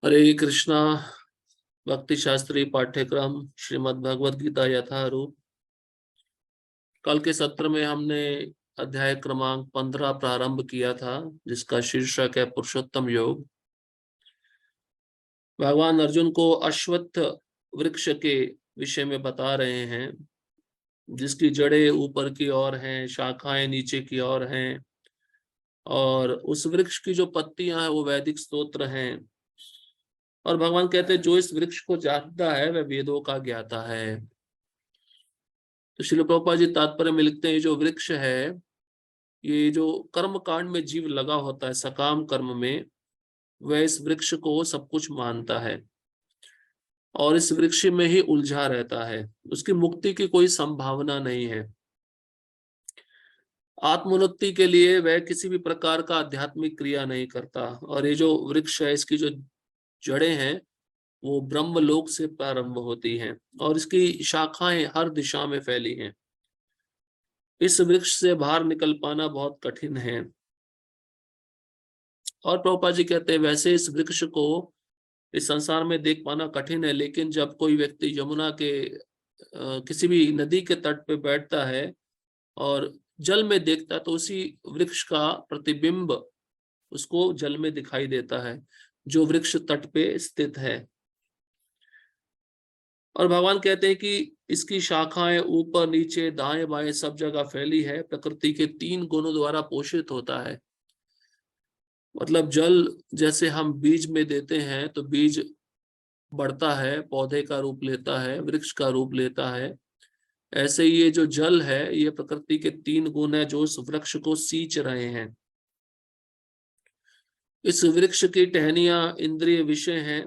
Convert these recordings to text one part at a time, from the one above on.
हरे कृष्णा। भक्ति शास्त्री पाठ्यक्रम श्रीमद् भगवद गीता यथारूप। कल के सत्र में हमने अध्याय क्रमांक 15 प्रारंभ किया था, जिसका शीर्षक है पुरुषोत्तम योग। भगवान अर्जुन को अश्वत्थ वृक्ष के विषय में बता रहे हैं, जिसकी जड़ें ऊपर की ओर हैं, शाखाएं नीचे की ओर हैं, और उस वृक्ष की जो पत्तियां हैं वो वैदिक स्तोत्र हैं। और भगवान कहते हैं जो इस वृक्ष को जानता है वह वेदों का ज्ञाता है। तो श्रील प्रभुपाद जी तात्पर्य में लिखते हैं, जो वृक्ष है, ये जो कर्म कांड में जीव लगा होता है, सकाम कर्म में, वह इस वृक्ष को सब कुछ मानता है और इस वृक्ष में ही उलझा रहता है। उसकी मुक्ति की कोई संभावना नहीं है। आत्मोन्नति के लिए वह किसी भी प्रकार का आध्यात्मिक क्रिया नहीं करता। और ये जो वृक्ष है, इसकी जो जड़ें हैं वो ब्रह्मलोक से प्रारंभ होती हैं और इसकी शाखाएं हर दिशा में फैली हैं। इस वृक्ष से बाहर निकल पाना बहुत कठिन है। और प्रभुपाद जी कहते हैं, वैसे इस वृक्ष को इस संसार में देख पाना कठिन है, लेकिन जब कोई व्यक्ति यमुना के किसी भी नदी के तट पे बैठता है और जल में देखता है तो उसी वृक्ष का प्रतिबिंब उसको जल में दिखाई देता है, जो वृक्ष तट पे स्थित है। और भगवान कहते हैं कि इसकी शाखाएं ऊपर नीचे दाएं बाएं सब जगह फैली है, प्रकृति के 3 गुणों द्वारा पोषित होता है। मतलब जल जैसे हम बीज में देते हैं तो बीज बढ़ता है, पौधे का रूप लेता है, वृक्ष का रूप लेता है। ऐसे ही ये जो जल है, ये प्रकृति के 3 गुण है जो उस वृक्ष को सींच रहे हैं। इस वृक्ष की टहनियां इंद्रिय विषय हैं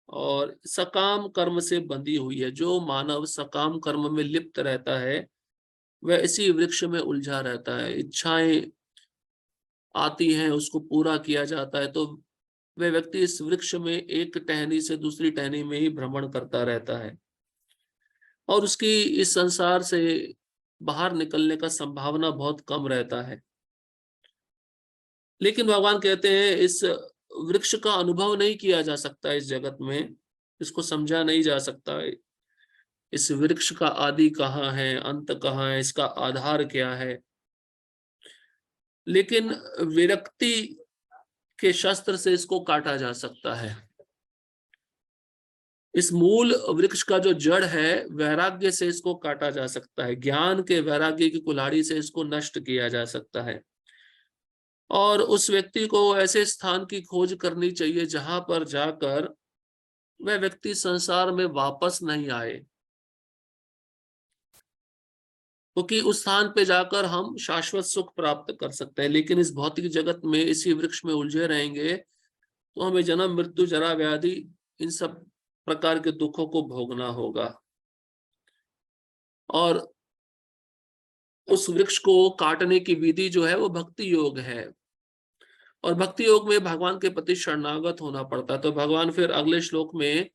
और सकाम कर्म से बंधी हुई है। जो मानव सकाम कर्म में लिप्त रहता है वह इसी वृक्ष में उलझा रहता है। इच्छाएं आती हैं, उसको पूरा किया जाता है, तो वह व्यक्ति इस वृक्ष में एक टहनी से दूसरी टहनी में ही भ्रमण करता रहता है और उसकी इस संसार से बाहर निकलने का संभावना बहुत कम रहता है। लेकिन भगवान कहते हैं इस वृक्ष का अनुभव नहीं किया जा सकता इस जगत में, इसको समझा नहीं जा सकता। इस वृक्ष का आदि कहाँ है, अंत कहाँ है, इसका आधार क्या है। लेकिन विरक्ति के शस्त्र से इसको काटा जा सकता है। इस मूल वृक्ष का जो जड़ है, वैराग्य से इसको काटा जा सकता है। ज्ञान के वैराग्य की कुल्हाड़ी से इसको नष्ट किया जा सकता है। और उस व्यक्ति को ऐसे स्थान की खोज करनी चाहिए जहां पर जाकर वह व्यक्ति संसार में वापस नहीं आए, क्योंकि उस स्थान पे जाकर हम शाश्वत सुख प्राप्त कर सकते हैं। लेकिन इस भौतिक जगत में इसी वृक्ष में उलझे रहेंगे तो हमें जन्म मृत्यु जरा व्याधि इन सब प्रकार के दुखों को भोगना होगा। और उस वृक्ष को काटने की विधि जो है वो भक्ति योग है और भक्ति योग में भगवान के प्रति शरणागत होना पड़ता है। तो भगवान फिर अगले श्लोक में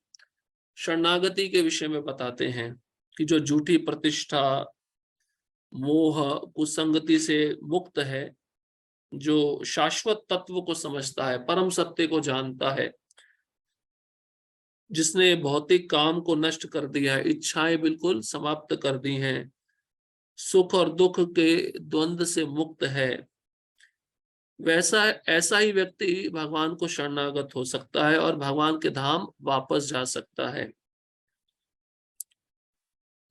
शरणागति के विषय में बताते हैं कि जो झूठी प्रतिष्ठा, मोह, कुसंगति से मुक्त है, जो शाश्वत तत्व को समझता है, परम सत्य को जानता है, जिसने भौतिक काम को नष्ट कर दिया है, इच्छाएं बिल्कुल समाप्त कर दी हैं, सुख और दुख के द्वंद्व से मुक्त है, वैसा ऐसा ही व्यक्ति भगवान को शरणागत हो सकता है और भगवान के धाम वापस जा सकता है।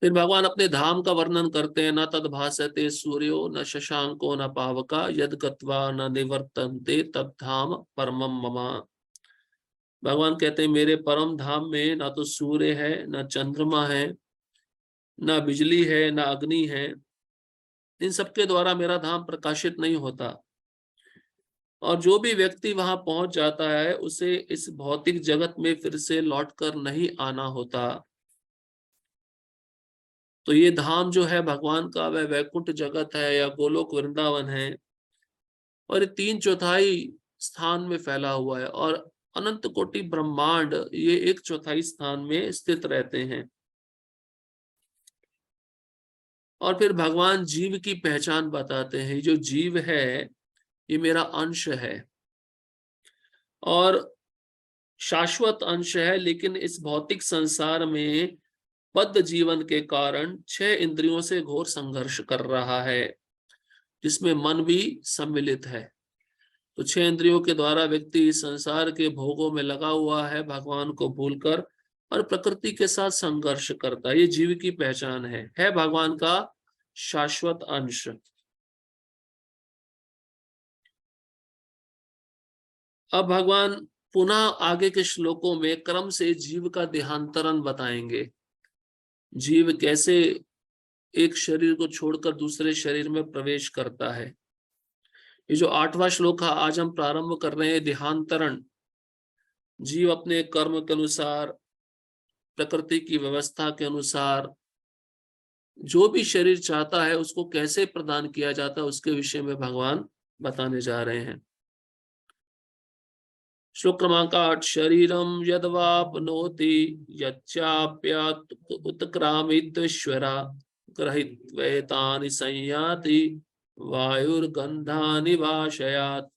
फिर भगवान अपने धाम का वर्णन करते हैं, न तद भासते सूर्यो न शशांको न पावका यद गत्वा न निवर्तन्ते तद धाम परमम ममा। भगवान कहते हैं मेरे परम धाम में ना तो सूर्य है, न चंद्रमा है, न बिजली है, न अग्नि है। इन सबके द्वारा मेरा धाम प्रकाशित नहीं होता। और जो भी व्यक्ति वहां पहुंच जाता है उसे इस भौतिक जगत में फिर से लौटकर नहीं आना होता। तो ये धाम जो है भगवान का, वह वैकुंठ जगत है या गोलोक वृंदावन है और ये 3/4 स्थान में फैला हुआ है और अनंत कोटि ब्रह्मांड ये 1/4 स्थान में स्थित रहते हैं। और फिर भगवान जीव की पहचान बताते हैं, जो जीव है ये मेरा अंश है और शाश्वत अंश है, लेकिन इस भौतिक संसार में बद्ध जीवन के कारण 6 इंद्रियों से घोर संघर्ष कर रहा है, जिसमें मन भी सम्मिलित है। तो 6 इंद्रियों के द्वारा व्यक्ति इस संसार के भोगों में लगा हुआ है, भगवान को भूलकर, और प्रकृति के साथ संघर्ष करता है। ये जीव की पहचान है भगवान का शाश्वत अंश। अब भगवान पुनः आगे के श्लोकों में क्रम से जीव का देहांतरण बताएंगे। जीव कैसे एक शरीर को छोड़कर दूसरे शरीर में प्रवेश करता है। ये जो 8वां श्लोक है आज हम प्रारंभ कर रहे हैं, देहांतरण। जीव अपने कर्म के अनुसार, प्रकृति की व्यवस्था के अनुसार जो भी शरीर चाहता है उसको कैसे प्रदान किया जाता है, उसके विषय में भगवान बताने जा रहे हैं। श्लोक क्रमांक 8, शरीरम यद्वाप्नोति यच्चाप्यात् उत्क्रामित्वेश्वरा गृहीत्वैतानि संयाति वायुर्गंधानि वाशयात्।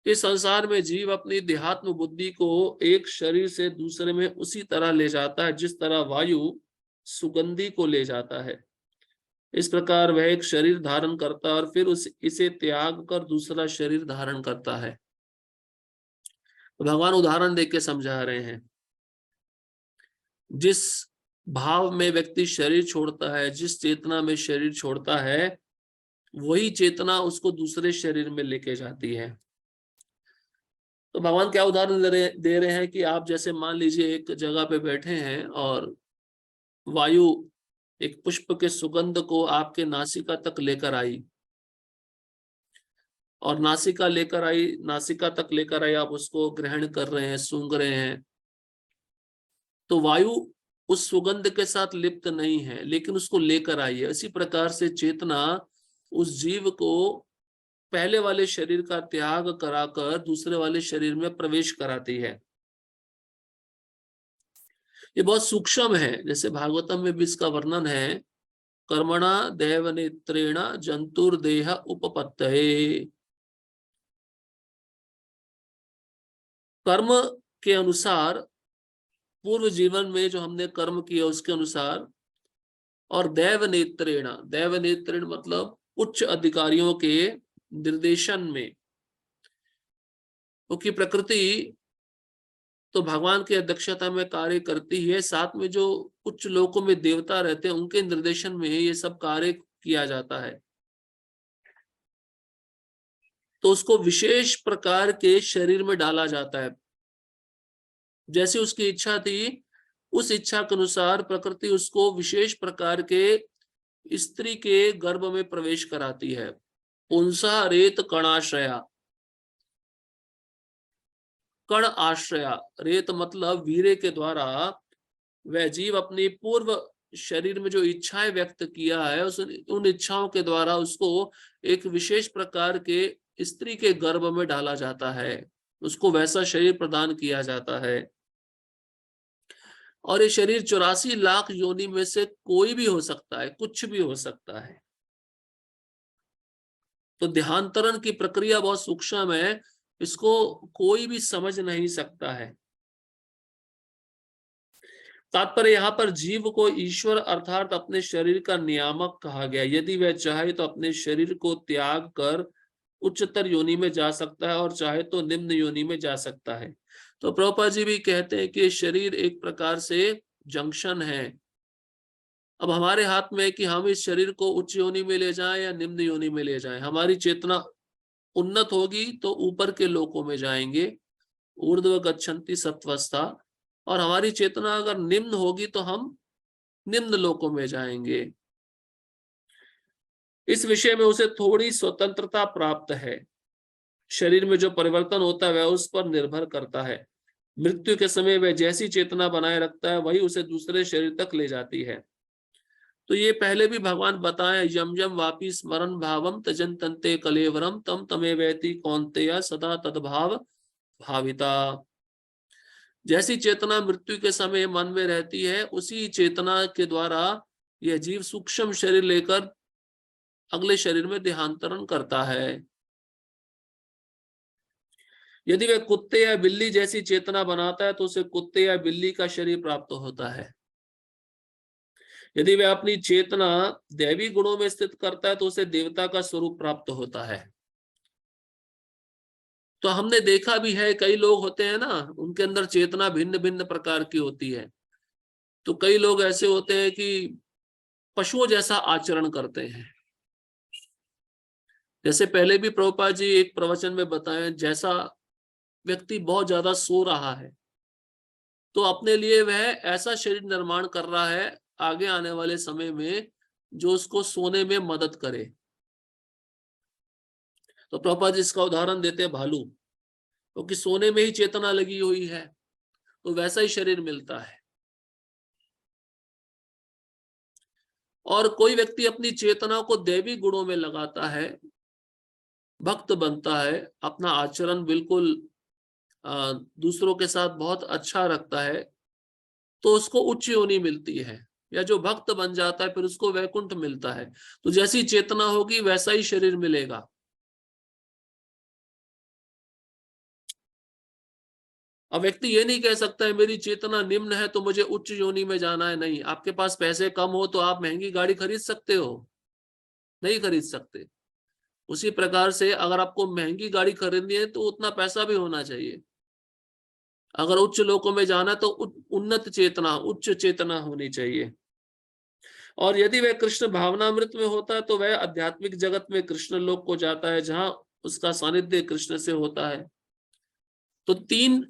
इस संसार में जीव अपनी देहात्म बुद्धि को एक शरीर से दूसरे में उसी तरह ले जाता है जिस तरह वायु सुगंधी को ले जाता है। इस प्रकार वह एक शरीर धारण करता है और फिर इसे त्याग कर दूसरा शरीर धारण करता है। तो भगवान उदाहरण देके समझा रहे हैं, जिस भाव में व्यक्ति शरीर छोड़ता है, जिस चेतना में शरीर छोड़ता है, वही चेतना उसको दूसरे शरीर में लेके जाती है। तो भगवान क्या उदाहरण दे रहे हैं कि आप जैसे मान लीजिए एक जगह पे बैठे हैं और वायु एक पुष्प के सुगंध को आपके नासिका तक लेकर आई, और नासिका तक लेकर आई, आप उसको ग्रहण कर रहे हैं, सूंघ रहे हैं। तो वायु उस सुगंध के साथ लिप्त नहीं है, लेकिन उसको लेकर आई है। इसी प्रकार से चेतना उस जीव को पहले वाले शरीर का त्याग कराकर दूसरे वाले शरीर में प्रवेश कराती है। ये बहुत सूक्ष्म है। जैसे भागवतम में भी इसका वर्णन है, कर्मणा देव नेत्रेण जंतुर्देह उपपत्तये। कर्म के अनुसार, पूर्व जीवन में जो हमने कर्म किया उसके अनुसार, और देव नेत्रेण मतलब उच्च अधिकारियों के निर्देशन में, क्योंकि प्रकृति तो भगवान की अध्यक्षता में कार्य करती है, साथ में जो उच्च लोकों में देवता रहते हैं उनके निर्देशन में ये सब कार्य किया जाता है। तो उसको विशेष प्रकार के शरीर में डाला जाता है। जैसी उसकी इच्छा थी, उस इच्छा के अनुसार प्रकृति उसको विशेष प्रकार के स्त्री के गर्भ में प्रवेश कराती है। पुंसा रेत कणाश्रया, कण आश्रया, रेत मतलब वीर्य के द्वारा वह जीव अपनी पूर्व शरीर में जो इच्छाएं व्यक्त किया है, उन इच्छाओं के द्वारा उसको एक विशेष प्रकार के स्त्री के गर्भ में डाला जाता है, उसको वैसा शरीर प्रदान किया जाता है। और ये शरीर 84 लाख योनि में से कोई भी हो सकता है, कुछ भी हो सकता है। तो देहांतरण की प्रक्रिया बहुत सूक्ष्म है, इसको कोई भी समझ नहीं सकता है। तात्पर्य यहाँ पर जीव को ईश्वर अर्थात अपने शरीर का नियामक कहा गया। यदि वह चाहे तो अपने शरीर को त्याग कर उच्चतर योनि में जा सकता है, और चाहे तो निम्न योनि में जा सकता है। तो प्रभुपाद जी भी कहते हैं कि शरीर एक प्रकार से जंक्शन है। अब हमारे हाथ में है कि हम इस शरीर को उच्च योनि में ले जाएं या निम्न योनि में ले जाएं। हमारी चेतना उन्नत होगी तो ऊपर के लोकों में जाएंगे, ऊर्ध्व गच्छन्ति सत्वस्था, और हमारी चेतना अगर निम्न होगी तो हम निम्न लोकों में जाएंगे। इस विषय में उसे थोड़ी स्वतंत्रता प्राप्त है। शरीर में जो परिवर्तन होता है वह उस पर निर्भर करता है। मृत्यु के समय वह जैसी चेतना बनाए रखता है वही उसे दूसरे शरीर तक ले जाती है। तो ये पहले भी भगवान बताए, यम यम वापी स्मरण भावम तजन तंते कलेवरम तम तमे वैति कौन्तेय सदा तद्भाव भाविता। जैसी चेतना मृत्यु के समय मन में रहती है, उसी चेतना के द्वारा यह जीव सूक्ष्म शरीर लेकर अगले शरीर में देहांतरण करता है। यदि वह कुत्ते या बिल्ली जैसी चेतना बनाता है तो उसे कुत्ते या बिल्ली का शरीर प्राप्त होता है। यदि वह अपनी चेतना दैवी गुणों में स्थित करता है तो उसे देवता का स्वरूप प्राप्त होता है। तो हमने देखा भी है, कई लोग होते हैं ना, उनके अंदर चेतना भिन्न भिन्न प्रकार की होती है। तो कई लोग ऐसे होते हैं कि पशुओं जैसा आचरण करते हैं। जैसे पहले भी प्रभुपाद जी एक प्रवचन में बताए, जैसा व्यक्ति बहुत ज्यादा सो रहा है तो अपने लिए वह ऐसा शरीर निर्माण कर रहा है आगे आने वाले समय में जो उसको सोने में मदद करे। तो प्रभुपाद जी इसका उदाहरण देते हैं भालू, क्योंकि सोने में ही चेतना लगी हुई है तो वैसा ही शरीर मिलता है। और कोई व्यक्ति अपनी चेतना को दैवी गुणों में लगाता है, भक्त बनता है, अपना आचरण बिल्कुल दूसरों के साथ बहुत अच्छा रखता है, तो उसको उच्च योनि मिलती है। या जो भक्त बन जाता है फिर उसको वैकुंठ मिलता है। तो जैसी चेतना होगी वैसा ही शरीर मिलेगा। अब व्यक्ति ये नहीं कह सकता है मेरी चेतना निम्न है तो मुझे उच्च योनि में जाना है। नहीं, आपके पास पैसे कम हो तो आप महंगी गाड़ी खरीद सकते हो? नहीं खरीद सकते। उसी प्रकार से अगर आपको महंगी गाड़ी खरीदनी है तो उतना पैसा भी होना चाहिए। अगर उच्च लोकों में जाना तो उन्नत चेतना, उच्च चेतना होनी चाहिए। और यदि वह कृष्ण भावनामृत में होता है तो वह आध्यात्मिक जगत में कृष्ण लोक को जाता है, जहां उसका सानिध्य कृष्ण से होता है। तो 3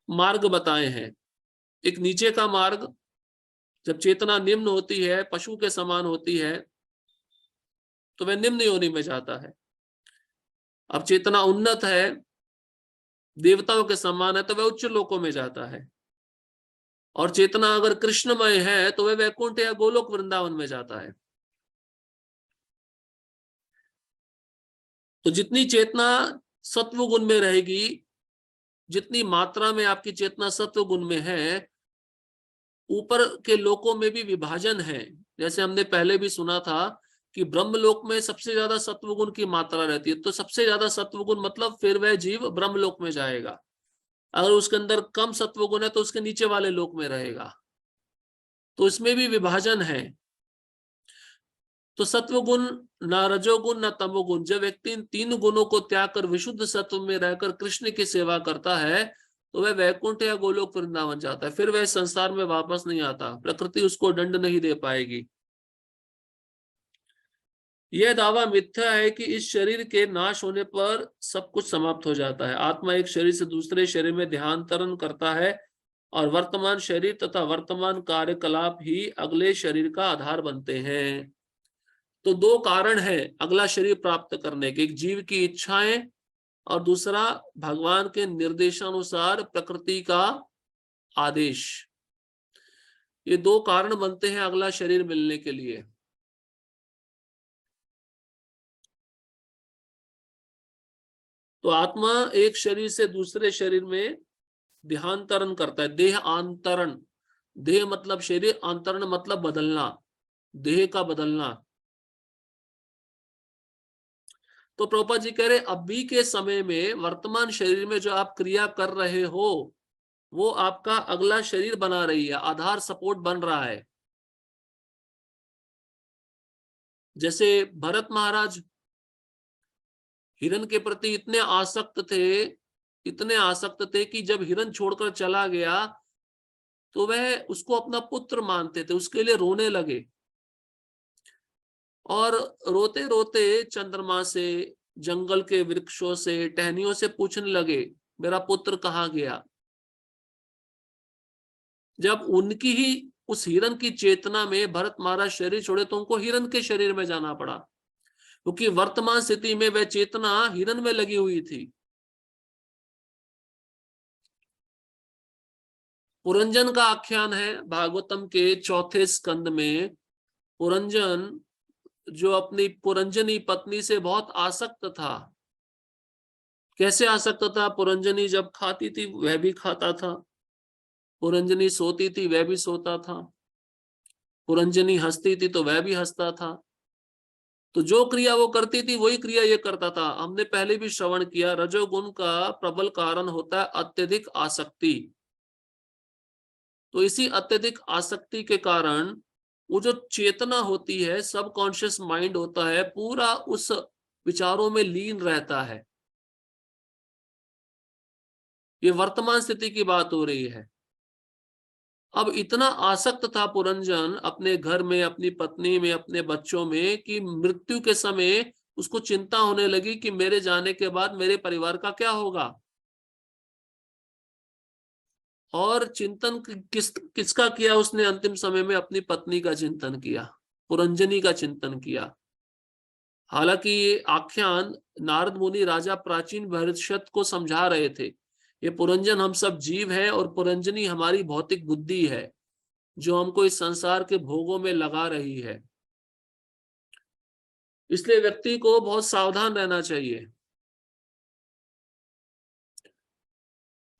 मार्ग बताए हैं। एक नीचे का मार्ग, जब चेतना निम्न होती है, पशु के समान होती है, तो वह निम्न योनि में जाता है। अब चेतना उन्नत है, देवताओं के समान है, तो वह उच्च लोकों में जाता है। और चेतना अगर कृष्णमय है तो वह वैकुंठ या गोलोक वृंदावन में जाता है। तो जितनी चेतना सत्व गुण में रहेगी, जितनी मात्रा में आपकी चेतना सत्व गुण में है, ऊपर के लोकों में भी विभाजन है। जैसे हमने पहले भी सुना था कि ब्रह्मलोक में सबसे ज्यादा सत्वगुण की मात्रा रहती है, तो सबसे ज्यादा सत्वगुण मतलब फिर वह जीव ब्रह्मलोक में जाएगा। अगर उसके अंदर कम सत्वगुण है तो उसके नीचे वाले लोक में रहेगा। तो इसमें भी विभाजन है। तो सत्वगुण न रजोगुण न तमोगुण, जब व्यक्ति इन 3 गुणों को त्याग कर विशुद्ध सत्व में रहकर कृष्ण की सेवा करता है तो वह वैकुंठ या गोलोक वृंदावन जाता है। फिर वह संसार में वापस नहीं आता, प्रकृति उसको दंड नहीं दे पाएगी। यह दावा मिथ्या है कि इस शरीर के नाश होने पर सब कुछ समाप्त हो जाता है। आत्मा एक शरीर से दूसरे शरीर में देहांतरण करता है और वर्तमान शरीर तथा वर्तमान कार्यकलाप ही अगले शरीर का आधार बनते हैं। तो 2 कारण है अगला शरीर प्राप्त करने के, एक जीव की इच्छाएं और दूसरा भगवान के निर्देशानुसार प्रकृति का आदेश। ये 2 कारण बनते हैं अगला शरीर मिलने के लिए। तो आत्मा एक शरीर से दूसरे शरीर में देहांतरण करता है। देह आंतरण, देह मतलब शरीर, अंतरण मतलब बदलना, देह का बदलना। तो प्रभुपाद जी कह रहे अभी के समय में वर्तमान शरीर में जो आप क्रिया कर रहे हो वो आपका अगला शरीर बना रही है, आधार सपोर्ट बन रहा है। जैसे भरत महाराज हिरण के प्रति इतने आसक्त थे, इतने आसक्त थे कि जब हिरण छोड़कर चला गया तो वह उसको अपना पुत्र मानते थे, उसके लिए रोने लगे। और रोते रोते चंद्रमा से, जंगल के वृक्षों से, टहनियों से पूछने लगे मेरा पुत्र कहाँ गया। जब उनकी ही उस हिरण की चेतना में भरत महाराज शरीर छोड़े तो उनको हिरण के शरीर में जाना पड़ा, क्योंकि वर्तमान स्थिति में वह चेतना हिरण में लगी हुई थी। पुरंजन का आख्यान है भागवतम के 4थे स्कंद में। पुरंजन जो अपनी पुरंजनी पत्नी से बहुत आसक्त था। कैसे आसक्त था? पुरंजनी जब खाती थी वह भी खाता था, पुरंजनी सोती थी वह भी सोता था, पुरंजनी हंसती थी तो वह भी हंसता था। तो जो क्रिया वो करती थी वही क्रिया ये करता था। हमने पहले भी श्रवण किया, रजोगुण का प्रबल कारण होता है अत्यधिक आसक्ति। तो इसी अत्यधिक आसक्ति के कारण वो जो चेतना होती है, सबकॉन्शियस माइंड होता है, पूरा उस विचारों में लीन रहता है। ये वर्तमान स्थिति की बात हो रही है। अब इतना आसक्त था पुरंजन अपने घर में, अपनी पत्नी में, अपने बच्चों में, कि मृत्यु के समय उसको चिंता होने लगी कि मेरे जाने के बाद मेरे परिवार का क्या होगा। और चिंतन किसका किया उसने? अंतिम समय में अपनी पत्नी का चिंतन किया, पुरंजनी का चिंतन किया। हालांकि ये आख्यान नारद मुनि राजा प्राचीन भविष्यत को समझा रहे थे। ये पुरंजन हम सब जीव है और पुरंजनी हमारी भौतिक बुद्धि है जो हमको इस संसार के भोगों में लगा रही है। इसलिए व्यक्ति को बहुत सावधान रहना चाहिए।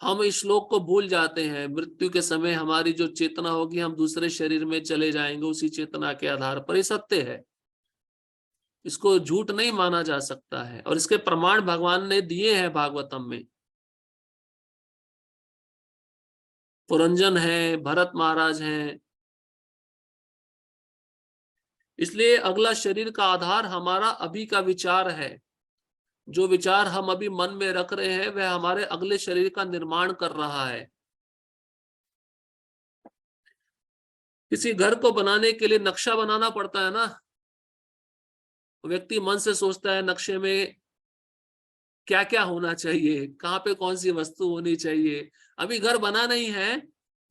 हम इस श्लोक को भूल जाते हैं, मृत्यु के समय हमारी जो चेतना होगी हम दूसरे शरीर में चले जाएंगे उसी चेतना के आधार पर। ये सत्य है, इसको झूठ नहीं माना जा सकता है, और इसके प्रमाण भगवान ने दिए हैं भागवतम में। पुरंजन है, भरत महाराज हैं। इसलिए अगला शरीर का आधार हमारा अभी का विचार है। जो विचार हम अभी मन में रख रहे हैं वह हमारे अगले शरीर का निर्माण कर रहा है। किसी घर को बनाने के लिए नक्शा बनाना पड़ता है ना। व्यक्ति मन से सोचता है नक्शे में क्या क्या होना चाहिए, कहाँ पे कौन सी वस्तु होनी चाहिए। अभी घर बना नहीं है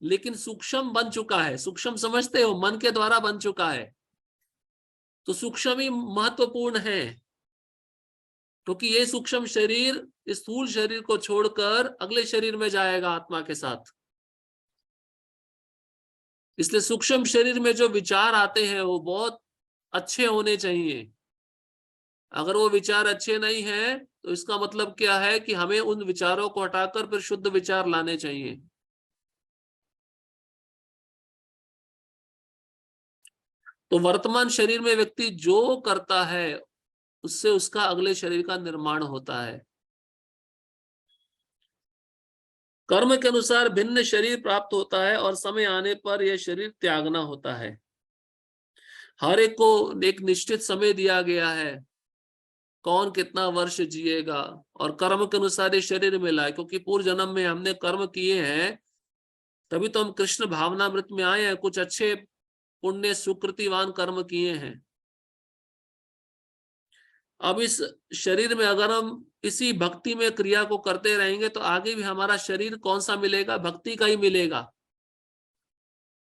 लेकिन सूक्ष्म बन चुका है। सूक्ष्म समझते हो, मन के द्वारा बन चुका है। तो सूक्ष्म ही महत्वपूर्ण है, क्योंकि ये सूक्ष्म शरीर इस स्थूल शरीर को छोड़कर अगले शरीर में जाएगा आत्मा के साथ। इसलिए सूक्ष्म शरीर में जो विचार आते हैं वो बहुत अच्छे होने चाहिए। अगर वो विचार अच्छे नहीं है तो इसका मतलब क्या है कि हमें उन विचारों को हटाकर फिर शुद्ध विचार लाने चाहिए। तो वर्तमान शरीर में व्यक्ति जो करता है उससे उसका अगले शरीर का निर्माण होता है। कर्म के अनुसार भिन्न शरीर प्राप्त होता है और समय आने पर यह शरीर त्यागना होता है। हर एक को एक निश्चित समय दिया गया है, कौन कितना वर्ष जिएगा, और कर्म के अनुसार ये शरीर मिला है। क्योंकि पूर्व जन्म में हमने कर्म किए हैं, तभी तो हम कृष्ण भावनामृत में आए हैं। कुछ अच्छे पुण्य सुकृतिवान कर्म किए हैं। अब इस शरीर में अगर हम इसी भक्ति में क्रिया को करते रहेंगे तो आगे भी हमारा शरीर कौन सा मिलेगा? भक्ति का ही मिलेगा।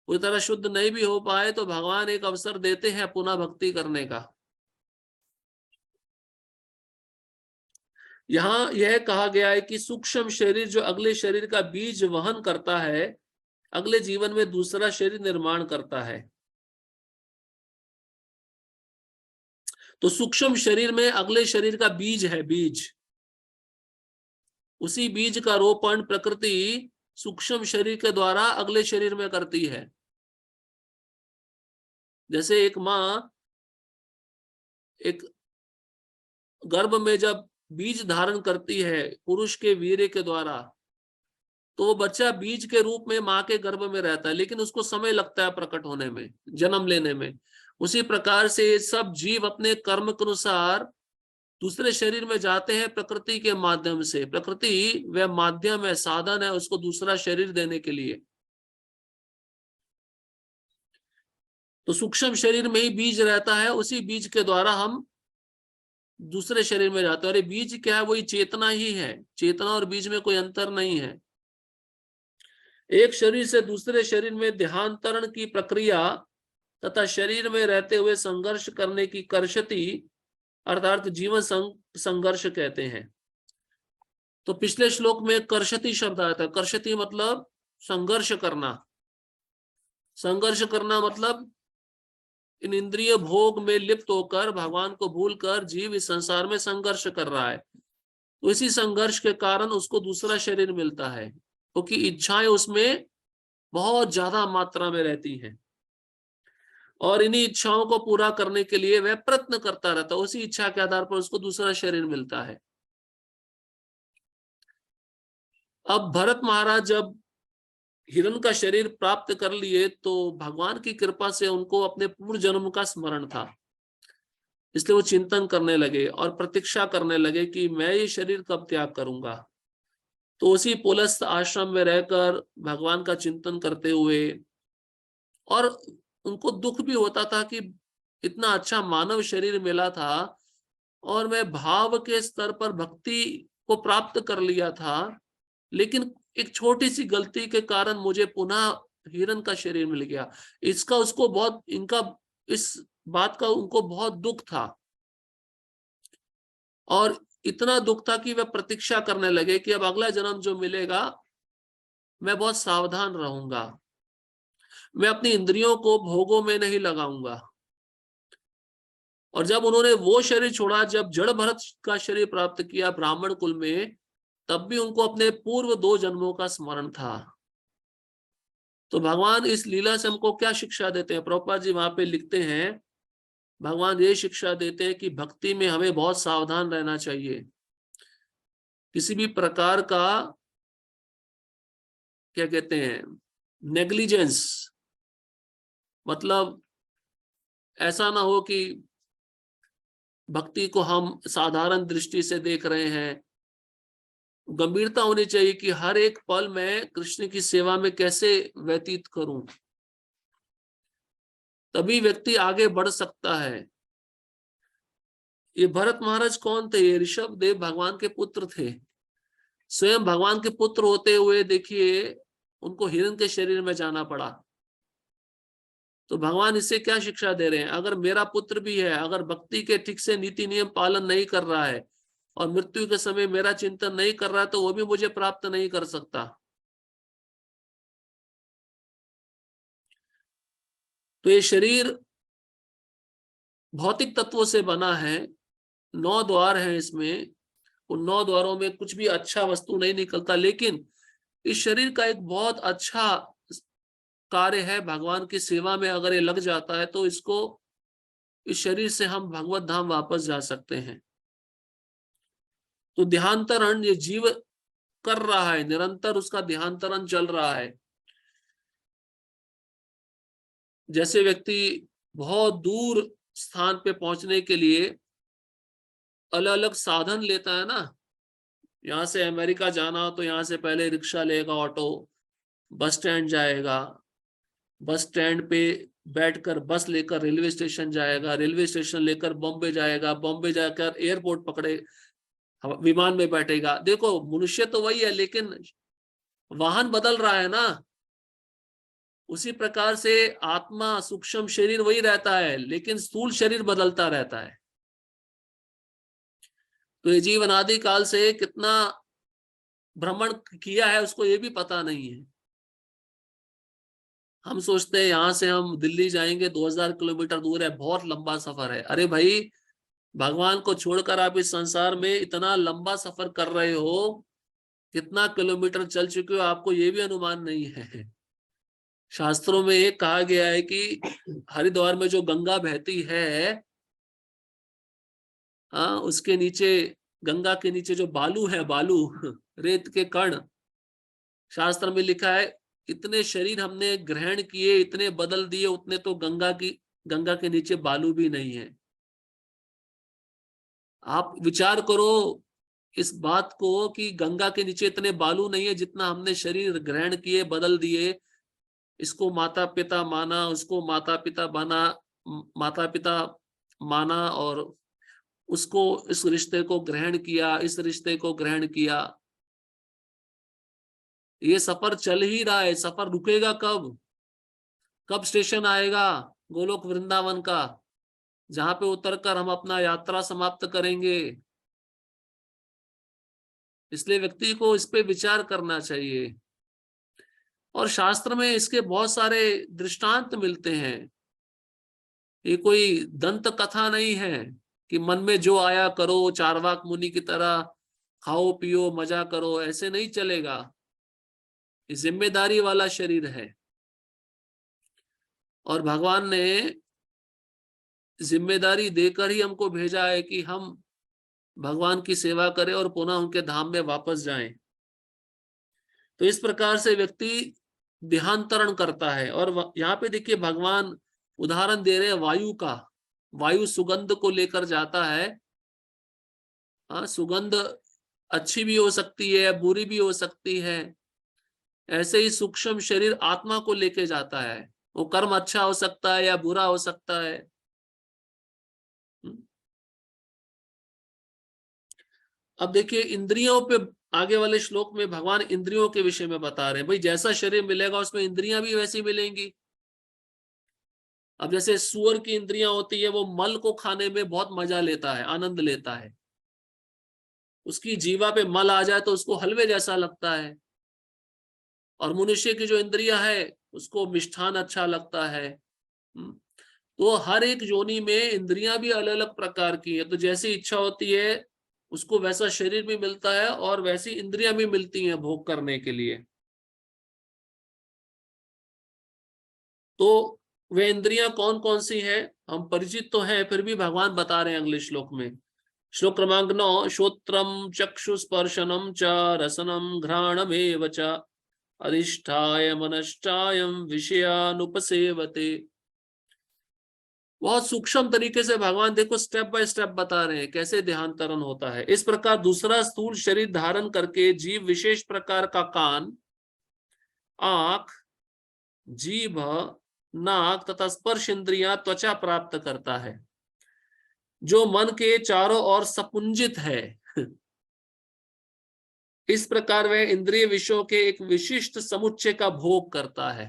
पूरी तरह शुद्ध नहीं भी हो पाए तो भगवान एक अवसर देते हैं पुनः भक्ति करने का। यहाँ यह कहा गया है कि सूक्ष्म शरीर जो अगले शरीर का बीज वहन करता है, अगले जीवन में दूसरा शरीर निर्माण करता है। तो सूक्ष्म शरीर में अगले शरीर का बीज है, बीज। उसी बीज का रोपण प्रकृति सूक्ष्म शरीर के द्वारा अगले शरीर में करती है। जैसे एक माँ एक गर्भ में जब बीज धारण करती है पुरुष के वीर्य के द्वारा, तो वो बच्चा बीज के रूप में माँ के गर्भ में रहता है, लेकिन उसको समय लगता है प्रकट होने में, जन्म लेने में। उसी प्रकार से सब जीव अपने कर्म के अनुसार दूसरे शरीर में जाते हैं प्रकृति के माध्यम से। प्रकृति वह माध्यम है, साधन है उसको दूसरा शरीर देने के लिए। तो सूक्ष्म शरीर में ही बीज रहता है, उसी बीज के द्वारा हम दूसरे शरीर में जाते हैं। और ये बीज क्या है? वही चेतना ही है। चेतना और बीज में कोई अंतर नहीं है। एक शरीर से दूसरे शरीर में देहांतरण की प्रक्रिया तथा शरीर में रहते हुए संघर्ष करने की कर्षति अर्थात जीवन संघर्ष कहते हैं। तो पिछले श्लोक में कर्षति शब्द आया था। कर्षति मतलब संघर्ष करना। संघर्ष करना मतलब इन इंद्रिय भोग में लिप्त होकर भगवान को भूलकर जीव इस संसार में संघर्ष कर रहा है। तो इसी संघर्ष के कारण उसको दूसरा शरीर मिलता है, क्योंकि इच्छाएं उसमें बहुत ज्यादा मात्रा में रहती हैं। और इन्हीं इच्छाओं को पूरा करने के लिए वह प्रयत्न करता रहता है, उसी इच्छा के आधार पर उसको दूसरा शरीर मिलता है। अब भरत महाराज जब हिरण का शरीर प्राप्त कर लिए तो भगवान की कृपा से उनको अपने पूर्व जन्म का स्मरण था, इसलिए वो चिंतन करने लगे और प्रतीक्षा करने लगे कि मैं ये शरीर कब त्याग करूंगा। तो उसी पुलस्त्य आश्रम में रहकर भगवान का चिंतन करते हुए, और उनको दुख भी होता था कि इतना अच्छा मानव शरीर मिला था और मैं भाव के स्तर पर भक्ति को प्राप्त कर लिया था, लेकिन एक छोटी सी गलती के कारण मुझे पुनः हिरण का शरीर मिल गया। इसका उसको बहुत, इनका इस बात का उनको बहुत दुख था, और इतना दुख था कि वे प्रतीक्षा करने लगे कि अब अगला जन्म जो मिलेगा मैं बहुत सावधान रहूंगा, मैं अपनी इंद्रियों को भोगों में नहीं लगाऊंगा। और जब उन्होंने वो शरीर छोड़ा, जब जड़ भरत का शरीर प्राप्त किया ब्राह्मण कुल में, तब भी उनको अपने पूर्व 2 जन्मों का स्मरण था। तो भगवान इस लीला से हमको क्या शिक्षा देते हैं? प्रभुपाद जी वहां पे लिखते हैं, भगवान ये शिक्षा देते हैं कि भक्ति में हमें बहुत सावधान रहना चाहिए। किसी भी प्रकार का, क्या कहते हैं, नेग्लिजेंस, मतलब ऐसा ना हो कि भक्ति को हम साधारण दृष्टि से देख रहे हैं। गंभीरता होनी चाहिए कि हर एक पल मैं कृष्ण की सेवा में कैसे व्यतीत करूं, तभी व्यक्ति आगे बढ़ सकता है। ये भरत महाराज कौन थे? ये ऋषभ देव भगवान के पुत्र थे। स्वयं भगवान के पुत्र होते हुए देखिए उनको हिरण के शरीर में जाना पड़ा। तो भगवान इससे क्या शिक्षा दे रहे हैं? अगर मेरा पुत्र भी है, अगर भक्ति के ठीक से नीति नियम पालन नहीं कर रहा है और मृत्यु के समय मेरा चिंतन नहीं कर रहा है, तो वो भी मुझे प्राप्त नहीं कर सकता। तो ये शरीर भौतिक तत्वों से बना है, 9 द्वार हैं इसमें, उन 9 द्वारों में कुछ भी अच्छा वस्तु नहीं निकलता, लेकिन इस शरीर का एक बहुत अच्छा कार्य है। भगवान की सेवा में अगर ये लग जाता है तो इसको, इस शरीर से हम भगवत धाम वापस जा सकते हैं। तो देहांतरण ये जीव कर रहा है, निरंतर उसका देहांतरण चल रहा है। जैसे व्यक्ति बहुत दूर स्थान पे पहुंचने के लिए अलग अलग साधन लेता है ना, यहाँ से अमेरिका जाना हो तो यहाँ से पहले रिक्शा लेगा, ऑटो, बस स्टैंड जाएगा, बस स्टैंड पे बैठकर बस लेकर रेलवे स्टेशन जाएगा, रेलवे स्टेशन लेकर बॉम्बे जाएगा, बॉम्बे जाकर एयरपोर्ट पकड़े, विमान में बैठेगा। देखो मनुष्य तो वही है, लेकिन वाहन बदल रहा है ना। उसी प्रकार से आत्मा, सूक्ष्म शरीर वही रहता है, लेकिन स्थूल शरीर बदलता रहता है। तो ये जीवन आदि काल से कितना भ्रमण किया है उसको ये भी पता नहीं है। हम सोचते हैं यहाँ से हम दिल्ली जाएंगे, 2000 किलोमीटर दूर है, बहुत लंबा सफर है। अरे भाई, भगवान को छोड़कर आप इस संसार में इतना लंबा सफर कर रहे हो, कितना किलोमीटर चल चुके हो आपको ये भी अनुमान नहीं है। शास्त्रों में एक कहा गया है कि हरिद्वार में जो गंगा बहती है, हाँ, उसके नीचे, गंगा के नीचे जो बालू है, बालू रेत के कण, शास्त्र में लिखा है इतने शरीर हमने ग्रहण किए, इतने बदल दिए, उतने तो गंगा के नीचे बालू भी नहीं है। आप विचार करो इस बात को कि गंगा के नीचे इतने बालू नहीं है जितना हमने शरीर ग्रहण किए, बदल दिए, इसको माता पिता माना, उसको माता पिता बना, माता पिता माना, और उसको, इस रिश्ते को ग्रहण किया, इस रिश्ते को ग्रहण किया। ये सफर चल ही रहा है, सफर रुकेगा कब? कब स्टेशन आएगा गोलोक वृंदावन का, जहां पे उतरकर हम अपना यात्रा समाप्त करेंगे? इसलिए व्यक्ति को इस पे विचार करना चाहिए। और शास्त्र में इसके बहुत सारे दृष्टांत मिलते हैं। ये कोई दंत कथा नहीं है कि मन में जो आया करो, चार्वाक मुनि की तरह खाओ पियो मजा करो, ऐसे नहीं चलेगा। ये जिम्मेदारी वाला शरीर है। और भगवान ने जिम्मेदारी देकर ही हमको भेजा है कि हम भगवान की सेवा करें और पुनः उनके धाम में वापस जाएं। तो इस प्रकार से व्यक्ति देहांतरण करता है। और यहाँ पे देखिए भगवान उदाहरण दे रहे हैं वायु का। वायु सुगंध को लेकर जाता है। हाँ, सुगंध अच्छी भी हो सकती है, बुरी भी हो सकती है। ऐसे ही सूक्ष्म शरीर आत्मा को लेके जाता है। वो कर्म अच्छा हो सकता है या बुरा हो सकता है। अब देखिए इंद्रियों पे, आगे वाले श्लोक में भगवान इंद्रियों के विषय में बता रहे हैं। भाई जैसा शरीर मिलेगा उसमें इंद्रियां भी वैसी मिलेंगी। अब जैसे सुअर की इंद्रियां होती है, वो मल को खाने में बहुत मजा लेता है, आनंद लेता है। उसकी जीवा पे मल आ जाए तो उसको हलवे जैसा लगता है। और मनुष्य की जो इंद्रिया है उसको मिष्ठान अच्छा लगता है। तो हर एक योनि में इंद्रियां भी अलग अलग प्रकार की है। तो जैसी इच्छा होती है उसको वैसा शरीर भी मिलता है और वैसी इंद्रियां भी मिलती हैं भोग करने के लिए। तो वे इंद्रियां कौन कौन सी हैं, हम परिचित तो हैं, फिर भी भगवान बता रहे हैं अगले श्लोक में। श्लोक क्रमांक 9, श्रोत्रम चक्षुस्पर्शनम च रसनम घ्राणमेव च अधिष्ठाय मनश्चायम विषयानुपसेवते। बहुत सूक्ष्म तरीके से भगवान देखो स्टेप बाय स्टेप बता रहे हैं कैसे देहांतरण होता है। इस प्रकार दूसरा स्थूल शरीर धारण करके जीव विशेष प्रकार का कान, आंख, जीभ, नाक तथा स्पर्श इंद्रियां, त्वचा प्राप्त करता है, जो मन के चारों ओर सपुंजित है। इस प्रकार वह इंद्रिय विषयों के एक विशिष्ट समुच्चय का भोग करता है।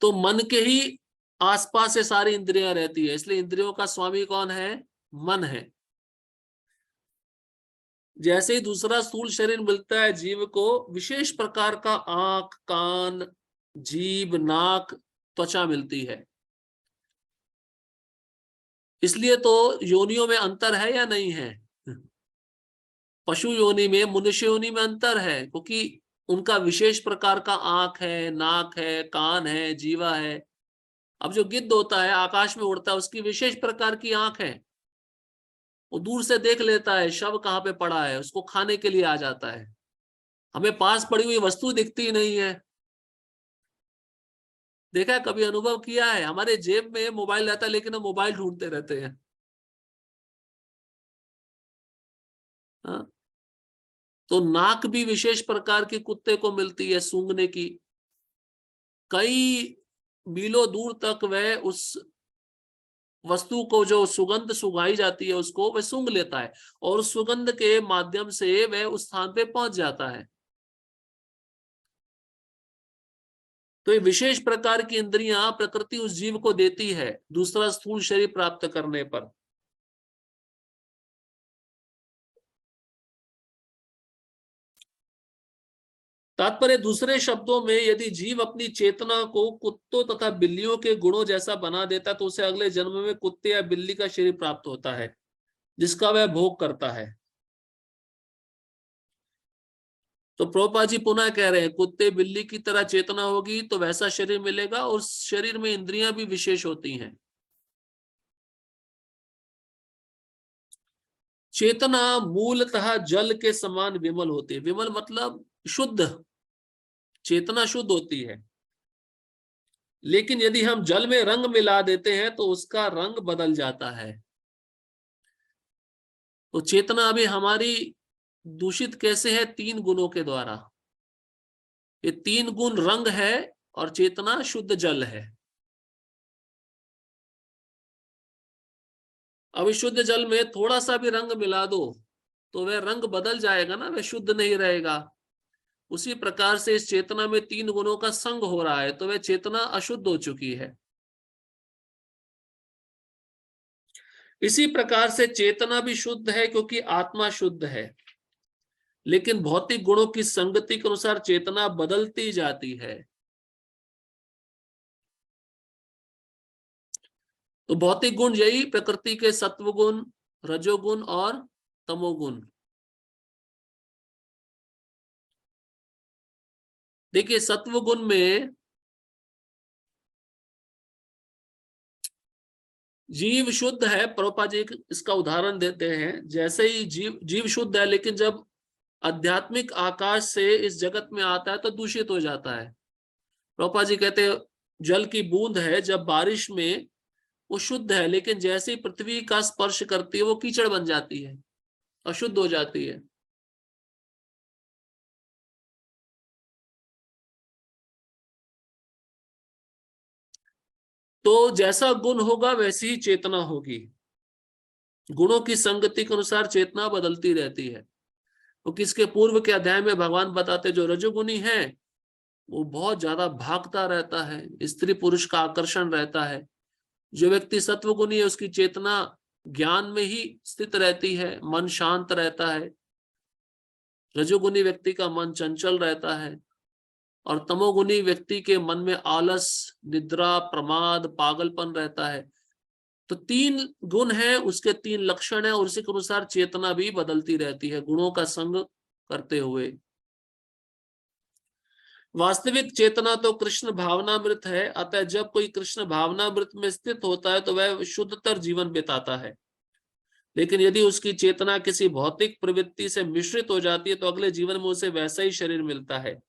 तो मन के ही आसपास से सारी इंद्रियां रहती है, इसलिए इंद्रियों का स्वामी कौन है, मन है। जैसे ही दूसरा स्थूल शरीर मिलता है जीव को, विशेष प्रकार का आंख, कान, जीभ, नाक, त्वचा मिलती है। इसलिए तो योनियों में अंतर है या नहीं है। पशु योनि में, मनुष्य योनि में अंतर है, क्योंकि उनका विशेष प्रकार का आंख है, नाक है, कान है, जीवा है। अब जो गिद्ध होता है आकाश में उड़ता है, उसकी विशेष प्रकार की आंख है। वो दूर से देख लेता है शव कहाँ पे पड़ा है, उसको खाने के लिए आ जाता है। हमें पास पड़ी हुई वस्तु दिखती नहीं है। देखा है, कभी अनुभव किया है, हमारे जेब में मोबाइल रहता है लेकिन हम मोबाइल ढूंढते रहते हैं। हाँ? तो नाक भी विशेष प्रकार की कुत्ते को मिलती है सूंघने की। कई मीलों दूर तक वह उस वस्तु को, जो सुगंध सुगाई जाती है उसको वह सूंघ लेता है और उस सुगंध के माध्यम से वह उस स्थान पे पहुंच जाता है। तो ये विशेष प्रकार की इंद्रियां प्रकृति उस जीव को देती है दूसरा स्थूल शरीर प्राप्त करने पर। तात्पर्य दूसरे शब्दों में, यदि जीव अपनी चेतना को कुत्तों तथा बिल्लियों के गुणों जैसा बना देता तो उसे अगले जन्म में कुत्ते या बिल्ली का शरीर प्राप्त होता है जिसका वह भोग करता है। तो प्रभुपाद जी पुनः कह रहे हैं, कुत्ते बिल्ली की तरह चेतना होगी तो वैसा शरीर मिलेगा, और शरीर में इंद्रियां भी विशेष होती हैं। चेतना मूलतः जल के समान विमल होती है। विमल मतलब शुद्ध, चेतना शुद्ध होती है। लेकिन यदि हम जल में रंग मिला देते हैं तो उसका रंग बदल जाता है। तो चेतना अभी हमारी दूषित कैसे है, तीन गुणों के द्वारा। ये तीन गुण रंग है और चेतना शुद्ध जल है। अब इस शुद्ध जल में थोड़ा सा भी रंग मिला दो तो वह रंग बदल जाएगा ना, वह शुद्ध नहीं रहेगा। उसी प्रकार से इस चेतना में तीन गुणों का संग हो रहा है तो वह चेतना अशुद्ध हो चुकी है। इसी प्रकार से चेतना भी शुद्ध है क्योंकि आत्मा शुद्ध है, लेकिन भौतिक गुणों की संगति के अनुसार चेतना बदलती जाती है। तो भौतिक गुण यही प्रकृति के सत्व गुण, रजोगुण और तमोगुण। देखिए सत्व गुण में जीव शुद्ध है, प्रभुपाद जी इसका उदाहरण देते हैं, जैसे ही जीव शुद्ध है, लेकिन जब आध्यात्मिक आकाश से इस जगत में आता है तो दूषित हो जाता है। प्रभुपाद जी कहते हैं जल की बूंद है, जब बारिश में वो शुद्ध है, लेकिन जैसे ही पृथ्वी का स्पर्श करती है वो कीचड़ बन जाती है, अशुद्ध हो जाती है। तो जैसा गुण होगा वैसी ही चेतना होगी। गुणों की संगति के अनुसार चेतना बदलती रहती है। तो किसके पूर्व के अध्याय में भगवान बताते जो रजोगुणी है वो बहुत ज्यादा भागता रहता है, स्त्री पुरुष का आकर्षण रहता है। जो व्यक्ति सत्वगुणी है उसकी चेतना ज्ञान में ही स्थित रहती है, मन शांत रहता है। रजोगुणी व्यक्ति का मन चंचल रहता है और तमोगुणी व्यक्ति के मन में आलस, निद्रा, प्रमाद, पागलपन रहता है। तो तीन गुण है, उसके तीन लक्षण है और उसी के अनुसार चेतना भी बदलती रहती है गुणों का संग करते हुए। वास्तविक चेतना तो कृष्ण भावनामृत है, अतः जब कोई कृष्ण भावनामृत में स्थित होता है तो वह शुद्धतर जीवन बिताता है। लेकिन यदि उसकी चेतना किसी भौतिक प्रवृत्ति से मिश्रित हो जाती है तो अगले जीवन में उसे वैसा ही शरीर मिलता है।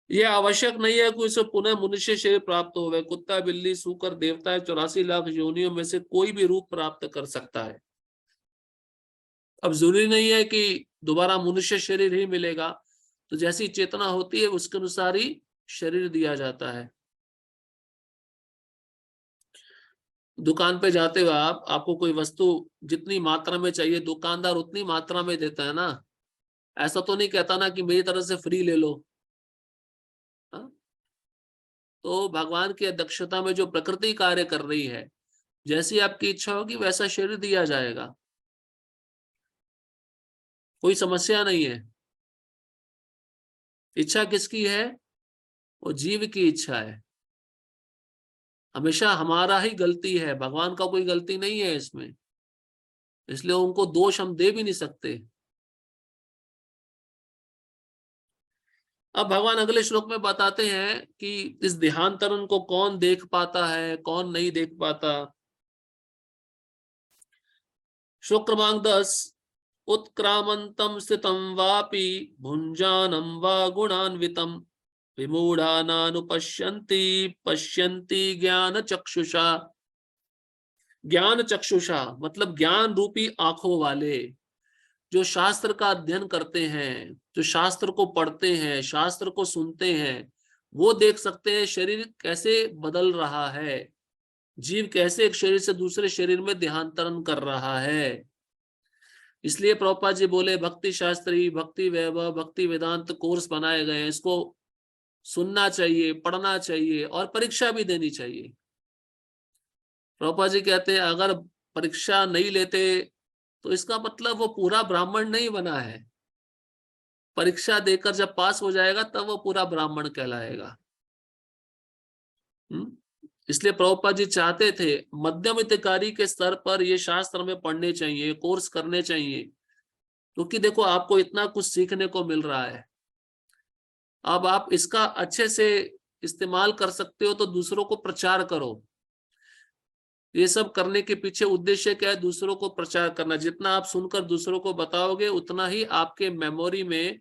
यह आवश्यक नहीं है कि उसे पुनः मनुष्य शरीर प्राप्त हो, वह कुत्ता, बिल्ली, सूकर, देवता 84 लाख योनियों में से कोई भी रूप प्राप्त कर सकता है। अब जरूरी नहीं है कि दोबारा मनुष्य शरीर ही मिलेगा, तो जैसी चेतना होती है उसके अनुसार ही शरीर दिया जाता है। दुकान पे जाते हो आप, आपको कोई वस्तु जितनी मात्रा में चाहिए दुकानदार उतनी मात्रा में देता है ना, ऐसा तो नहीं कहता ना कि मेरी तरफ से फ्री ले लो। हाँ? तो भगवान की अध्यक्षता में जो प्रकृति कार्य कर रही है, जैसी आपकी इच्छा होगी वैसा शरीर दिया जाएगा, कोई समस्या नहीं है। इच्छा किसकी है? वो जीव की इच्छा है। हमेशा हमारा ही गलती है, भगवान का कोई गलती नहीं है इसमें, इसलिए उनको दोष हम दे भी नहीं सकते। अब भगवान अगले श्लोक में बताते हैं कि इस देहांतरण को कौन देख पाता है, कौन नहीं देख पाता। श्लोक क्रमांक 10, उत्क्रामंतम स्थितम वापि भुंजानम वा गुणान्वितम विमूढ़ानानुपश्यन्ति पश्यन्ति ज्ञान चक्षुषा। ज्ञान चक्षुषा मतलब ज्ञान रूपी आंखों वाले, जो शास्त्र का अध्ययन करते हैं, जो शास्त्र को पढ़ते हैं, शास्त्र को सुनते हैं, वो देख सकते हैं शरीर कैसे बदल रहा है, जीव कैसे एक शरीर से दूसरे शरीर में देहांतरण कर रहा है। इसलिए प्रभुपाद जी बोले भक्ति शास्त्री, भक्ति वैभव, भक्ति वेदांत कोर्स बनाए गए हैं, इसको सुनना चाहिए, पढ़ना चाहिए और परीक्षा भी देनी चाहिए। प्रभुपाद जी कहते हैं अगर परीक्षा नहीं लेते तो इसका मतलब वो पूरा ब्राह्मण नहीं बना है। परीक्षा देकर जब पास हो जाएगा तब वो पूरा ब्राह्मण कहलाएगा। इसलिए प्रभुपाद जी चाहते थे मध्यम हितकारी के स्तर पर ये शास्त्र में पढ़ने चाहिए, कोर्स करने चाहिए, क्योंकि देखो आपको इतना कुछ सीखने को मिल रहा है। अब आप इसका अच्छे से इस्तेमाल कर सकते हो तो दूसरों को प्रचार करो। ये सब करने के पीछे उद्देश्य क्या है? दूसरों को प्रचार करना। जितना आप सुनकर दूसरों को बताओगे उतना ही आपके मेमोरी में,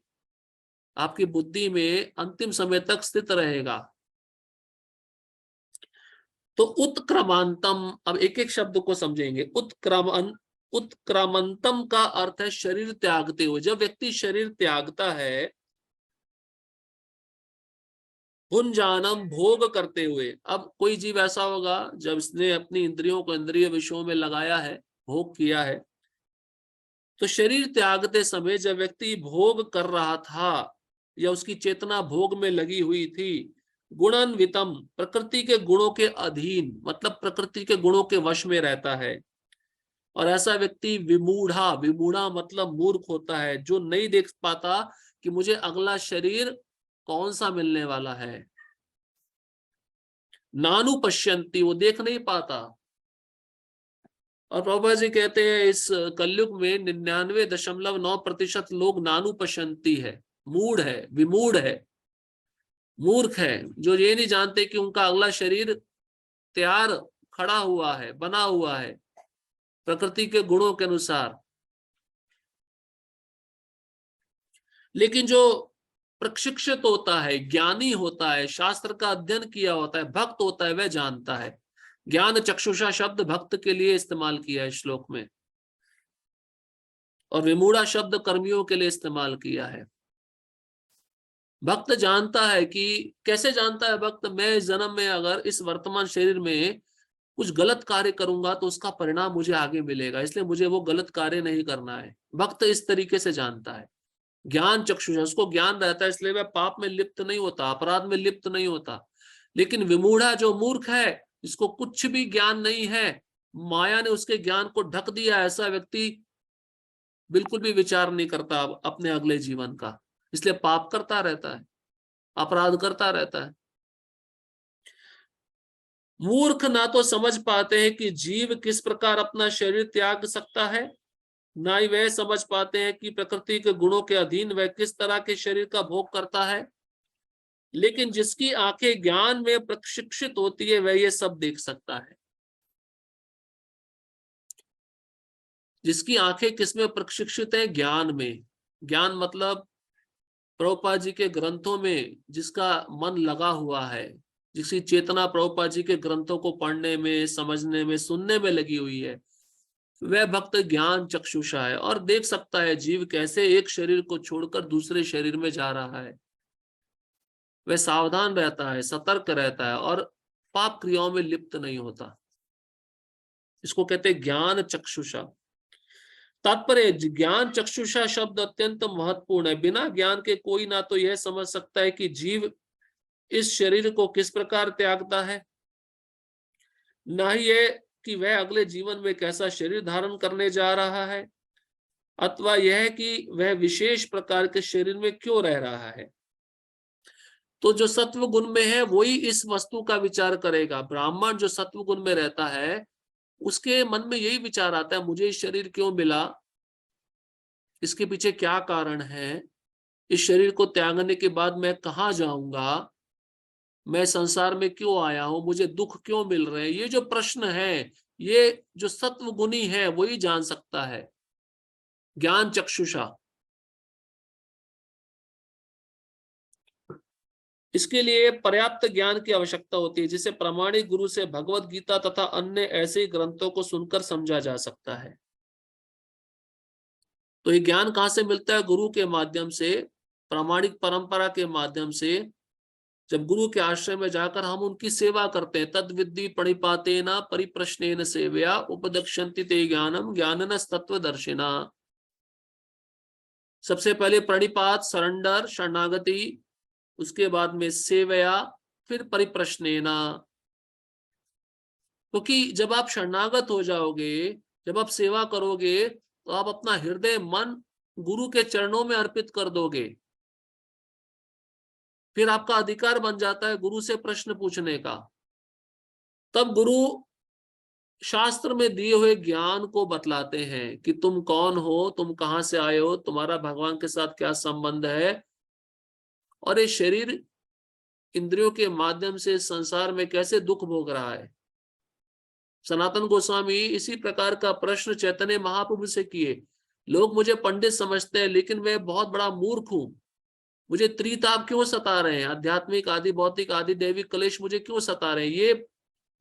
आपकी बुद्धि में अंतिम समय तक स्थित रहेगा। तो उत्क्रमांतम, अब एक एक शब्द को समझेंगे। उत्क्रामंतम का अर्थ है शरीर त्यागते हुए। जब व्यक्ति शरीर त्यागता है, भुंजानम भोग करते हुए। अब कोई जीव ऐसा होगा जब इसने अपनी इंद्रियों को इंद्रिय विषयों में लगाया है, भोग किया है, तो शरीर त्यागते समय जब व्यक्ति भोग कर रहा था या उसकी चेतना भोग में लगी हुई थी, गुणान्वितम प्रकृति के गुणों के अधीन, मतलब प्रकृति के गुणों के वश में रहता है। और ऐसा व्यक्ति विमूढ़ा, विमूढ़ा मतलब मूर्ख होता है, जो नहीं देख पाता कि मुझे अगला शरीर कौन सा मिलने वाला है। नानु पश्यंती, वो देख नहीं पाता। और प्रभुपा जी कहते हैं इस कलयुग में 99.9% लोग नानु पश्यंती है, मूढ़ है, विमूढ़ है, मूर्ख है, जो ये नहीं जानते कि उनका अगला शरीर तैयार खड़ा हुआ है, बना हुआ है प्रकृति के गुणों के अनुसार। लेकिन जो प्रशिक्षित होता है, ज्ञानी होता है, शास्त्र का अध्ययन किया होता है, भक्त होता है, वह जानता है। ज्ञान चक्षुषा शब्द भक्त के लिए इस्तेमाल किया है श्लोक में, और विमूढ़ा शब्द कर्मियों के लिए इस्तेमाल किया है। भक्त जानता है कि, कैसे जानता है भक्त, मैं इस जन्म में अगर इस वर्तमान शरीर में कुछ गलत कार्य करूंगा तो उसका परिणाम मुझे आगे मिलेगा, इसलिए मुझे वो गलत कार्य नहीं करना है। भक्त इस तरीके से जानता है। ज्ञान चक्षुष, उसको ज्ञान रहता है, इसलिए वह पाप में लिप्त नहीं होता, अपराध में लिप्त नहीं होता। लेकिन विमूढ़ा, जो मूर्ख है, जिसको कुछ भी ज्ञान नहीं है, माया ने उसके ज्ञान को ढक दिया, ऐसा व्यक्ति बिल्कुल भी विचार नहीं करता अपने अगले जीवन का, इसलिए पाप करता रहता है, अपराध करता रहता है। मूर्ख ना तो समझ पाते हैं कि जीव किस प्रकार अपना शरीर त्याग सकता है, ना ही वह समझ पाते हैं कि प्रकृति के गुणों के अधीन वह किस तरह के शरीर का भोग करता है। लेकिन जिसकी आंखें ज्ञान में प्रशिक्षित होती है, वह ये सब देख सकता है। जिसकी आंखें किसमें प्रशिक्षित है? ज्ञान में। ज्ञान मतलब प्रभुपाद जी के ग्रंथों में जिसका मन लगा हुआ है, जिसकी चेतना प्रभुपाद जी के ग्रंथों को पढ़ने में, समझने में, सुनने में लगी हुई है, वह भक्त ज्ञान चक्षुषा है और देख सकता है जीव कैसे एक शरीर को छोड़कर दूसरे शरीर में जा रहा है। वह सावधान रहता है, सतर्क रहता है और पाप क्रियाओं में लिप्त नहीं होता। इसको कहते हैं ज्ञान चक्षुषा। तात्पर्य, ज्ञान चक्षुषा शब्द अत्यंत महत्वपूर्ण है। बिना ज्ञान के कोई ना तो यह समझ सकता है कि जीव इस शरीर को किस प्रकार त्यागता है, ना ही यह कि वह अगले जीवन में कैसा शरीर धारण करने जा रहा है, अथवा यह कि वह विशेष प्रकार के शरीर में क्यों रह रहा है। तो जो सत्व गुण में है वही इस वस्तु का विचार करेगा। ब्राह्मण जो सत्व गुण में रहता है, उसके मन में यही विचार आता है, मुझे इस शरीर क्यों मिला, इसके पीछे क्या कारण है, इस शरीर को त्यागने के बाद मैं कहाँ जाऊंगा, मैं संसार में क्यों आया हूं, मुझे दुख क्यों मिल रहे हैं। ये जो प्रश्न है, ये जो सत्व गुणी है वही जान सकता है, ज्ञान चक्षुषा। इसके लिए पर्याप्त ज्ञान की आवश्यकता होती है, जिसे प्रामाणिक गुरु से भगवत गीता तथा अन्य ऐसे ग्रंथों को सुनकर समझा जा सकता है। तो ये ज्ञान कहां से मिलता है? गुरु के माध्यम से, प्रामाणिक परंपरा के माध्यम से। जब गुरु के आश्रय में जाकर हम उनकी सेवा करते हैं, तद विद्धि प्रणिपातेन परिप्रश्नेन सेवया उपदक्षन्ति ते ज्ञानम ज्ञाननस तत्वदर्शिना। सबसे पहले प्रणिपात, सरेंडर, शरणागति, उसके बाद में सेवया, फिर परिप्रश्नेना। क्योंकि जब आप शरणागत हो जाओगे, जब आप सेवा करोगे, तो आप अपना हृदय मन गुरु के चरणों में अर्पित कर दोगे। फिर आपका अधिकार बन जाता है गुरु से प्रश्न पूछने का। तब गुरु शास्त्र में दिए हुए ज्ञान को बतलाते हैं कि तुम कौन हो, तुम कहां से आए हो, तुम्हारा भगवान के साथ क्या संबंध है, और ये शरीर इंद्रियों के माध्यम से संसार में कैसे दुख भोग रहा है। सनातन गोस्वामी इसी प्रकार का प्रश्न चैतन्य महाप्रभु से किए। लोग मुझे पंडित समझते हैं, लेकिन मैं बहुत बड़ा मूर्ख हूं, मुझे त्रिताप क्यों सता रहे हैं, आध्यात्मिक आदि भौतिक आदि दैविक क्लेश मुझे क्यों सता रहे हैं।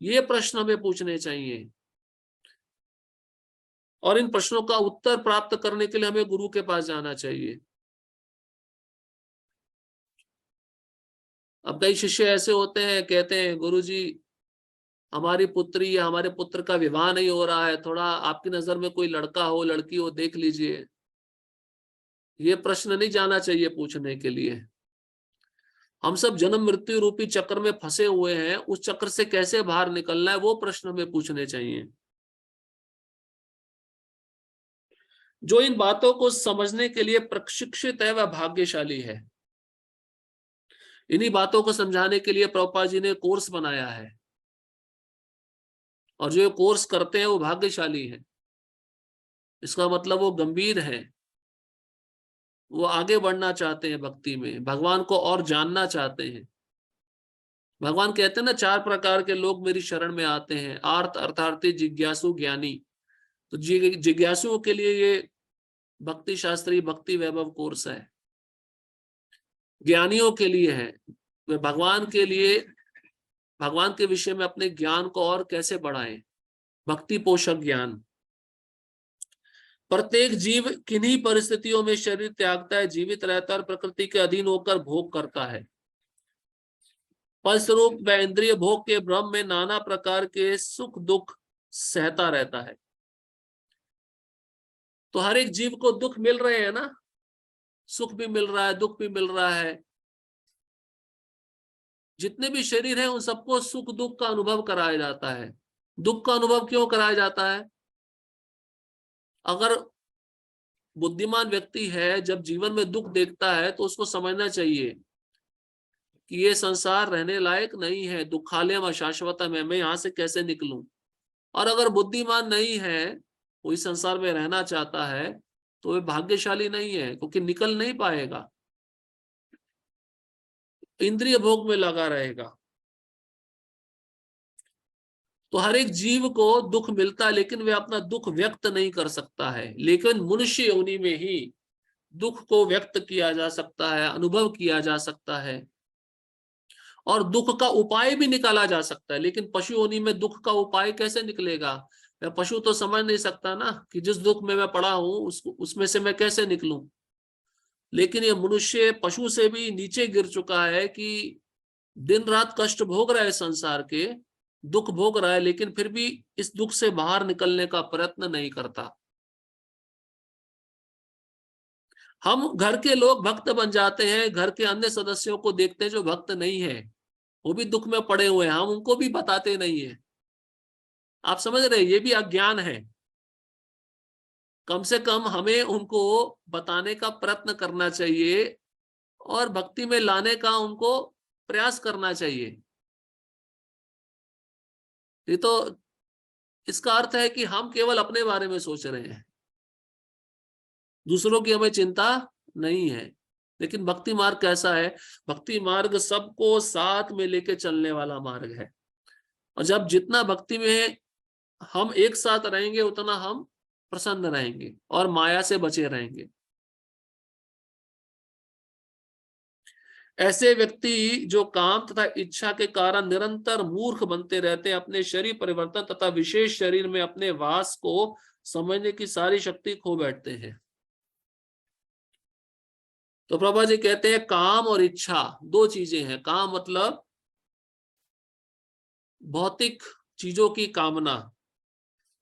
ये प्रश्न हमें पूछने चाहिए, और इन प्रश्नों का उत्तर प्राप्त करने के लिए हमें गुरु के पास जाना चाहिए। अब कई शिष्य ऐसे होते हैं, कहते हैं गुरुजी हमारी पुत्री या हमारे पुत्र का विवाह नहीं हो रहा है, थोड़ा आपकी नजर में कोई लड़का हो, लड़की हो, देख लीजिए। ये प्रश्न नहीं जाना चाहिए पूछने के लिए। हम सब जन्म मृत्यु रूपी चक्र में फंसे हुए हैं, उस चक्र से कैसे बाहर निकलना है, वो प्रश्न हमें पूछने चाहिए। जो इन बातों को समझने के लिए प्रशिक्षित है वह भाग्यशाली है। इन्हीं बातों को समझाने के लिए प्रभुपाद जी ने कोर्स बनाया है, और जो कोर्स करते हैं वो भाग्यशाली है। इसका मतलब वो गंभीर है, वो आगे बढ़ना चाहते हैं भक्ति में, भगवान को और जानना चाहते हैं। भगवान कहते हैं ना, 4 प्रकार के लोग मेरी शरण में आते हैं, आर्त, अर्थार्थी, जिज्ञासु, ज्ञानी। तो जिज्ञासुओं के लिए ये भक्ति शास्त्री भक्ति वैभव कोर्स है। ज्ञानियों के लिए है, वे भगवान के लिए, भगवान के विषय में अपने ज्ञान को और कैसे बढ़ाएं, भक्ति पोषक ज्ञान। प्रत्येक जीव किन्हीं परिस्थितियों में शरीर त्यागता है, जीवित रहता है और प्रकृति के अधीन होकर भोग करता है। फलस्वरूप वह इंद्रिय भोग के भ्रम में नाना प्रकार के सुख दुख सहता रहता है। तो हर एक जीव को दुख मिल रहे हैं ना, सुख भी मिल रहा है, दुख भी मिल रहा है। जितने भी शरीर हैं उन सबको सुख दुख का अनुभव कराया जाता है। दुख का अनुभव क्यों कराया जाता है? अगर बुद्धिमान व्यक्ति है, जब जीवन में दुख देखता है तो उसको समझना चाहिए कि ये संसार रहने लायक नहीं है, दुखालयम अशाश्वतम है, मैं यहां से कैसे निकलूं। और अगर बुद्धिमान नहीं है, कोई संसार में रहना चाहता है, तो वे भाग्यशाली नहीं है, क्योंकि निकल नहीं पाएगा, इंद्रिय भोग में लगा रहेगा। तो हर एक जीव को दुख मिलता है, लेकिन वह अपना दुख व्यक्त नहीं कर सकता है। लेकिन मनुष्य योनि में ही दुख को व्यक्त किया जा सकता है, अनुभव किया जा सकता है, और दुख का उपाय भी निकाला जा सकता है। लेकिन पशु योनि में दुख का उपाय कैसे निकलेगा? वह पशु तो समझ नहीं सकता ना कि जिस दुख में मैं पड़ा हूं उसमें से मैं कैसे निकलूं। लेकिन ये मनुष्य पशु से भी नीचे गिर चुका है कि दिन रात कष्ट भोग रहा है, संसार के दुख भोग रहा है, लेकिन फिर भी इस दुख से बाहर निकलने का प्रयत्न नहीं करता। हम घर के लोग भक्त बन जाते हैं, घर के अन्य सदस्यों को देखते हैं जो भक्त नहीं है, वो भी दुख में पड़े हुए हैं, हम उनको भी बताते नहीं है। आप समझ रहे हैं, ये भी अज्ञान है। कम से कम हमें उनको बताने का प्रयत्न करना चाहिए और भक्ति में लाने का उनको प्रयास करना चाहिए। ये तो इसका अर्थ है कि हम केवल अपने बारे में सोच रहे हैं, दूसरों की हमें चिंता नहीं है। लेकिन भक्ति मार्ग कैसा है? भक्ति मार्ग सबको साथ में लेके चलने वाला मार्ग है। और जब जितना भक्ति में हम एक साथ रहेंगे, उतना हम प्रसन्न रहेंगे और माया से बचे रहेंगे। ऐसे व्यक्ति जो काम तथा इच्छा के कारण निरंतर मूर्ख बनते रहते हैं, अपने शरीर परिवर्तन तथा विशेष शरीर में अपने वास को समझने की सारी शक्ति खो बैठते हैं। तो प्रभा जी कहते हैं काम और इच्छा दो चीजें हैं। काम मतलब भौतिक चीजों की कामना,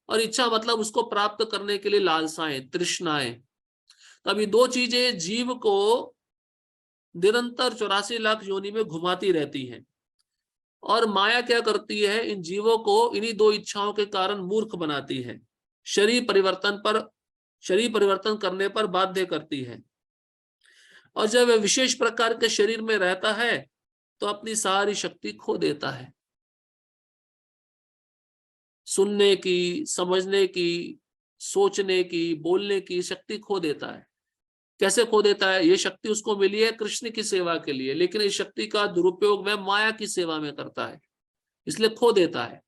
और इच्छा मतलब उसको प्राप्त करने के लिए लालसाएं, तृष्णाएं। तब ये दो चीजें जीव को निरंतर 84 लाख योनि में घुमाती रहती हैं। और माया क्या करती है? इन जीवों को इन्हीं दो इच्छाओं के कारण मूर्ख बनाती है, शरीर परिवर्तन करने पर बाध्य करती है। और जब वह विशेष प्रकार के शरीर में रहता है तो अपनी सारी शक्ति खो देता है, सुनने की, समझने की, सोचने की, बोलने की शक्ति खो देता है। कैसे खो देता है? ये शक्ति उसको मिली है कृष्ण की सेवा के लिए, लेकिन इस शक्ति का दुरुपयोग वह माया की सेवा में करता है, इसलिए खो देता है।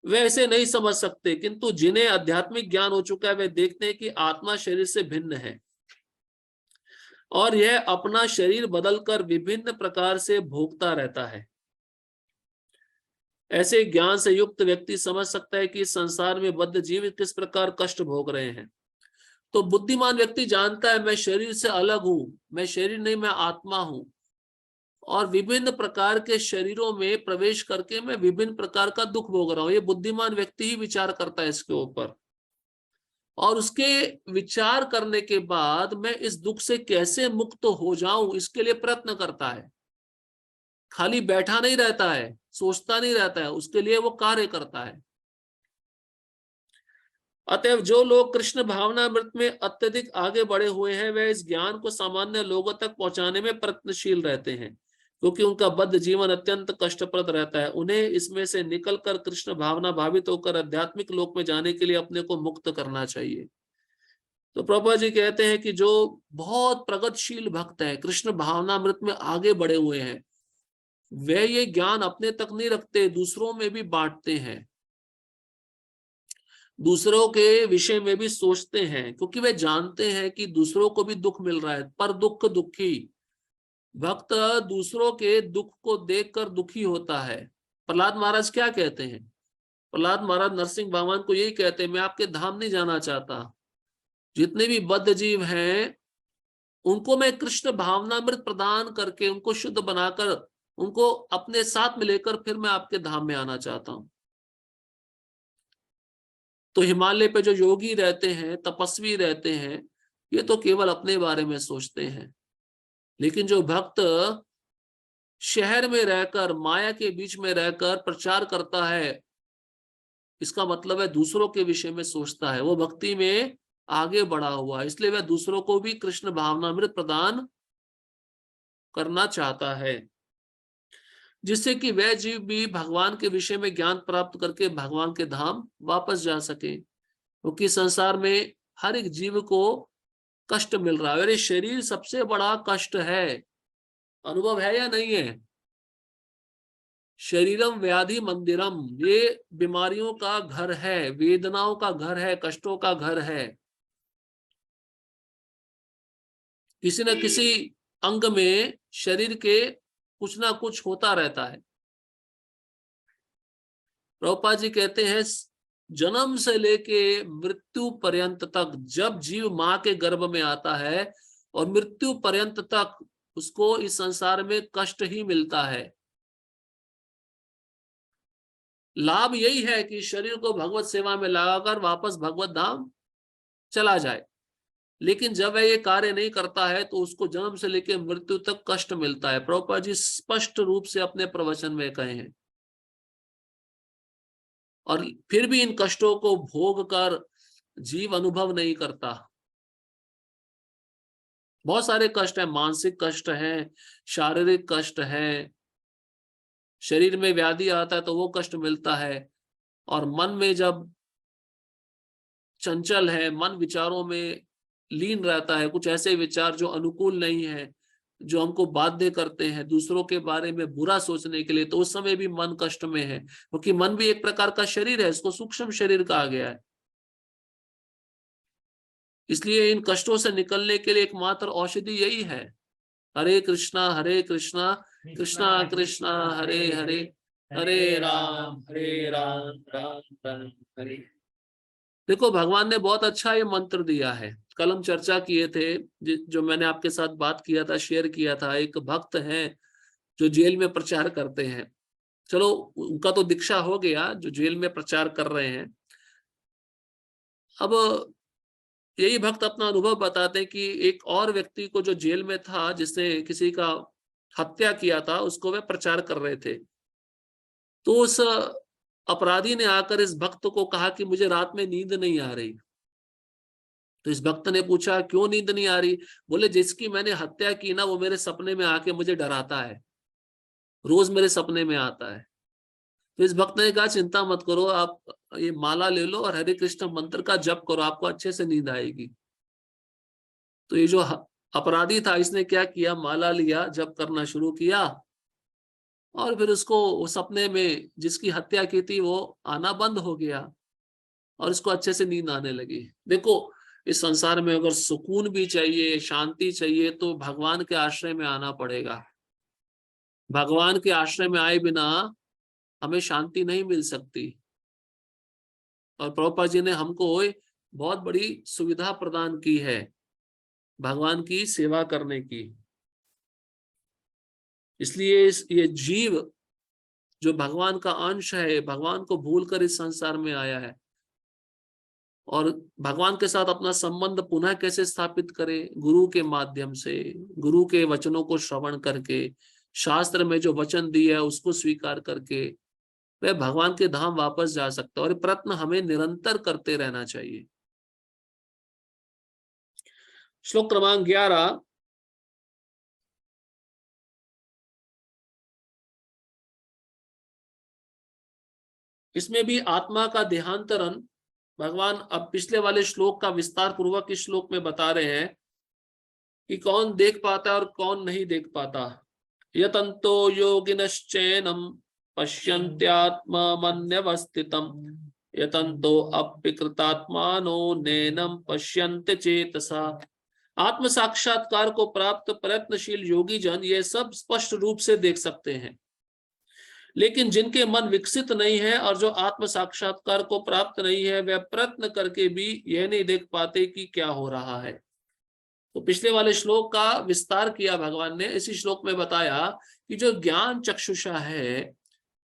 वे इसे नहीं समझ सकते, किंतु जिन्हें आध्यात्मिक ज्ञान हो चुका है वे देखते हैं कि आत्मा शरीर से भिन्न है और यह अपना शरीर बदलकर विभिन्न प्रकार से भोगता रहता है। ऐसे ज्ञान से युक्त व्यक्ति समझ सकता है कि संसार में बद्ध जीव किस प्रकार कष्ट भोग रहे हैं। तो बुद्धिमान व्यक्ति जानता है मैं शरीर से अलग हूं, मैं शरीर नहीं, मैं आत्मा हूं, और विभिन्न प्रकार के शरीरों में प्रवेश करके मैं विभिन्न प्रकार का दुख भोग रहा हूं। ये बुद्धिमान व्यक्ति ही विचार करता है इसके ऊपर, और उसके विचार करने के बाद मैं इस दुख से कैसे मुक्त हो जाऊं इसके लिए प्रयत्न करता है। खाली बैठा नहीं रहता है, सोचता नहीं रहता है, उसके लिए वो कार्य करता है। अतएव जो लोग कृष्ण भावनामृत में अत्यधिक आगे बढ़े हुए हैं वे इस ज्ञान को सामान्य लोगों तक पहुंचाने में प्रयत्नशील रहते हैं, क्योंकि उनका बद्ध जीवन अत्यंत कष्टप्रद रहता है। उन्हें इसमें से निकलकर कृष्ण भावना भावित होकर आध्यात्मिक लोक में जाने के लिए अपने को मुक्त करना चाहिए। तो प्रभुपाद जी कहते हैं कि जो बहुत प्रगतिशील भक्त है, कृष्ण भावनामृत में आगे बढ़े हुए हैं, वे ये ज्ञान अपने तक नहीं रखते, दूसरों में भी बांटते हैं, दूसरों के विषय में भी सोचते हैं, क्योंकि वे जानते हैं कि दूसरों को भी दुख मिल रहा है। पर दुख दुखी भक्त दूसरों के दुख को देखकर दुखी होता है। प्रहलाद महाराज क्या कहते हैं? प्रहलाद महाराज नरसिंह भगवान को यही कहते हैं, मैं आपके धाम नहीं जाना चाहता। जितने भी बद्ध जीव हैं उनको मैं कृष्ण भावनामृत प्रदान करके उनको शुद्ध बनाकर उनको अपने साथ में लेकर फिर मैं आपके धाम में आना चाहता हूं। तो हिमालय पे जो योगी रहते हैं, तपस्वी रहते हैं, ये तो केवल अपने बारे में सोचते हैं। लेकिन जो भक्त शहर में रहकर, माया के बीच में रहकर प्रचार करता है, इसका मतलब है दूसरों के विषय में सोचता है, वो भक्ति में आगे बढ़ा हुआ है, इसलिए वह दूसरों को भी कृष्ण भावनामृत प्रदान करना चाहता है, जिससे कि वह जीव भी भगवान के विषय में ज्ञान प्राप्त करके भगवान के धाम वापस जा सके। क्योंकि संसार में हर एक जीव को कष्ट मिल रहा है, और ये शरीर सबसे बड़ा कष्ट है। अनुभव है या नहीं है? शरीरम व्याधि मंदिरम, ये बीमारियों का घर है, वेदनाओं का घर है, कष्टों का घर है। किसी न किसी अंग में शरीर के कुछ ना कुछ होता रहता है। प्रभुपाद जी कहते हैं जन्म से लेके मृत्यु पर्यंत तक, जब जीव मां के गर्भ में आता है और मृत्यु पर्यंत तक उसको इस संसार में कष्ट ही मिलता है। लाभ यही है कि शरीर को भगवत सेवा में लगाकर वापस भगवत धाम चला जाए। लेकिन जब वह ये कार्य नहीं करता है तो उसको जन्म से लेकर मृत्यु तक कष्ट मिलता है। प्रभुपाद जी स्पष्ट रूप से अपने प्रवचन में कहे हैं। और फिर भी इन कष्टों को भोग कर जीव अनुभव नहीं करता। बहुत सारे कष्ट हैं, मानसिक कष्ट है, शारीरिक कष्ट है, शरीर में व्याधि आता है तो वो कष्ट मिलता है, और मन में जब चंचल है, मन विचारों में लीन रहता है, कुछ ऐसे विचार जो अनुकूल नहीं है, जो हमको बाध्य करते हैं दूसरों के बारे में बुरा सोचने के लिए, तो उस समय भी मन कष्ट में है, क्योंकि मन भी एक प्रकार का शरीर है, इसको सूक्ष्म शरीर कहा गया है। इसलिए इन कष्टों से निकलने के लिए एकमात्र औषधि यही है, हरे कृष्णा कृष्णा कृष्णा हरे हरे, हरे राम राम राम हरे। देखो भगवान ने बहुत अच्छा ये मंत्र दिया है। कल हम चर्चा किए थे, जो मैंने आपके साथ बात किया था, शेयर किया था। एक भक्त हैं जो जेल में प्रचार करते हैं, चलो उनका तो दीक्षा हो गया, जो जेल में प्रचार कर रहे हैं। अब यही भक्त अपना अनुभव बताते हैं कि एक और व्यक्ति को जो जेल में था, जिसने किसी का हत्या किया था, उसको वे प्रचार कर रहे थे। तो उस अपराधी ने आकर इस भक्त को कहा कि मुझे रात में नींद नहीं आ रही। तो इस भक्त ने पूछा क्यों नींद नहीं आ रही? बोले जिसकी मैंने हत्या की ना, वो मेरे सपने में आके मुझे डराता है, रोज मेरे सपने में आता है। तो इस भक्त ने कहा चिंता मत करो, आप ये माला ले लो और हरे कृष्ण मंत्र का जप करो, आपको अच्छे से नींद आएगी। तो ये जो अपराधी था, इसने क्या किया, माला लिया, जप करना शुरू किया, और फिर उसको वो सपने में जिसकी हत्या की थी वो आना बंद हो गया, और इसको अच्छे से नींद आने लगी। देखो इस संसार में अगर सुकून भी चाहिए, शांति चाहिए, तो भगवान के आश्रय में आना पड़ेगा। भगवान के आश्रय में आए बिना हमें शांति नहीं मिल सकती। और प्रभुपाद जी ने हमको बहुत बड़ी सुविधा प्रदान की है भगवान की सेवा करने की। इसलिए ये जीव जो भगवान का अंश है, भगवान को भूलकर इस संसार में आया है, और भगवान के साथ अपना संबंध पुनः कैसे स्थापित करे? गुरु के माध्यम से, गुरु के वचनों को श्रवण करके, शास्त्र में जो वचन दिया है उसको स्वीकार करके वह भगवान के धाम वापस जा सकता है। और प्रयत्न हमें निरंतर करते रहना चाहिए। श्लोक क्रमांक 11। इसमें भी आत्मा का देहांतरण भगवान अब पिछले वाले श्लोक का विस्तार पूर्वक इस श्लोक में बता रहे हैं कि कौन देख पाता है और कौन नहीं देख पाता। यतन्तो योगिनश्चैनं पश्यन्त्यात्मामन्यवस्थितं यतन्तो अप्यकृतात्मानो नैनं पश्यन्ति चेतसा। आत्म साक्षात्कार को प्राप्त प्रयत्नशील योगी जन ये सब स्पष्ट रूप से देख सकते हैं, लेकिन जिनके मन विकसित नहीं है और जो आत्म साक्षात्कार को प्राप्त नहीं है, वे प्रयत्न करके भी यह नहीं देख पाते कि क्या हो रहा है। तो पिछले वाले श्लोक का विस्तार किया भगवान ने। इसी श्लोक में बताया कि जो ज्ञान चक्षुषा है,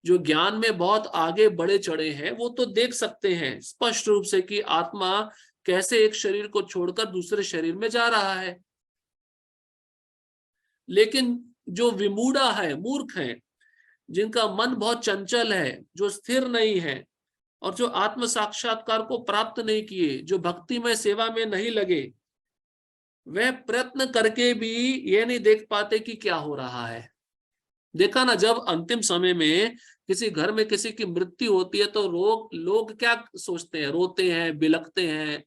जो ज्ञान में बहुत आगे बढ़े चढ़े हैं, वो तो देख सकते हैं स्पष्ट रूप से कि आत्मा कैसे एक शरीर को छोड़कर दूसरे शरीर में जा रहा है। लेकिन जो विमूढ़ा है, मूर्ख है, जिनका मन बहुत चंचल है, जो स्थिर नहीं है और जो आत्म साक्षात्कार को प्राप्त नहीं किए, जो भक्ति में सेवा में नहीं लगे, वह प्रयत्न करके भी ये नहीं देख पाते कि क्या हो रहा है। देखा ना, जब अंतिम समय में किसी घर में किसी की मृत्यु होती है तो लोग क्या सोचते हैं? रोते हैं, बिलखते हैं।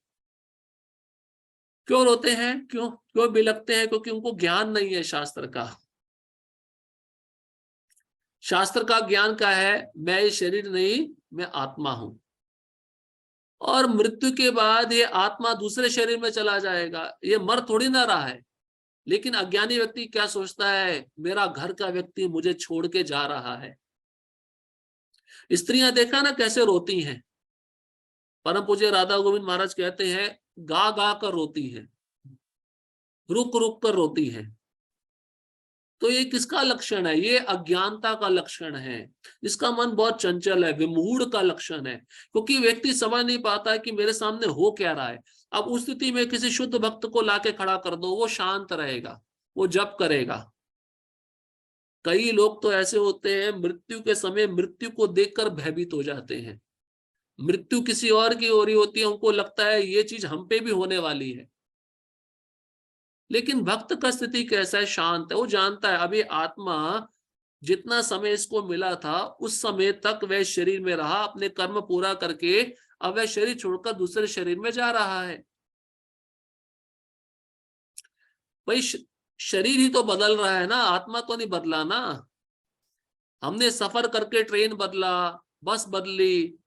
क्यों रोते हैं? क्यों क्यों बिलखते हैं? क्योंकि उनको ज्ञान नहीं है शास्त्र का। शास्त्र का ज्ञान क्या है? मैं ये शरीर नहीं, मैं आत्मा हूं, और मृत्यु के बाद ये आत्मा दूसरे शरीर में चला जाएगा, ये मर थोड़ी ना रहा है। लेकिन अज्ञानी व्यक्ति क्या सोचता है? मेरा घर का व्यक्ति मुझे छोड़ के जा रहा है। स्त्रियां देखा ना कैसे रोती हैं। परम पूज्य राधा गोविंद महाराज कहते हैं, गा गा कर रोती हैं, रुक रुक कर रोती हैं। तो ये किसका लक्षण है? ये अज्ञानता का लक्षण है। जिसका मन बहुत चंचल है, विमूढ़ का लक्षण है, क्योंकि व्यक्ति समझ नहीं पाता है कि मेरे सामने हो क्या रहा है। अब उस स्थिति में किसी शुद्ध भक्त को लाके खड़ा कर दो, वो शांत रहेगा, वो जप करेगा। कई लोग तो ऐसे होते हैं, मृत्यु के समय मृत्यु को देखकर भयभीत हो जाते हैं। मृत्यु किसी और की हो रही होती है, उनको लगता है ये चीज हम पे भी होने वाली है। लेकिन भक्त का स्थिति कैसा है? शांत है। वो जानता है अभी आत्मा जितना समय इसको मिला था उस समय तक वह शरीर में रहा, अपने कर्म पूरा करके अब वह शरीर छोड़कर दूसरे शरीर में जा रहा है। भाई शरीर ही तो बदल रहा है ना, आत्मा तो नहीं बदला ना। हमने सफर करके ट्रेन बदला, बस बदली,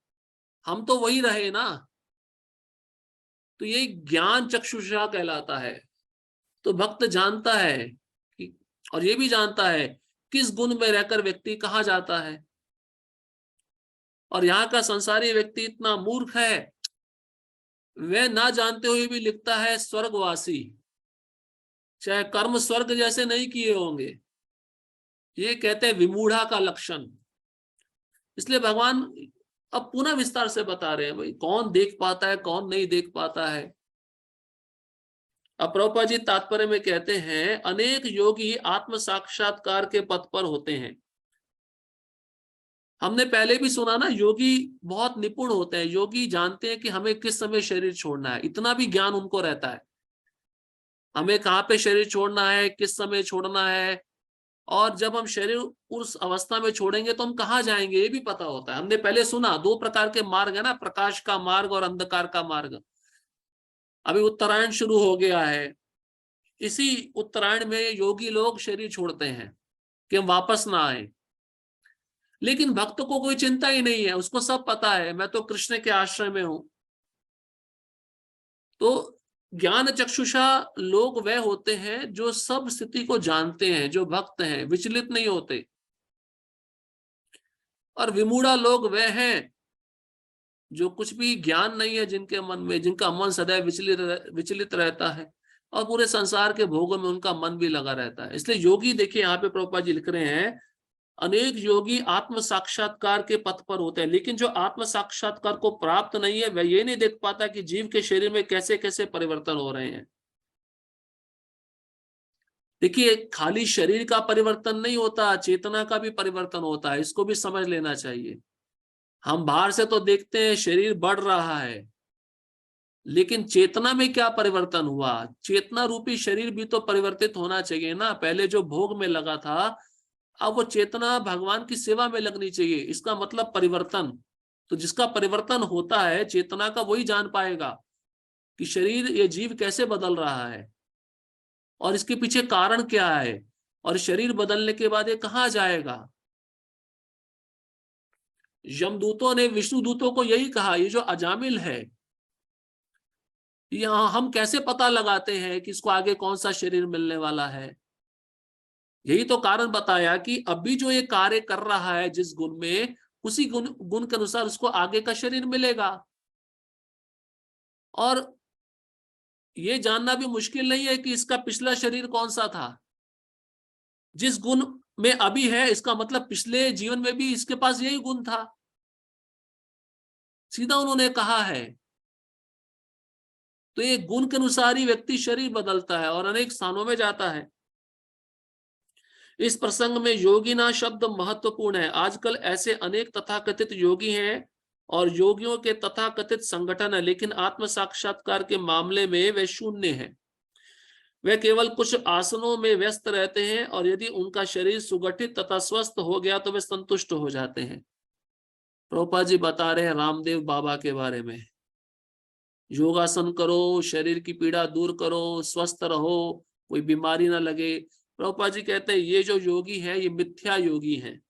हम तो वही रहे ना। तो ये ज्ञान चक्षुषा कहलाता है। तो भक्त जानता है कि, और ये भी जानता है किस गुण में रहकर व्यक्ति कहाँ जाता है। और यहाँ का संसारी व्यक्ति इतना मूर्ख है, वह ना जानते हुए भी लिखता है स्वर्गवासी, चाहे कर्म स्वर्ग जैसे नहीं किए होंगे। ये कहते हैं विमूढ़ा का लक्षण। इसलिए भगवान अब पुनः विस्तार से बता रहे हैं, भाई कौन देख पाता है, कौन नहीं देख पाता है। अब प्रभुपाद जी तात्पर्य में कहते हैं, अनेक योगी आत्म साक्षात्कार के पथ पर होते हैं। हमने पहले भी सुना ना, योगी बहुत निपुण होते हैं। योगी जानते हैं कि हमें किस समय शरीर छोड़ना है, इतना भी ज्ञान उनको रहता है। हमें कहाँ पे शरीर छोड़ना है, किस समय छोड़ना है, और जब हम शरीर उस अवस्था में छोड़ेंगे तो हम कहाँ जाएंगे ये भी पता होता है। हमने पहले सुना 2 प्रकार के मार्ग है ना, प्रकाश का मार्ग और अंधकार का मार्ग। अभी उत्तरायण शुरू हो गया है, इसी उत्तरायण में योगी लोग शरीर छोड़ते हैं कि हम वापस ना आए। लेकिन भक्त को कोई चिंता ही नहीं है, उसको सब पता है, मैं तो कृष्ण के आश्रय में हूं। तो ज्ञान चक्षुषा लोग वह होते हैं जो सब स्थिति को जानते हैं, जो भक्त हैं, विचलित नहीं होते। और विमूढ़ा लोग वह हैं जो कुछ भी ज्ञान नहीं है जिनके मन में, जिनका मन सदैव विचलित रहता है, और पूरे संसार के भोगों में उनका मन भी लगा रहता है। इसलिए योगी, देखिए यहाँ पे प्रभुपाद जी लिख रहे हैं, अनेक योगी आत्म साक्षात्कार के पथ पर होते हैं, लेकिन जो आत्म साक्षात्कार को प्राप्त नहीं है वह ये नहीं देख पाता कि जीव के शरीर में कैसे कैसे परिवर्तन हो रहे हैं। देखिए खाली शरीर का परिवर्तन नहीं होता, चेतना का भी परिवर्तन होता है, इसको भी समझ लेना चाहिए। हम बाहर से तो देखते हैं शरीर बढ़ रहा है, लेकिन चेतना में क्या परिवर्तन हुआ? चेतना रूपी शरीर भी तो परिवर्तित होना चाहिए ना। पहले जो भोग में लगा था, अब वो चेतना भगवान की सेवा में लगनी चाहिए। इसका मतलब परिवर्तन। तो जिसका परिवर्तन होता है चेतना का, वही जान पाएगा कि शरीर, ये जीव कैसे बदल रहा है और इसके पीछे कारण क्या है। और शरीर बदलने के बाद ये कहाँ जाएगा? यमदूतों ने विष्णु दूतों को यही कहा, ये जो अजामिल है, यहाँ हम कैसे पता लगाते हैं कि इसको आगे कौन सा शरीर मिलने वाला है? यही तो कारण बताया कि अभी जो ये कार्य कर रहा है जिस गुण में, उसी गुण के अनुसार उसको आगे का शरीर मिलेगा। और ये जानना भी मुश्किल नहीं है कि इसका पिछला शरीर कौन सा था। जिस गुण में अभी है, इसका मतलब पिछले जीवन में भी इसके पास यही गुण था। सीधा उन्होंने कहा है। तो ये गुण के अनुसार ही व्यक्ति शरीर बदलता है और अनेक स्थानों में जाता है। इस प्रसंग में योगिना शब्द महत्वपूर्ण है। आजकल ऐसे अनेक तथाकथित योगी हैं और योगियों के तथाकथित संगठन है, लेकिन आत्म साक्षात्कार के मामले में वे शून्य हैं। वे केवल कुछ आसनों में व्यस्त रहते हैं और यदि उनका शरीर सुगठित तथा स्वस्थ हो गया तो वे संतुष्ट हो जाते हैं। प्रभुपाद जी बता रहे हैं रामदेव बाबा के बारे में, योगासन करो, शरीर की पीड़ा दूर करो, स्वस्थ रहो, कोई बीमारी ना लगे। प्रभुपाद जी कहते हैं ये जो योगी है ये मिथ्या योगी हैं।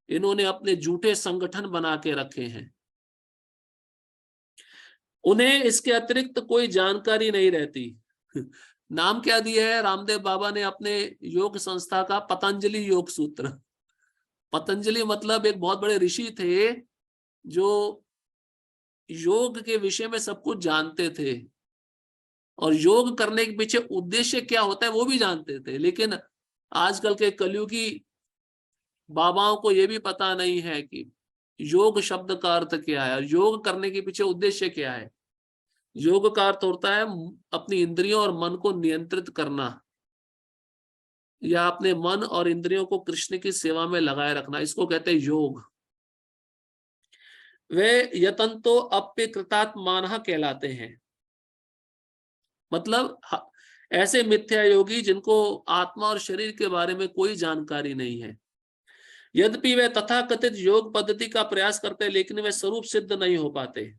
इन्होंने अपने झूठे संगठन बना के रखे हैं। उन्हें इसके अतिरिक्त कोई जानकारी नहीं रहती। नाम क्या दिया है रामदेव बाबा ने अपने योग संस्था का? पतंजलि योग सूत्र। पतंजलि मतलब एक बहुत बड़े ऋषि थे जो योग के विषय में सब कुछ जानते थे और योग करने के पीछे उद्देश्य क्या होता है वो भी जानते थे। लेकिन आजकल के कलयुगी बाबाओं को यह भी पता नहीं है कि योग शब्द का अर्थ क्या है और योग करने के पीछे उद्देश्य क्या है। योग का अर्थ होता है अपनी इंद्रियों और मन को नियंत्रित करना, या अपने मन और इंद्रियों को कृष्ण की सेवा में लगाए रखना, इसको कहते हैं योग। वे यतंतो अप्यकृतात्मानः कहलाते हैं। मतलब ऐसे मिथ्या योगी जिनको आत्मा और शरीर के बारे में कोई जानकारी नहीं है। यद्यपि वे तथाकथित योग पद्धति का प्रयास करते हैं लेकिन वे स्वरूप सिद्ध नहीं हो पाते।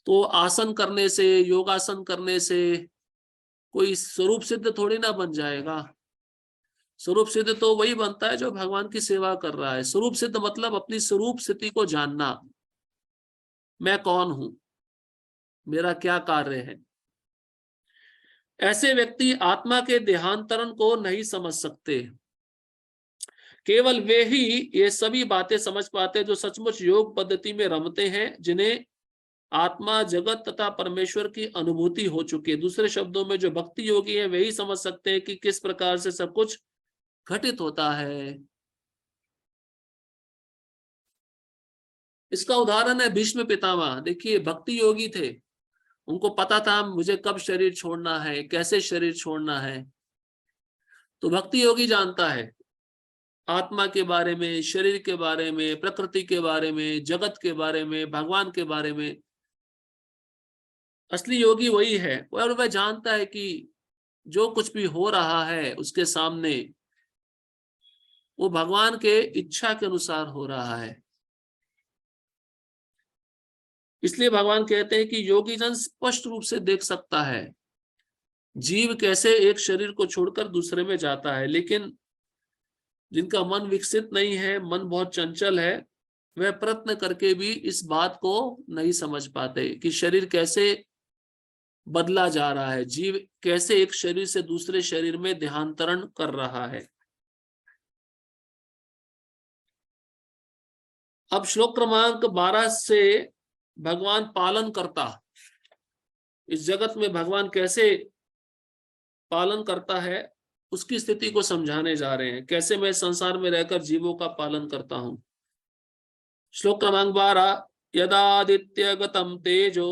तो आसन करने से, योगासन करने से कोई स्वरूप सिद्ध थोड़ी ना बन जाएगा। स्वरूप सिद्ध तो वही बनता है जो भगवान की सेवा कर रहा है। स्वरूप सिद्ध मतलब अपनी स्वरूप स्थिति को जानना, मैं कौन हूं, मेरा क्या कार्य है। ऐसे व्यक्ति आत्मा के देहांतरण को नहीं समझ सकते। केवल वे ही ये सभी बातें समझ पाते जो सचमुच योग पद्धति में रमते हैं, जिन्हें आत्मा, जगत तथा परमेश्वर की अनुभूति हो चुकी है। दूसरे शब्दों में जो भक्ति योगी है वही समझ सकते हैं कि किस प्रकार से सब कुछ घटित होता है। इसका उदाहरण है भीष्म पितामह। देखिए भक्ति योगी थे, उनको पता था मुझे कब शरीर छोड़ना है, कैसे शरीर छोड़ना है। तो भक्ति योगी जानता है आत्मा के बारे में, शरीर के बारे में, प्रकृति के बारे में, जगत के बारे में, भगवान के बारे में। असली योगी वही है और वह जानता है कि जो कुछ भी हो रहा है उसके सामने वो भगवान के इच्छा के अनुसार हो रहा है। इसलिए भगवान कहते हैं कि योगी जन स्पष्ट रूप से देख सकता है जीव कैसे एक शरीर को छोड़कर दूसरे में जाता है। लेकिन जिनका मन विकसित नहीं है, मन बहुत चंचल है, वह प्रयत्न करके भी इस बात को नहीं समझ पाते कि शरीर कैसे बदला जा रहा है, जीव कैसे एक शरीर से दूसरे शरीर में देहांतरण कर रहा है। अब श्लोक क्रमांक 12 से भगवान पालन करता, इस जगत में भगवान कैसे पालन करता है उसकी स्थिति को समझाने जा रहे हैं। कैसे मैं संसार में रहकर जीवों का पालन करता हूं। श्लोक क्रमांक 12, यदादित्य गतम तेजो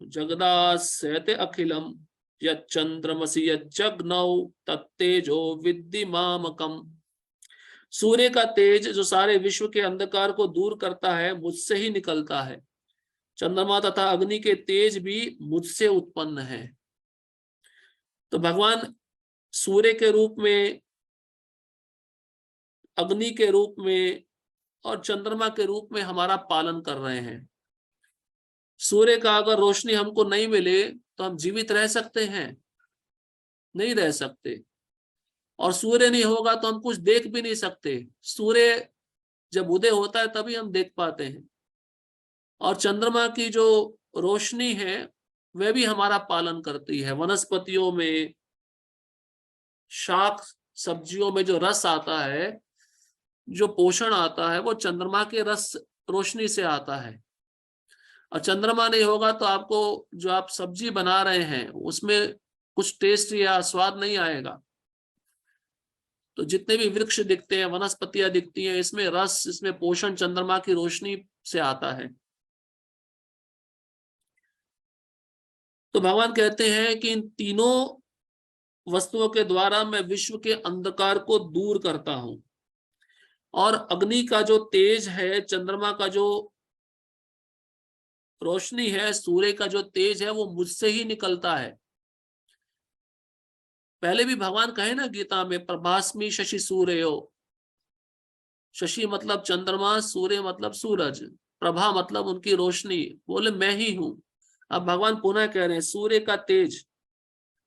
जगदास्यते अखिलम यच्चंद्रमसि यज्जग्नौ तत्तेजो विद्धि मामकम। सूर्य का तेज जो सारे विश्व के अंधकार को दूर करता है मुझसे ही निकलता है। चंद्रमा तथा अग्नि के तेज भी मुझसे उत्पन्न है। तो भगवान सूर्य के रूप में, अग्नि के रूप में और चंद्रमा के रूप में हमारा पालन कर रहे हैं। सूर्य का अगर रोशनी हमको नहीं मिले तो हम जीवित रह सकते हैं? नहीं रह सकते। और सूर्य नहीं होगा तो हम कुछ देख भी नहीं सकते। सूर्य जब उदय होता है तभी हम देख पाते हैं। और चंद्रमा की जो रोशनी है वह भी हमारा पालन करती है। वनस्पतियों में, शाक सब्जियों में जो रस आता है, जो पोषण आता है, वो चंद्रमा के रस रोशनी से आता है। और चंद्रमा नहीं होगा तो आपको जो आप सब्जी बना रहे हैं उसमें कुछ टेस्ट या स्वाद नहीं आएगा। तो जितने भी वृक्ष दिखते हैं, वनस्पतियां दिखती हैं, इसमें रस, इसमें पोषण चंद्रमा की रोशनी से आता है। तो भगवान कहते हैं कि इन तीनों वस्तुओं के द्वारा मैं विश्व के अंधकार को दूर करता हूं। और अग्नि का जो तेज है, चंद्रमा का जो रोशनी है, सूर्य का जो तेज है, वो मुझसे ही निकलता है। पहले भी भगवान कहे ना गीता में, प्रभास्मि शशि सूर्यो। शशि मतलब चंद्रमा, सूर्य मतलब सूरज, प्रभा मतलब उनकी रोशनी, बोले मैं ही हूं। अब भगवान पुनः कह रहे हैं सूर्य का तेज,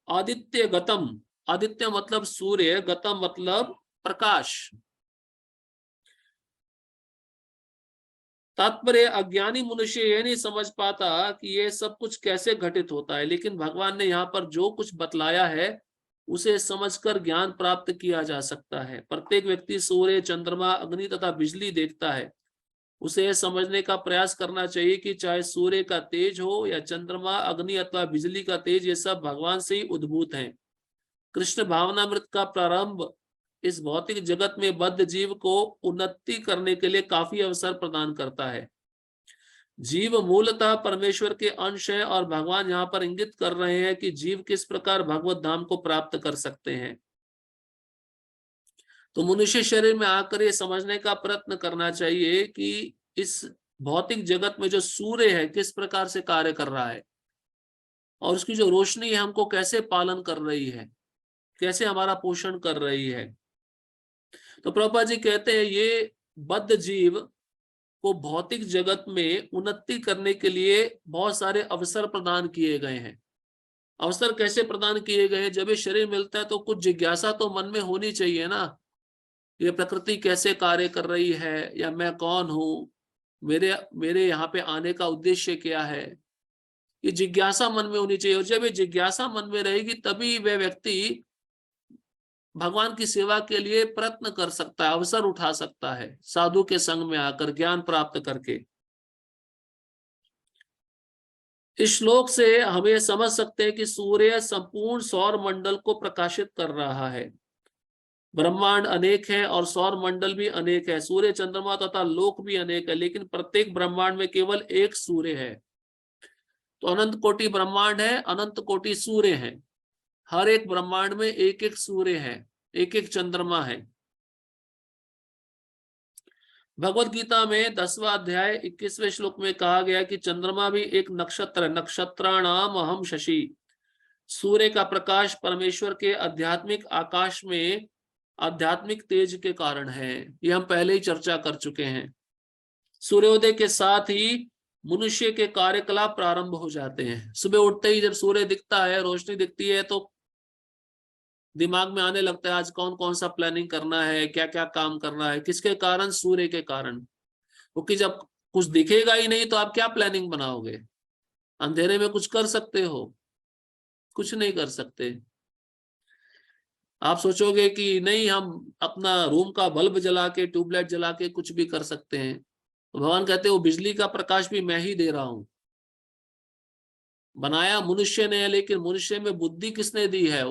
आदित्य गतम, आदित्य मतलब सूर्य, गतम मतलब प्रकाश। तात्पर्य, अज्ञानी मनुष्य ये नहीं समझ पाता कि ये सब कुछ कैसे घटित होता है, लेकिन भगवान ने यहाँ पर जो कुछ बतलाया है उसे समझकर ज्ञान प्राप्त किया जा सकता है। प्रत्येक व्यक्ति सूर्य, चंद्रमा, अग्नि तथा बिजली देखता है, उसे समझने का प्रयास करना चाहिए कि चाहे सूर्य का तेज हो या चंद्रमा, अग्नि अथवा बिजली का तेज, ये सब भगवान से ही उद्भूत हैं। कृष्ण भावनामृत का प्रारंभ इस भौतिक जगत में बद्ध जीव को उन्नति करने के लिए काफी अवसर प्रदान करता है। जीव मूलतः परमेश्वर के अंश है और भगवान यहाँ पर इंगित कर रहे हैं कि जीव किस प्रकार भगवत धाम को प्राप्त कर सकते हैं। तो मनुष्य शरीर में आकर ये समझने का प्रयत्न करना चाहिए कि इस भौतिक जगत में जो सूर्य है किस प्रकार से कार्य कर रहा है और उसकी जो रोशनी है हमको कैसे पालन कर रही है, कैसे हमारा पोषण कर रही है। तो प्रभुपाद जी कहते हैं ये बद्ध जीव को भौतिक जगत में उन्नति करने के लिए बहुत सारे अवसर प्रदान किए गए हैं। अवसर कैसे प्रदान किए गए हैं? जब ये शरीर मिलता है तो कुछ जिज्ञासा तो मन में होनी चाहिए ना, ये प्रकृति कैसे कार्य कर रही है, या मैं कौन हूं, मेरे मेरे यहाँ पे आने का उद्देश्य क्या है, ये जिज्ञासा मन में होनी चाहिए। और जब ये जिज्ञासा मन में रहेगी तभी वह व्यक्ति भगवान की सेवा के लिए प्रयत्न कर सकता है, अवसर उठा सकता है, साधु के संग में आकर ज्ञान प्राप्त करके। इस श्लोक से हम ये समझ सकते हैं कि सूर्य संपूर्ण सौर मंडल को प्रकाशित कर रहा है। ब्रह्मांड अनेक है और सौर मंडल भी अनेक है, सूर्य, चंद्रमा तथा लोक भी अनेक है, लेकिन प्रत्येक ब्रह्मांड में केवल एक सूर्य है। तो अनंत कोटि ब्रह्मांड है, अनंत कोटि सूर्य है। हर एक ब्रह्मांड में एक एक सूर्य है, एक एक चंद्रमा है। भगवत गीता में 10वां अध्याय 21वें श्लोक में कहा गया कि चंद्रमा भी एक नक्षत्र, नक्षत्राणाम अहम शशि। सूर्य का प्रकाश परमेश्वर के आध्यात्मिक आकाश में आध्यात्मिक तेज के कारण है। ये हम पहले ही चर्चा कर चुके हैं। सूर्योदय के साथ ही मनुष्य के कार्यकलाप प्रारंभ हो जाते हैं। सुबह उठते ही जब सूर्य दिखता है, रोशनी दिखती है, तो दिमाग में आने लगता है आज कौन कौन सा प्लानिंग करना है, क्या क्या काम करना है। किसके कारण? सूर्य के कारण। क्योंकि जब कुछ दिखेगा ही नहीं तो आप क्या प्लानिंग बनाओगे? अंधेरे में कुछ कर सकते हो? कुछ नहीं कर सकते। आप सोचोगे कि नहीं हम अपना रूम का बल्ब जला के, ट्यूबलाइट जला के कुछ भी कर सकते हैं। तो भगवान कहते हैं वो बिजली का प्रकाश भी मैं ही दे रहा हूं। बनाया मनुष्य ने है, लेकिन मनुष्य में बुद्धि किसने दी है?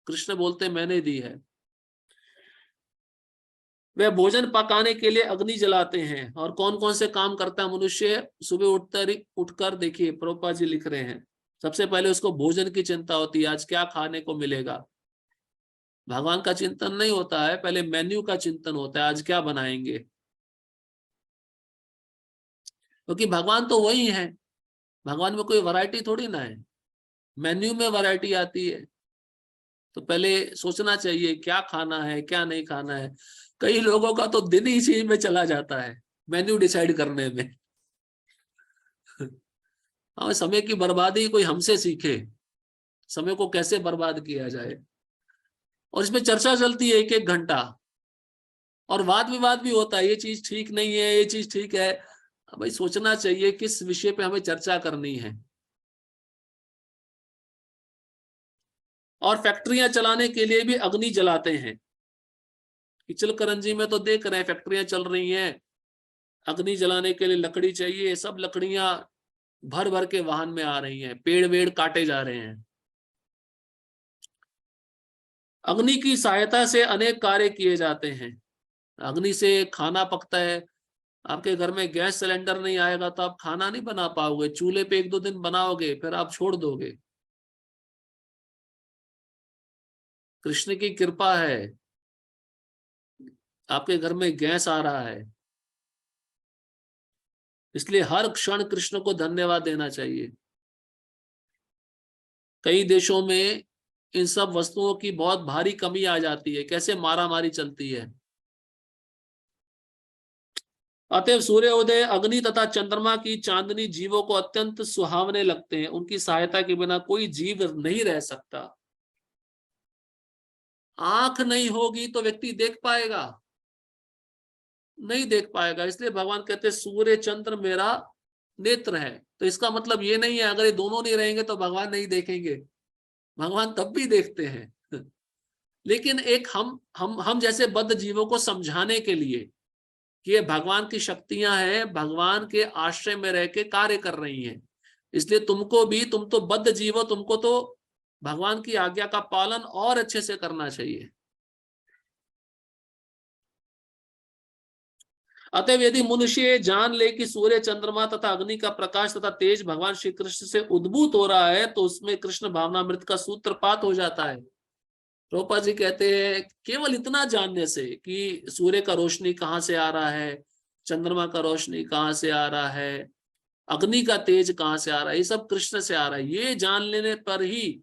कृष्ण बोलते मैंने दी है। वे भोजन पकाने के लिए अग्नि जलाते हैं। और कौन कौन से काम करता है मनुष्य? सुबह उठकर देखिए प्रभुपाद जी लिख रहे हैं, सबसे पहले उसको भोजन की चिंता होती है, आज क्या खाने को मिलेगा। भगवान का चिंतन नहीं होता है, पहले मेन्यू का चिंतन होता है, आज क्या बनाएंगे। क्योंकि भगवान तो वही है, भगवान में कोई वैरायटी थोड़ी ना है, मेन्यू में वैरायटी आती है। तो पहले सोचना चाहिए क्या खाना है, क्या नहीं खाना है। कई लोगों का तो दिन ही चीज में चला जाता है, मेन्यू डिसाइड करने में। हमें समय की बर्बादी कोई हमसे सीखे, समय को कैसे बर्बाद किया जाए। और इसमें चर्चा चलती है 1-1 घंटा, और वाद विवाद भी होता है, ये चीज ठीक नहीं है, ये चीज ठीक है। भाई सोचना चाहिए किस विषय पे हमें चर्चा करनी है। और फैक्ट्रियां चलाने के लिए भी अग्नि जलाते हैं। इचलकरंजी में तो देख रहे हैं फैक्ट्रियां चल रही हैं, अग्नि जलाने के लिए लकड़ी चाहिए, सब लकड़ियां भर भर के वाहन में आ रही हैं, पेड़ वेड़ काटे जा रहे हैं। अग्नि की सहायता से अनेक कार्य किए जाते हैं। अग्नि से खाना पकता है। आपके घर में गैस सिलेंडर नहीं आएगा तो आप खाना नहीं बना पाओगे, चूल्हे पे 1-2 दिन बनाओगे फिर आप छोड़ दोगे। कृष्ण की कृपा है, आपके घर में गैस आ रहा है, इसलिए हर क्षण कृष्ण को धन्यवाद देना चाहिए। कई देशों में इन सब वस्तुओं की बहुत भारी कमी आ जाती है, कैसे मारा मारी चलती है। अतएव सूर्योदय, अग्नि तथा चंद्रमा की चांदनी जीवों को अत्यंत सुहावने लगते हैं। उनकी सहायता के बिना कोई जीव नहीं रह सकता। आंख नहीं होगी तो व्यक्ति देख पाएगा? नहीं देख पाएगा। इसलिए भगवान कहते हैं सूर्य चंद्र मेरा नेत्र है। तो इसका मतलब ये नहीं है अगर ये दोनों नहीं रहेंगे तो भगवान नहीं देखेंगे, भगवान तब भी देखते हैं। लेकिन एक हम जैसे बद्ध जीवों को समझाने के लिए कि ये भगवान की शक्तियां हैं, भगवान के आश्रय में रह के कार्य कर रही हैं, इसलिए तुमको भी, तुम तो बद्ध जीव हो, तुमको तो भगवान की आज्ञा का पालन और अच्छे से करना चाहिए। अतएव यदि मनुष्य जान ले कि सूर्य चंद्रमा तथा अग्नि का प्रकाश तथा तेज भगवान श्री कृष्ण से उद्भूत हो रहा है, तो उसमें कृष्ण भावनामृत का सूत्रपात हो जाता है। रूपा जी कहते हैं केवल इतना जानने से कि सूर्य का रोशनी कहाँ से आ रहा है, चंद्रमा का रोशनी कहाँ से आ रहा है, अग्नि का तेज कहाँ से आ रहा है, ये सब कृष्ण से आ रहा है, ये जान लेने पर ही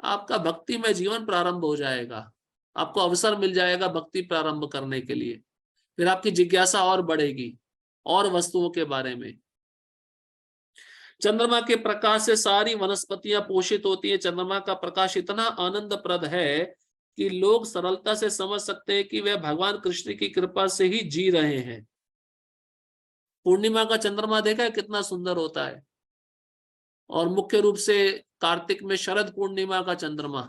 आपका भक्ति में जीवन प्रारंभ हो जाएगा। आपको अवसर मिल जाएगा भक्ति प्रारंभ करने के लिए। फिर आपकी जिज्ञासा और बढ़ेगी और वस्तुओं के बारे में। चंद्रमा के प्रकाश से सारी वनस्पतियां पोषित होती है। चंद्रमा का प्रकाश इतना आनंदप्रद है कि लोग सरलता से समझ सकते हैं कि वे भगवान कृष्ण की कृपा से ही जी रहे हैं। पूर्णिमा का चंद्रमा देखा है कितना सुंदर होता है, और मुख्य रूप से कार्तिक में शरद पूर्णिमा का चंद्रमा।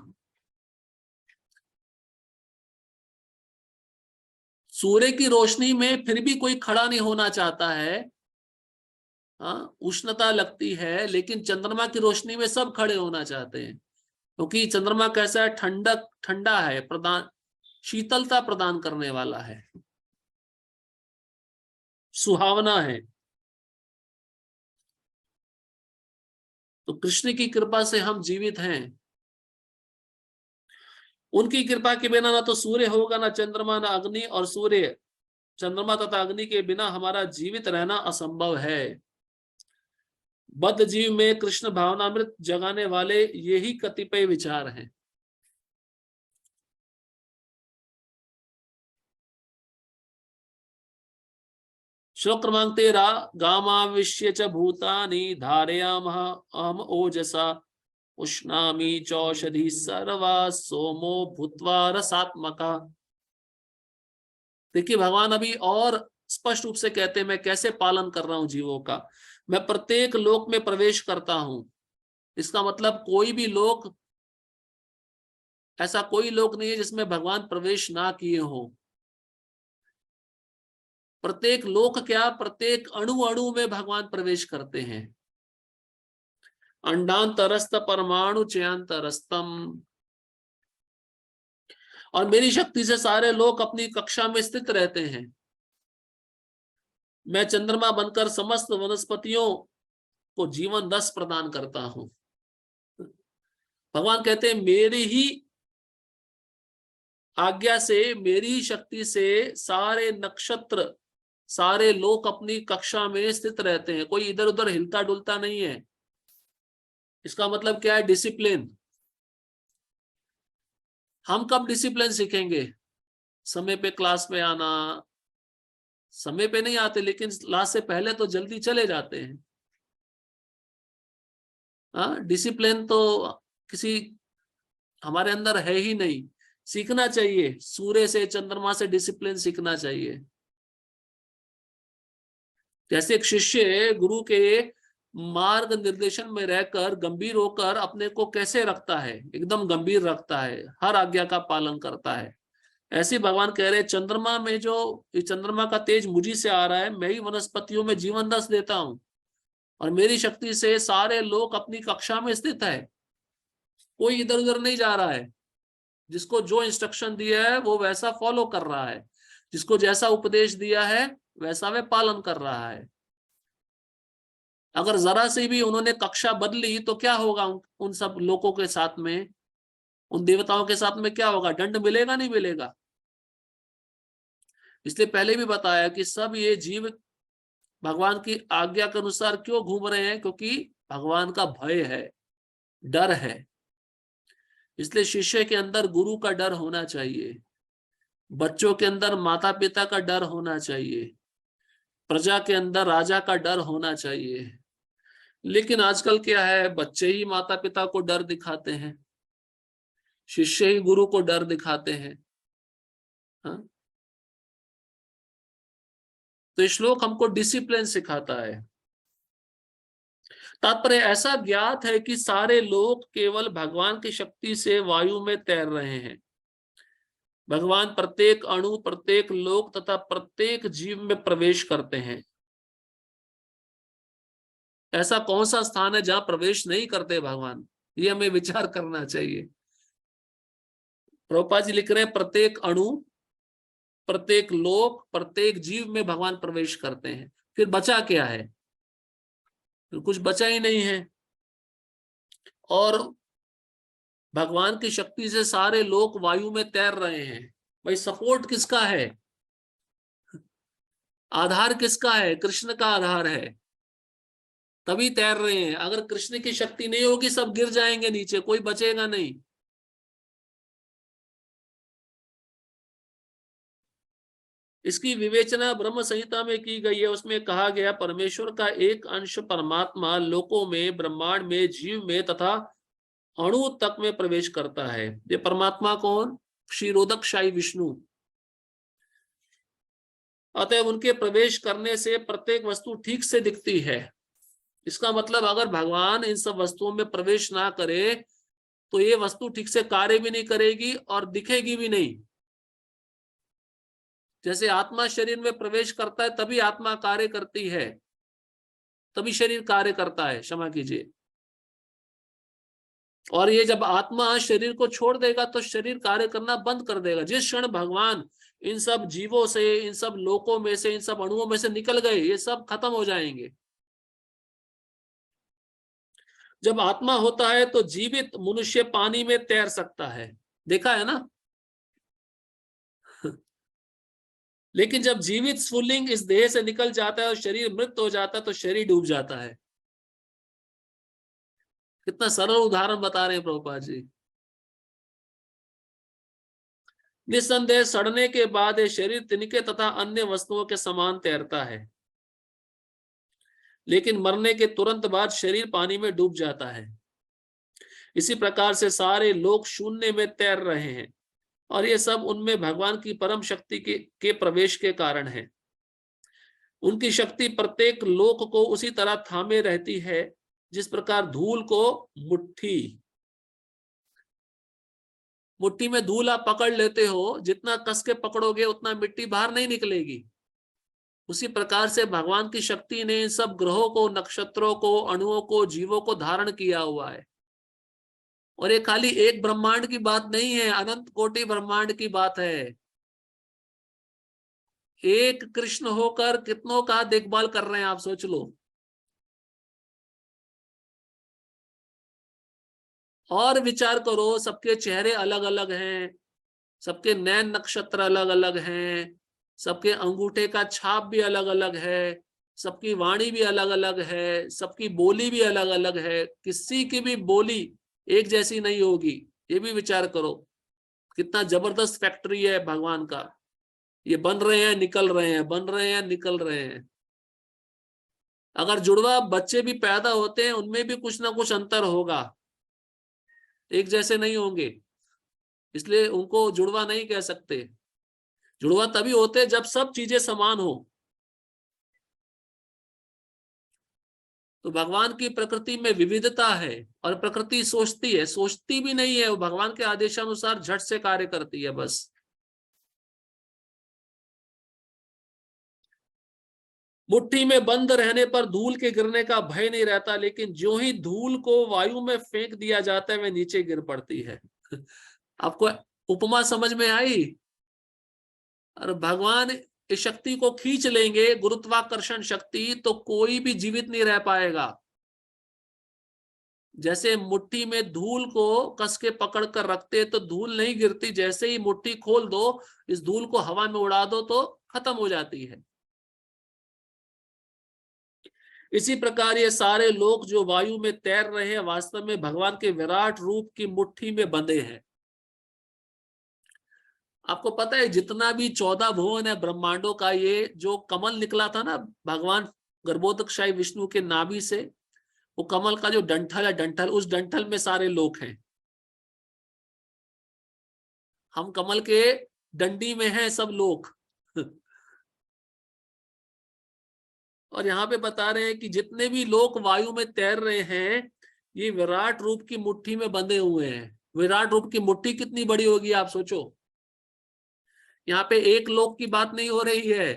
सूर्य की रोशनी में फिर भी कोई खड़ा नहीं होना चाहता है, हाँ उष्णता लगती है, लेकिन चंद्रमा की रोशनी में सब खड़े होना चाहते हैं, क्योंकि चंद्रमा कैसा है, ठंडक, ठंडा है, प्रदान, शीतलता प्रदान करने वाला है, सुहावना है। तो कृष्ण की कृपा से हम जीवित हैं। उनकी कृपा के बिना ना तो सूर्य होगा, ना चंद्रमा, ना अग्नि, और सूर्य, चंद्रमा तथा अग्नि के बिना हमारा जीवित रहना असंभव है। बद्ध जीव में कृष्ण भावनामृत जगाने वाले यही कतिपय विचार हैं। श्लोक क्रमांक 13। गामाविश्य च भूतानि धारयामः अहम ओजसा उष्णामि चौषधि सर्वा सोमो भूत्वा रसात्मका। देखिए भगवान अभी और स्पष्ट रूप से कहते हैं मैं कैसे पालन कर रहा हूं जीवों का। मैं प्रत्येक लोक में प्रवेश करता हूं। इसका मतलब कोई भी लोक, ऐसा कोई लोक नहीं है जिसमें भगवान प्रवेश ना किए हो। प्रत्येक लोक क्या, प्रत्येक अणु अणु में भगवान प्रवेश करते हैं। अंडांतरस्त परमाणु चयांतरस्तम। और मेरी शक्ति से सारे लोग अपनी कक्षा में स्थित रहते हैं। मैं चंद्रमा बनकर समस्त वनस्पतियों को जीवन रस प्रदान करता हूं। भगवान कहते हैं मेरी ही आज्ञा से, मेरी शक्ति से सारे नक्षत्र, सारे लोग अपनी कक्षा में स्थित रहते हैं, कोई इधर उधर हिलता डुलता नहीं है। इसका मतलब क्या है, डिसिप्लिन। हम कब डिसिप्लिन सीखेंगे? समय पे क्लास में आना, समय पे नहीं आते लेकिन क्लास से पहले तो जल्दी चले जाते हैं। हाँ, डिसिप्लिन तो किसी हमारे अंदर है ही नहीं। सीखना चाहिए, सूर्य से चंद्रमा से डिसिप्लिन सीखना चाहिए। जैसे एक शिष्य गुरु के मार्ग निर्देशन में रहकर गंभीर होकर अपने को कैसे रखता है, एकदम गंभीर रखता है, हर आज्ञा का पालन करता है, ऐसे भगवान कह रहे हैं चंद्रमा में जो चंद्रमा का तेज मुझी से आ रहा है, मैं ही वनस्पतियों में जीवन रस देता हूं और मेरी शक्ति से सारे लोग अपनी कक्षा में स्थित है, कोई इधर उधर नहीं जा रहा है। जिसको जो इंस्ट्रक्शन दिया है वो वैसा फॉलो कर रहा है, जिसको जैसा उपदेश दिया है वैसा वे पालन कर रहा है। अगर जरा से भी उन्होंने कक्षा बदली तो क्या होगा उन सब लोगों के साथ में, उन देवताओं के साथ में क्या होगा, दंड मिलेगा नहीं मिलेगा। इसलिए पहले भी बताया कि सब ये जीव भगवान की आज्ञा के अनुसार क्यों घूम रहे हैं, क्योंकि भगवान का भय है, डर है। इसलिए शिष्य के अंदर गुरु का डर होना चाहिए, बच्चों के अंदर माता पिता का डर होना चाहिए, प्रजा के अंदर राजा का डर होना चाहिए। लेकिन आजकल क्या है, बच्चे ही माता पिता को डर दिखाते हैं, शिष्य ही गुरु को डर दिखाते हैं। हाँ? तो श्लोक हमको डिसिप्लिन सिखाता है। तात्पर्य ऐसा ज्ञात है कि सारे लोग केवल भगवान की शक्ति से वायु में तैर रहे हैं। भगवान प्रत्येक अणु, प्रत्येक लोक तथा प्रत्येक जीव में प्रवेश करते हैं। ऐसा कौन सा स्थान है जहां प्रवेश नहीं करते भगवान, ये हमें विचार करना चाहिए। प्रभुपाद जी लिख रहे हैं प्रत्येक अणु, प्रत्येक लोक, प्रत्येक जीव में भगवान प्रवेश करते हैं। फिर बचा क्या है, तो कुछ बचा ही नहीं है। और भगवान की शक्ति से सारे लोग वायु में तैर रहे हैं। भाई सपोर्ट किसका है, आधार किसका है, कृष्ण का आधार है, तभी तैर रहे हैं। अगर कृष्ण की शक्ति नहीं होगी सब गिर जाएंगे नीचे, कोई बचेगा नहीं। इसकी विवेचना ब्रह्म संहिता में की गई है। उसमें कहा गया परमेश्वर का एक अंश परमात्मा लोकों में, ब्रह्मांड में, जीव में तथा अणु तक में प्रवेश करता है। ये परमात्मा कौन, क्षीरोदकशाही विष्णु। अतः उनके प्रवेश करने से प्रत्येक वस्तु ठीक से दिखती है। इसका मतलब अगर भगवान इन सब वस्तुओं में प्रवेश ना करे तो ये वस्तु ठीक से कार्य भी नहीं करेगी और दिखेगी भी नहीं। जैसे आत्मा शरीर में प्रवेश करता है तभी आत्मा कार्य करती है, तभी शरीर कार्य करता है, क्षमा कीजिए। और ये जब आत्मा शरीर को छोड़ देगा तो शरीर कार्य करना बंद कर देगा। जिस क्षण भगवान इन सब जीवों से, इन सब लोकों में से, इन सब अणुओं में से निकल गए, ये सब खत्म हो जाएंगे। जब आत्मा होता है तो जीवित मनुष्य पानी में तैर सकता है, देखा है ना। लेकिन जब जीवित स्फुल्लिंग इस देह से निकल जाता है और शरीर मृत हो जाता है तो शरीर डूब जाता है। कितना सरल उदाहरण बता रहे हैं प्रभुपाद जी। निस्संदेह सड़ने के बाद ये शरीर तिनके तथा अन्य वस्तुओं के समान तैरता है, लेकिन मरने के तुरंत बाद शरीर पानी में डूब जाता है। इसी प्रकार से सारे लोग शून्य में तैर रहे हैं और ये सब उनमें भगवान की परम शक्ति के प्रवेश के कारण है। उनकी शक्ति प्रत्येक लोक को उसी तरह थामे रहती है जिस प्रकार धूल को मुट्ठी में धूल आप पकड़ लेते हो, जितना कस के पकड़ोगे उतना मिट्टी बाहर नहीं निकलेगी। उसी प्रकार से भगवान की शक्ति ने इन सब ग्रहों को, नक्षत्रों को, अणुओं को, जीवों को धारण किया हुआ है। और ये खाली एक ब्रह्मांड की बात नहीं है, अनंत कोटि ब्रह्मांड की बात है। एक कृष्ण होकर कितनों का देखभाल कर रहे हैं, आप सोच लो। और विचार करो, सबके चेहरे अलग अलग हैं, सबके नैन नक्षत्र अलग अलग हैं, सबके अंगूठे का छाप भी अलग अलग है, सबकी वाणी भी अलग अलग है, सबकी बोली भी अलग अलग है। किसी की भी बोली एक जैसी नहीं होगी। ये भी विचार करो, कितना जबरदस्त फैक्ट्री है भगवान का। ये बन रहे हैं, निकल रहे हैं, बन रहे हैं, निकल रहे हैं। अगर जुड़वा बच्चे भी पैदा होते हैं उनमें भी कुछ ना कुछ अंतर होगा, एक जैसे नहीं होंगे। इसलिए उनको जुड़वा नहीं कह सकते। जुड़वा तभी होते जब सब चीजें समान हो। तो भगवान की प्रकृति में विविधता है, और प्रकृति सोचती है, सोचती भी नहीं है, वो भगवान के आदेशानुसार झट से कार्य करती है बस। मुट्ठी में बंद रहने पर धूल के गिरने का भय नहीं रहता, लेकिन जो ही धूल को वायु में फेंक दिया जाता है वह नीचे गिर पड़ती है। आपको उपमा समझ में आई? और भगवान इस शक्ति को खींच लेंगे, गुरुत्वाकर्षण शक्ति, तो कोई भी जीवित नहीं रह पाएगा। जैसे मुट्ठी में धूल को कस के पकड़ कर रखते तो धूल नहीं गिरती, जैसे ही मुट्ठी खोल दो, इस धूल को हवा में उड़ा दो तो खत्म हो जाती है। इसी प्रकार ये सारे लोग जो वायु में तैर रहे हैं, वास्तव में भगवान के विराट रूप की मुट्ठी में बंधे हैं। आपको पता है जितना भी 14 भुवन है ब्रह्मांडों का, ये जो कमल निकला था ना भगवान गर्भोदकशाही विष्णु के नाभि से, वो कमल का जो डंठल है, डंठल, उस डंठल में सारे लोग हैं। हम कमल के डंडी में हैं सब लोग। और यहाँ पे बता रहे हैं कि जितने भी लोग वायु में तैर रहे हैं, ये विराट रूप की मुट्ठी में बंधे हुए हैं। विराट रूप की मुट्ठी कितनी बड़ी होगी आप सोचो। यहाँ पे एक लोक की बात नहीं हो रही है।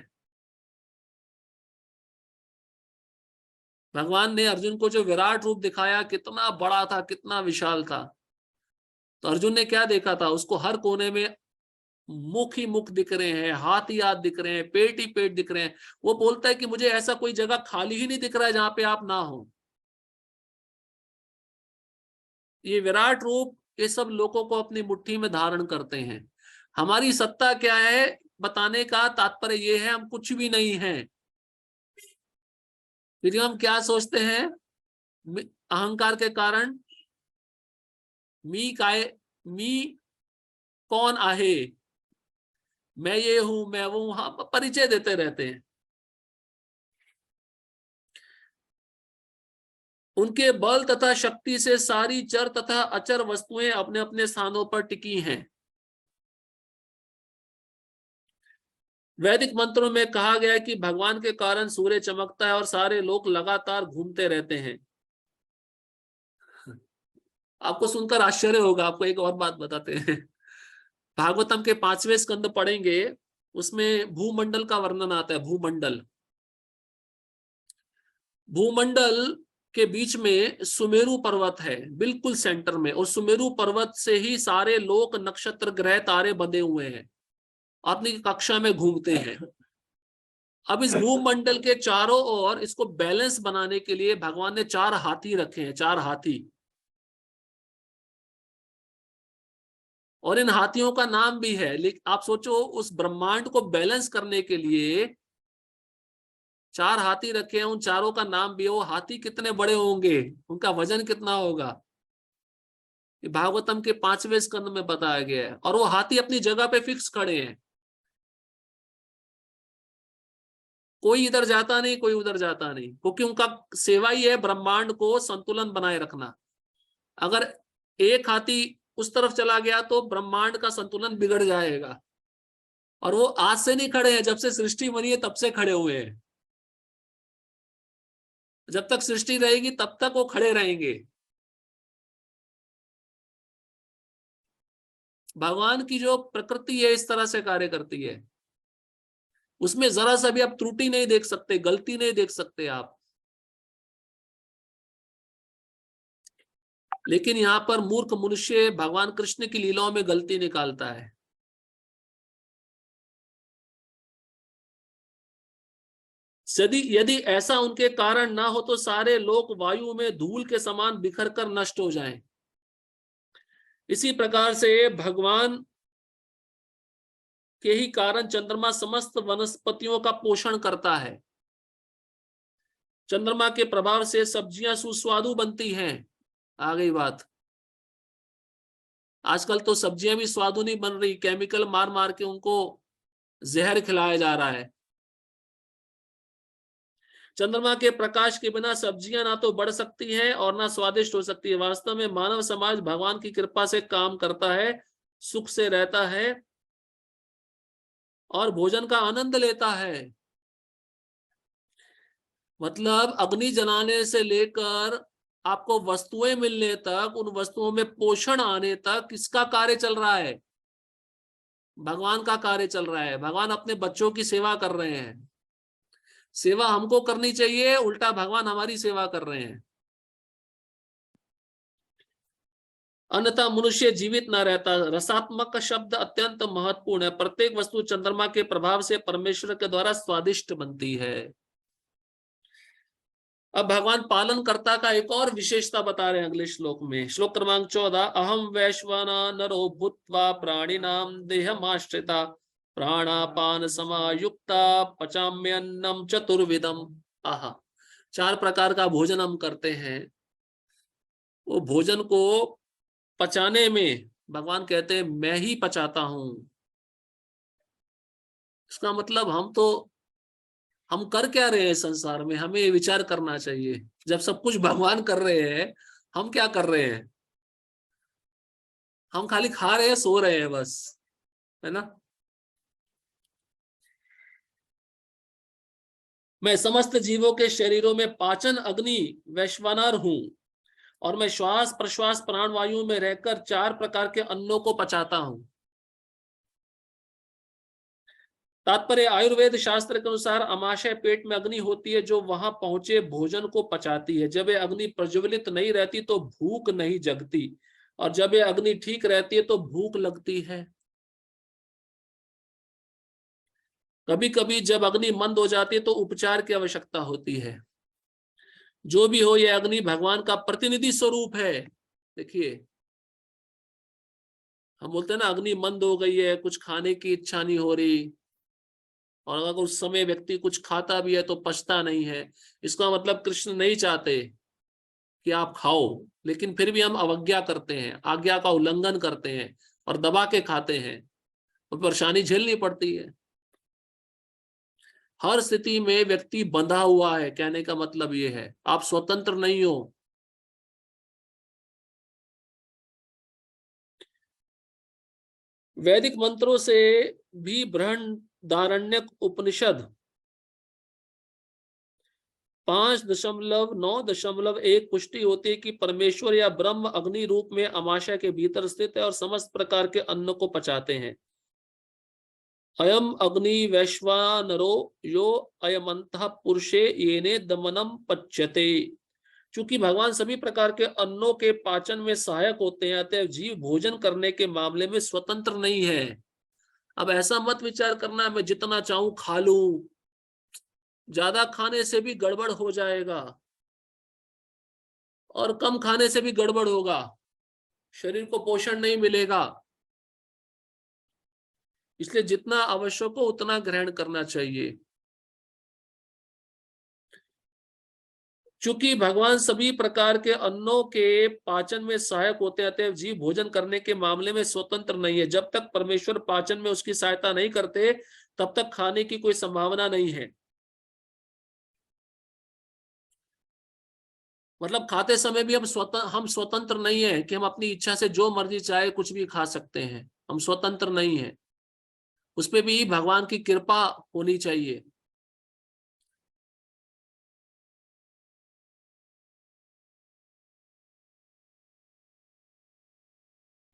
भगवान ने अर्जुन को जो विराट रूप दिखाया, कितना बड़ा था, कितना विशाल था। तो अर्जुन ने क्या देखा था? उसको हर कोने में मुख ही मुख दिख रहे हैं, हाथ ही हाथ दिख रहे हैं, पेट ही पेट दिख रहे हैं। वो बोलता है कि मुझे ऐसा कोई जगह खाली ही नहीं दिख रहा है जहां पे आप ना हो। ये विराट रूप ये सब लोगों को अपनी मुट्ठी में धारण करते हैं। हमारी सत्ता क्या है बताने का तात्पर्य ये है, हम कुछ भी नहीं है। फिर हम क्या सोचते हैं? अहंकार के कारण मी काय, मी कौन आहे, मैं ये हूं, मैं वो हूं, हाँ परिचय देते रहते हैं। उनके बल तथा शक्ति से सारी चर तथा अचर वस्तुएं अपने अपने स्थानों पर टिकी हैं। वैदिक मंत्रों में कहा गया है कि भगवान के कारण सूर्य चमकता है और सारे लोग लगातार घूमते रहते हैं। आपको सुनकर आश्चर्य होगा। आपको एक और बात बताते हैं। भागवतम के 5वें स्कंद पढ़ेंगे, उसमें भूमंडल का वर्णन आता है। भूमंडल, भूमंडल के बीच में सुमेरु पर्वत है, बिल्कुल सेंटर में, और सुमेरु पर्वत से ही सारे लोक नक्षत्र ग्रह तारे बंधे हुए हैं, अपनी कक्षा में घूमते हैं। अब इस भूमंडल के चारों ओर इसको बैलेंस बनाने के लिए भगवान ने 4 हाथी रखे हैं, 4 हाथी। और इन हाथियों का नाम भी है। लेकिन आप सोचो, उस ब्रह्मांड को बैलेंस करने के लिए 4 हाथी रखे हैं, उन चारों का नाम भी है। वो हाथी कितने बड़े होंगे, उनका वजन कितना होगा, ये भागवतम के 5वें स्कंद में बताया गया है। और वो हाथी अपनी जगह पे फिक्स खड़े हैं, कोई इधर जाता नहीं, कोई उधर जाता नहीं, क्योंकि उनका सेवा ही है ब्रह्मांड को संतुलन बनाए रखना। अगर एक हाथी उस तरफ चला गया तो ब्रह्मांड का संतुलन बिगड़ जाएगा। और वो आज से नहीं खड़े हैं, जब से सृष्टि बनी है तब से खड़े हुए हैं। जब तक सृष्टि रहेगी तब तक वो खड़े रहेंगे। भगवान की जो प्रकृति है इस तरह से कार्य करती है, उसमें जरा सा भी आप त्रुटि नहीं देख सकते, गलती नहीं देख सकते आप। लेकिन यहां पर मूर्ख मनुष्य भगवान कृष्ण की लीलाओं में गलती निकालता है। यदि यदि ऐसा उनके कारण ना हो तो सारे लोग वायु में धूल के समान बिखर कर नष्ट हो जाएं। इसी प्रकार से भगवान के ही कारण चंद्रमा समस्त वनस्पतियों का पोषण करता है। चंद्रमा के प्रभाव से सब्जियां सुस्वादु बनती हैं। आ गई बात। आजकल तो सब्जियां भी स्वादु नहीं बन रही, केमिकल मार मार के उनको जहर खिलाया जा रहा है। चंद्रमा के प्रकाश के बिना सब्जियां ना तो बढ़ सकती हैं और ना स्वादिष्ट हो सकती है। वास्तव में मानव समाज भगवान की कृपा से काम करता है, सुख से रहता है और भोजन का आनंद लेता है। मतलब अग्नि जलाने से लेकर आपको वस्तुएं मिलने तक, उन वस्तुओं में पोषण आने तक किसका कार्य चल रहा है? भगवान का कार्य चल रहा है। भगवान अपने बच्चों की सेवा कर रहे हैं। सेवा हमको करनी चाहिए, उल्टा भगवान हमारी सेवा कर रहे हैं। अन्यथा मनुष्य जीवित ना रहता। रसात्मक का शब्द अत्यंत महत्वपूर्ण है। प्रत्येक वस्तु चंद्रमा के प्रभाव से परमेश्वर के द्वारा स्वादिष्ट बनती है। अब भगवान पालनकर्ता का एक और विशेषता बता रहे हैं अगले श्लोक में। श्लोक क्रमांक 14, अहम वैश्वानरो भूत्वा प्राणिनाम देहमाश्रिता प्राणापान समायुक्ता पचाम्यन्नम चतुर्विधम। आहा, 4 प्रकार का भोजन हम करते हैं। वो भोजन को पचाने में भगवान कहते हैं मैं ही पचाता हूं। इसका मतलब हम कर क्या रहे हैं संसार में, हमें विचार करना चाहिए। जब सब कुछ भगवान कर रहे हैं, हम क्या कर रहे हैं? हम खाली खा रहे हैं, सो रहे हैं बस, है ना। मैं समस्त जीवों के शरीरों में पाचन अग्नि वैश्वानर हूं और मैं श्वास प्रश्वास प्राण वायु में रहकर 4 प्रकार के अन्नों को पचाता हूं। तात्पर्य, आयुर्वेद शास्त्र के अनुसार अमाशय पेट में अग्नि होती है जो वहां पहुंचे भोजन को पचाती है। जब ये अग्नि प्रज्वलित नहीं रहती तो भूख नहीं जगती, और जब ये अग्नि ठीक रहती है तो भूख लगती है। कभी कभी जब अग्नि मंद हो जाती है तो उपचार की आवश्यकता होती है। जो भी हो, यह अग्नि भगवान का प्रतिनिधि स्वरूप है। देखिए, हम बोलते हैं ना अग्नि मंद हो गई है, कुछ खाने की इच्छा नहीं हो रही, और अगर उस समय व्यक्ति कुछ खाता भी है तो पचता नहीं है। इसका मतलब कृष्ण नहीं चाहते कि आप खाओ, लेकिन फिर भी हम अवज्ञा करते हैं, आज्ञा का उल्लंघन करते हैं और दबा के खाते हैं, और परेशानी झेलनी पड़ती है। हर स्थिति में व्यक्ति बंधा हुआ है, कहने का मतलब यह है आप स्वतंत्र नहीं हो। वैदिक मंत्रों से भी बृहदारण्यक उपनिषद 5.9.1 पुष्टि होती है कि परमेश्वर या ब्रह्म अग्नि रूप में अमाशय के भीतर स्थित है और समस्त प्रकार के अन्न को पचाते हैं। अयम अग्नि वैश्वानरो यो अयमंतः पुरुषे येने दमनम पच्यते। चूंकि भगवान सभी प्रकार के अन्नों के पाचन में सहायक होते हैं, अतः जीव भोजन करने के मामले में स्वतंत्र नहीं है। अब ऐसा मत विचार करना मैं जितना चाहूं खा लूं, ज्यादा खाने से भी गड़बड़ हो जाएगा और कम खाने से भी गड़बड़ होगा, शरीर को पोषण नहीं मिलेगा। इसलिए जितना आवश्यक हो उतना ग्रहण करना चाहिए। चूंकि भगवान सभी प्रकार के अन्नों के पाचन में सहायक होते हैं, अतः जीव भोजन करने के मामले में स्वतंत्र नहीं है। जब तक परमेश्वर पाचन में उसकी सहायता नहीं करते तब तक खाने की कोई संभावना नहीं है। मतलब खाते समय भी हम स्वतंत्र नहीं है कि हम अपनी इच्छा से जो मर्जी चाहे कुछ भी खा सकते हैं। हम स्वतंत्र नहीं है, उस पर भी भगवान की कृपा होनी चाहिए।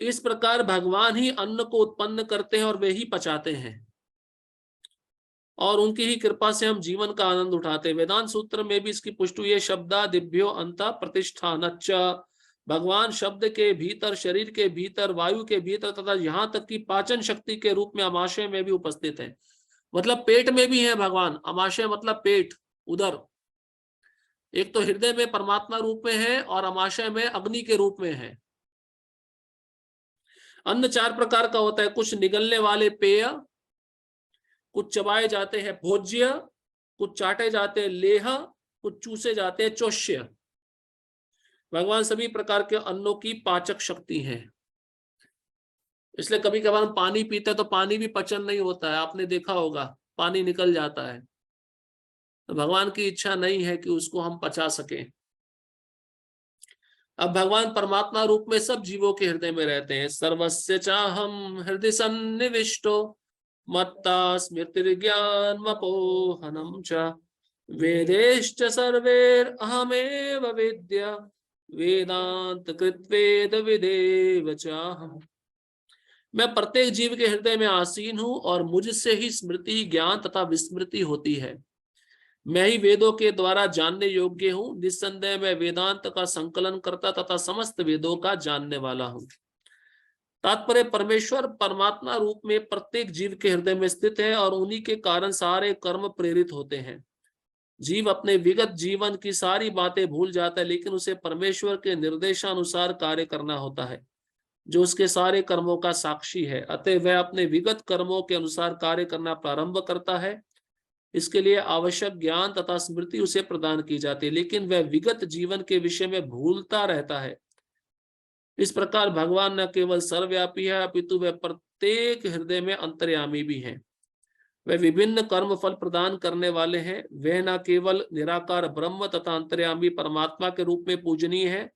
इस प्रकार भगवान ही अन्न को उत्पन्न करते हैं और वे ही पचाते हैं, और उनकी ही कृपा से हम जीवन का आनंद उठाते हैं। वेदांत सूत्र में भी इसकी पुष्टि हुई है, शब्दा दिव्यो अंत प्रतिष्ठान। भगवान शब्द के भीतर, शरीर के भीतर, वायु के भीतर तथा यहाँ तक कि पाचन शक्ति के रूप में अमाशय में भी उपस्थित है। मतलब पेट में भी है भगवान। अमाशय मतलब पेट, उधर। एक तो हृदय में परमात्मा रूप में है और अमाशय में अग्नि के रूप में है। अन्न 4 प्रकार का होता है, कुछ निगलने वाले पेय, कुछ चबाए जाते हैं भोज्य, कुछ चाटे जाते हैं लेह, कुछ चूसे जाते हैं चोष्य। भगवान सभी प्रकार के अन्नों की पाचक शक्ति है। इसलिए कभी कभार हम पानी पीते हैं तो पानी भी पचन नहीं होता है, आपने देखा होगा, पानी निकल जाता है। तो भगवान की इच्छा नहीं है कि उसको हम पचा सकें। अब भगवान परमात्मा रूप में सब जीवों के हृदय में रहते हैं। सर्वस्य चाहम हृदय सन्निविष्टो मत्ता स्मृतिर्ज्ञानमपोहनम च वेदेश्च सर्वैर अहमेव वेद्य वेदांत कृत्वेद विदेव चाहम। मैं प्रत्येक जीव के हृदय में आसीन हूं और मुझसे ही स्मृति, ज्ञान तथा विस्मृति होती है। मैं ही वेदों के द्वारा जानने योग्य हूं। निस्संदेह मैं वेदांत का संकलन करता तथा समस्त वेदों का जानने वाला हूं। तात्पर्य, परमेश्वर परमात्मा रूप में प्रत्येक जीव के हृदय में स्थित है और उन्हीं के कारण सारे कर्म प्रेरित होते हैं। जीव अपने विगत जीवन की सारी बातें भूल जाता है, लेकिन उसे परमेश्वर के निर्देशानुसार कार्य करना होता है, जो उसके सारे कर्मों का साक्षी है। अतः वह अपने विगत कर्मों के अनुसार कार्य करना प्रारंभ करता है। इसके लिए आवश्यक ज्ञान तथा स्मृति उसे प्रदान की जाती है, लेकिन वह विगत जीवन के विषय में भूलता रहता है। इस प्रकार भगवान न केवल सर्वव्यापी है, अपितु वह प्रत्येक हृदय में अंतर्यामी भी है। वे विभिन्न कर्म फल प्रदान करने वाले हैं। वे न केवल निराकार ब्रह्म तथा अंतर्यामी परमात्मा के रूप में पूजनीय है,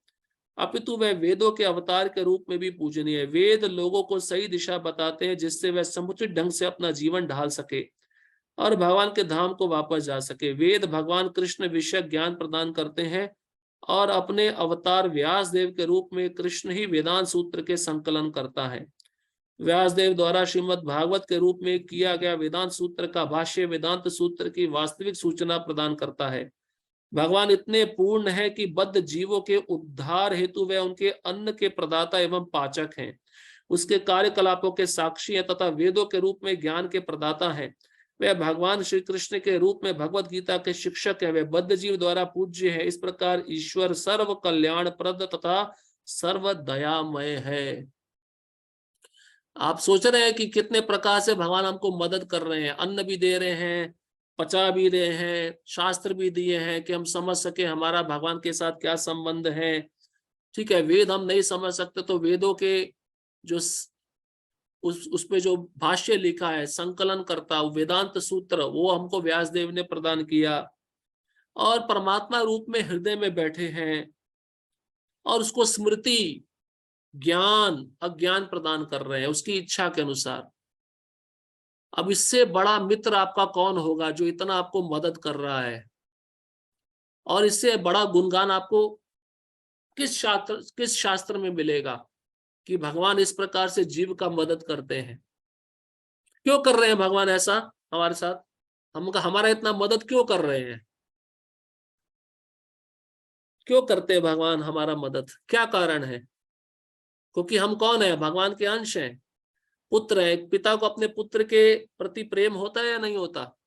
अपितु वह वेदों के अवतार के रूप में भी पूजनीय है। वेद लोगों को सही दिशा बताते हैं, जिससे वह समुचित ढंग से अपना जीवन ढाल सके और भगवान के धाम को वापस जा सके। वेद भगवान कृष्ण विषय ज्ञान प्रदान करते हैं और अपने अवतार व्यास देव के रूप में कृष्ण ही वेदांत सूत्र के संकलन करता है। व्यास देव द्वारा श्रीमद् भागवत के रूप में किया गया वेदांत सूत्र का भाष्य वेदांत सूत्र की वास्तविक सूचना प्रदान करता है। भगवान इतने पूर्ण है कि बद्ध जीवों के उद्धार हेतु वे उनके अन्न के प्रदाता एवं पाचक हैं, उसके कार्यकलापों के साक्षी हैं तथा वेदों के रूप में ज्ञान के प्रदाता हैं। वे भगवान श्री कृष्ण के रूप में भगवत गीता के शिक्षक हैं। वे बद्ध जीव द्वारा पूज्य है। इस प्रकार ईश्वर सर्व कल्याण प्रद तथा सर्व दयामय है। आप सोच रहे हैं कि कितने प्रकार से भगवान हमको मदद कर रहे हैं, अन्न भी दे रहे हैं, पचा भी रहे हैं, शास्त्र भी दिए हैं कि हम समझ सके हमारा भगवान के साथ क्या संबंध है। ठीक है, वेद हम नहीं समझ सकते तो वेदों के जो उसपे जो भाष्य लिखा है, संकलन करता वेदांत सूत्र, वो हमको व्यासदेव ने प्रदान किया और परमात्मा रूप में हृदय में बैठे हैं और उसको स्मृति, ज्ञान, अज्ञान प्रदान कर रहे हैं उसकी इच्छा के अनुसार। अब इससे बड़ा मित्र आपका कौन होगा जो इतना आपको मदद कर रहा है, और इससे बड़ा गुणगान आपको किस शास्त्र में मिलेगा कि भगवान इस प्रकार से जीव का मदद करते हैं। क्यों कर रहे हैं भगवान ऐसा हमारे साथ? हमारा इतना मदद क्यों कर रहे हैं? क्यों करते हैं भगवान हमारा मदद? क्या कारण है? क्योंकि हम कौन है? भगवान के अंश हैं, पुत्र है। पिता को अपने पुत्र के प्रति प्रेम होता है या नहीं होता?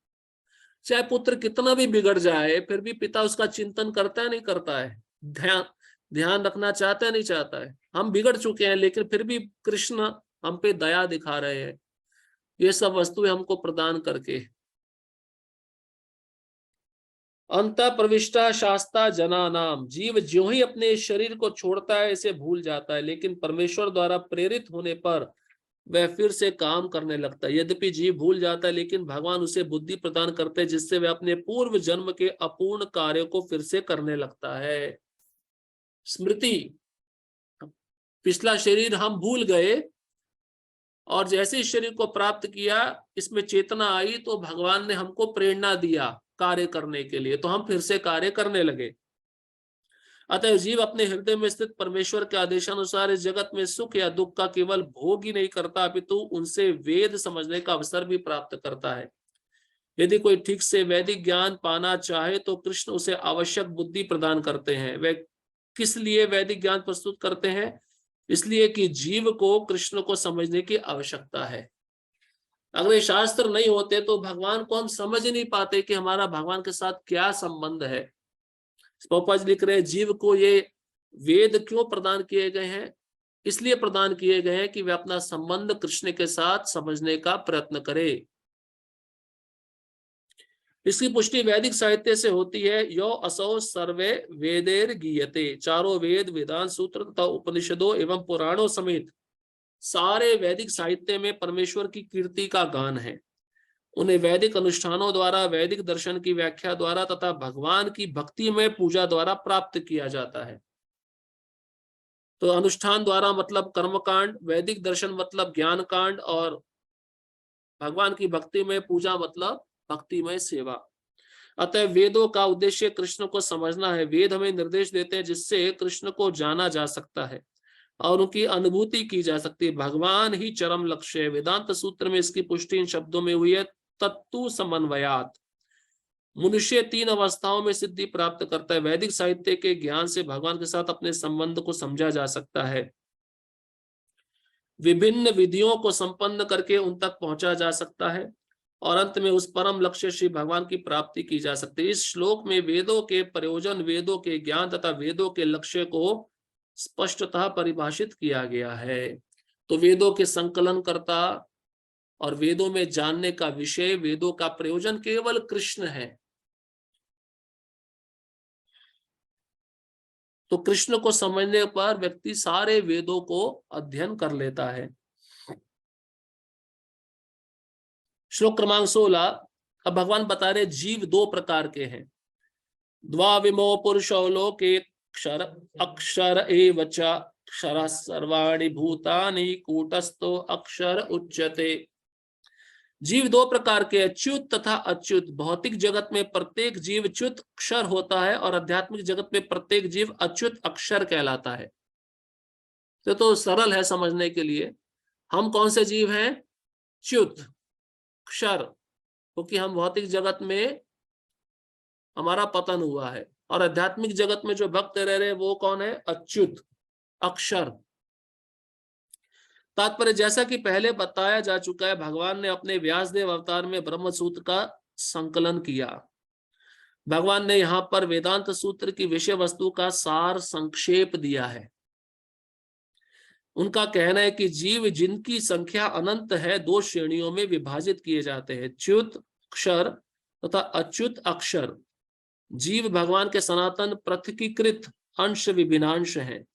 चाहे पुत्र कितना भी बिगड़ जाए फिर भी पिता उसका चिंतन करता है नहीं करता है? ध्यान रखना चाहता है नहीं चाहता है? हम बिगड़ चुके हैं लेकिन फिर भी कृष्ण हम पे दया दिखा रहे हैं, ये सब वस्तुएं हमको प्रदान करके। अंत प्रविष्टा शास्ता जना नाम, जीव ज्यों ही अपने शरीर को छोड़ता है इसे भूल जाता है, लेकिन परमेश्वर द्वारा प्रेरित होने पर वह फिर से काम करने लगता है। यद्यपि जीव भूल जाता है लेकिन भगवान उसे बुद्धि प्रदान करते हैं, जिससे वह अपने पूर्व जन्म के अपूर्ण कार्य को फिर से करने लगता है। स्मृति, पिछला शरीर हम भूल गए और जैसे इस शरीर को प्राप्त किया, इसमें चेतना आई तो भगवान ने हमको प्रेरणा दिया कार्य करने के लिए, तो हम फिर से कार्य करने लगे। अतः जीव अपने हृदय में स्थित परमेश्वर के आदेशानुसार इस जगत में सुख या दुख का केवल भोग ही नहीं करता, अपितु उनसे वेद समझने का अवसर भी प्राप्त करता है। यदि कोई ठीक से वैदिक ज्ञान पाना चाहे तो कृष्ण उसे आवश्यक बुद्धि प्रदान करते हैं। वे किस लिए वैदिक ज्ञान प्रस्तुत करते हैं? इसलिए कि जीव को कृष्ण को समझने की आवश्यकता है। अगर ये शास्त्र नहीं होते तो भगवान को हम समझ ही नहीं पाते कि हमारा भगवान के साथ क्या संबंध है। प्रभुपाद जी लिख रहे हैं, जीव को ये वेद क्यों प्रदान किए गए हैं? इसलिए प्रदान किए गए हैं कि वे अपना संबंध कृष्ण के साथ समझने का प्रयत्न करे। इसकी पुष्टि वैदिक साहित्य से होती है। यो असौ सर्वे वेदेर गीयते, चारों वेद, वेदांत सूत्र तथा उपनिषदों एवं पुराणों समेत सारे वैदिक साहित्य में परमेश्वर की कीर्ति का गान है। उन्हें वैदिक अनुष्ठानों द्वारा, वैदिक दर्शन की व्याख्या द्वारा तथा भगवान की भक्ति में पूजा द्वारा प्राप्त किया जाता है। तो अनुष्ठान द्वारा मतलब कर्मकांड, वैदिक दर्शन मतलब ज्ञान कांड, और भगवान की भक्ति में पूजा मतलब भक्तिमय सेवा। अतः वेदों का उद्देश्य कृष्ण को समझना है। वेद हमें निर्देश देते हैं जिससे कृष्ण को जाना जा सकता है और उनकी अनुभूति की जा सकती है। भगवान ही चरम लक्ष्य है। वेदांत सूत्र में इसकी पुष्टि इन शब्दों में हुई है, तत्तु समन्वयात। मनुष्य 3 अवस्थाओं में सिद्धि प्राप्त करता है। वैदिक साहित्य के ज्ञान से भगवान के साथ अपने संबंध को समझा जा सकता है, विभिन्न विधियों को संपन्न करके उन तक पहुंचा जा सकता है, और अंत में उस परम लक्ष्य श्री भगवान की प्राप्ति की जा सकती है। इस श्लोक में वेदों के प्रयोजन, वेदों के ज्ञान तथा वेदों के लक्ष्य को स्पष्टतः परिभाषित किया गया है। तो वेदों के संकलन करता और वेदों में जानने का विषय, वेदों का प्रयोजन केवल कृष्ण है। तो कृष्ण को समझने पर व्यक्ति सारे वेदों को अध्ययन कर लेता है। श्लोक क्रमांक 16। अब भगवान बता रहे जीव 2 प्रकार के हैं। द्वाविमो पुरुषो लोके क्षर अक्षर एव च क्षर सर्वाणि भूतानि कूटस्थो अक्षर उच्यते। जीव 2 प्रकार के, अच्युत तथा अच्युत। भौतिक जगत में प्रत्येक जीव च्युत अक्षर होता है और आध्यात्मिक जगत में प्रत्येक जीव अच्युत अक्षर कहलाता है। तो सरल है समझने के लिए। हम कौन से जीव हैं? च्युत अक्षर, क्योंकि हम भौतिक जगत में हमारा पतन हुआ है, और आध्यात्मिक जगत में जो भक्त रह रहे हैं वो कौन है? अच्युत अक्षर। तात्पर्य जैसा कि पहले बताया जा चुका है, भगवान ने अपने व्यासदेव अवतार में ब्रह्म सूत्र का संकलन किया। भगवान ने यहाँ पर वेदांत सूत्र की विषय वस्तु का सार संक्षेप दिया है। उनका कहना है कि जीव जिनकी संख्या अनंत है 2 श्रेणियों में विभाजित किए जाते हैं, च्युत अक्षर तथा अच्युत अक्षर। जीव भगवान के सनातन पृथकीकृत अंश विभिन्नांश हैं।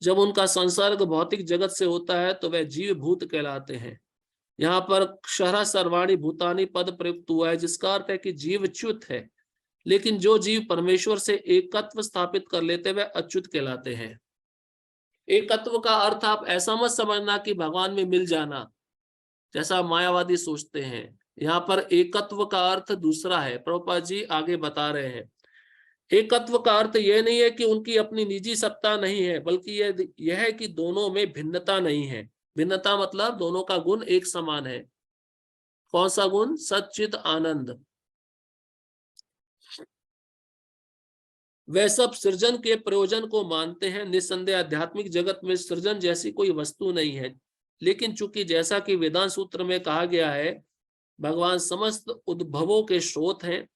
जब उनका संसर्ग भौतिक जगत से होता है तो वह जीव भूत कहलाते हैं। यहाँ पर क्षर सर्वाणि भूतानि पद प्रयुक्त हुआ है, जिसका अर्थ है कि जीव च्युत है, लेकिन जो जीव परमेश्वर से एकत्व स्थापित कर लेते वह अच्युत कहलाते हैं। एकत्व का अर्थ आप ऐसा मत समझना कि भगवान में मिल जाना, जैसा मायावादी सोचते हैं। यहाँ पर एकत्व का अर्थ दूसरा है, प्रभुपाद जी आगे बता रहे हैं। एकत्व का अर्थ यह नहीं है कि उनकी अपनी निजी सत्ता नहीं है, बल्कि यह है कि दोनों में भिन्नता नहीं है। भिन्नता मतलब दोनों का गुण एक समान है। कौन सा गुण? सच्चित आनंद। वह सब सृजन के प्रयोजन को मानते हैं। निस्संदेह आध्यात्मिक जगत में सृजन जैसी कोई वस्तु नहीं है, लेकिन चूंकि जैसा कि वेदांत सूत्र में कहा गया है भगवान समस्त उद्भवों के स्रोत हैं,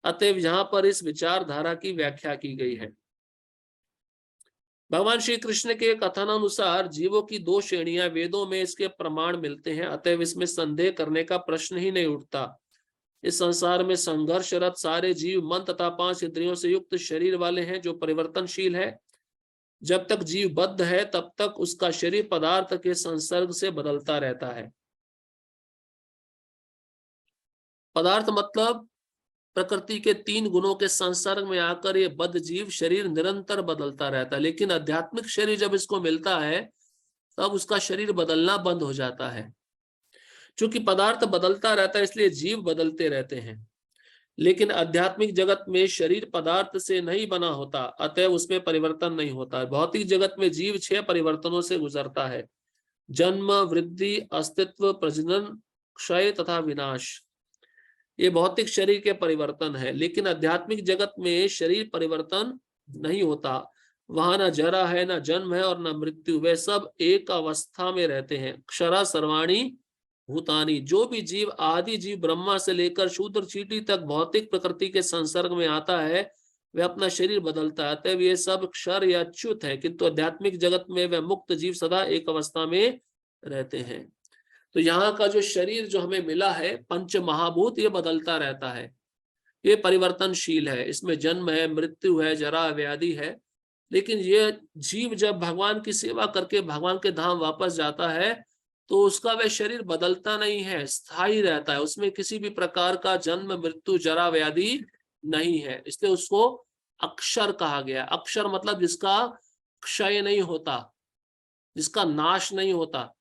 अतएव यहाँ पर इस विचारधारा की व्याख्या की गई है। भगवान श्री कृष्ण के कथनानुसार जीवों की 2 श्रेणियां वेदों में इसके प्रमाण मिलते हैं, अतएव इसमें संदेह करने का प्रश्न ही नहीं उठता। इस संसार में संघर्षरत सारे जीव मन तथा 5 इंद्रियों से युक्त शरीर वाले हैं, जो परिवर्तनशील है। जब तक जीव बद्ध है तब तक उसका शरीर पदार्थ के संसर्ग से बदलता रहता है। पदार्थ मतलब प्रकृति के 3 गुणों के संसर्ग में आकर ये बद्ध जीव शरीर निरंतर बदलता रहता है, लेकिन आध्यात्मिक शरीर जब इसको मिलता है तब उसका शरीर बदलना बंद हो जाता है। क्योंकि पदार्थ बदलता रहता है इसलिए जीव बदलते रहते हैं, लेकिन आध्यात्मिक जगत में शरीर पदार्थ से नहीं बना होता, अतः उसमें परिवर्तन नहीं होता। भौतिक जगत में जीव 6 परिवर्तनों से गुजरता है: जन्म, वृद्धि, अस्तित्व, प्रजनन, क्षय तथा विनाश। ये भौतिक शरीर के परिवर्तन है, लेकिन आध्यात्मिक जगत में शरीर परिवर्तन नहीं होता। वहां ना जरा है, ना जन्म है और ना मृत्यु। वे सब एक अवस्था में रहते हैं। क्षरा सर्वाणि भूतानि। जो भी जीव, आदि जीव ब्रह्मा से लेकर शूद्र चींटी तक भौतिक प्रकृति के संसर्ग में आता है वह अपना शरीर बदलता है, अतः ये सब क्षर या च्युत है, किंतु आध्यात्मिक जगत में वह मुक्त जीव सदा एक अवस्था में रहते हैं। तो यहाँ का जो शरीर जो हमें मिला है पंच महाभूत, ये बदलता रहता है, ये परिवर्तनशील है। इसमें जन्म है, मृत्यु है, जरा व्याधि है, लेकिन ये जीव जब भगवान की सेवा करके भगवान के धाम वापस जाता है तो उसका वह शरीर बदलता नहीं है, स्थायी रहता है। उसमें किसी भी प्रकार का जन्म, मृत्यु, जरा व्याधि नहीं है, इसलिए उसको अक्षर कहा गया। अक्षर मतलब जिसका क्षय नहीं होता, जिसका नाश नहीं होता।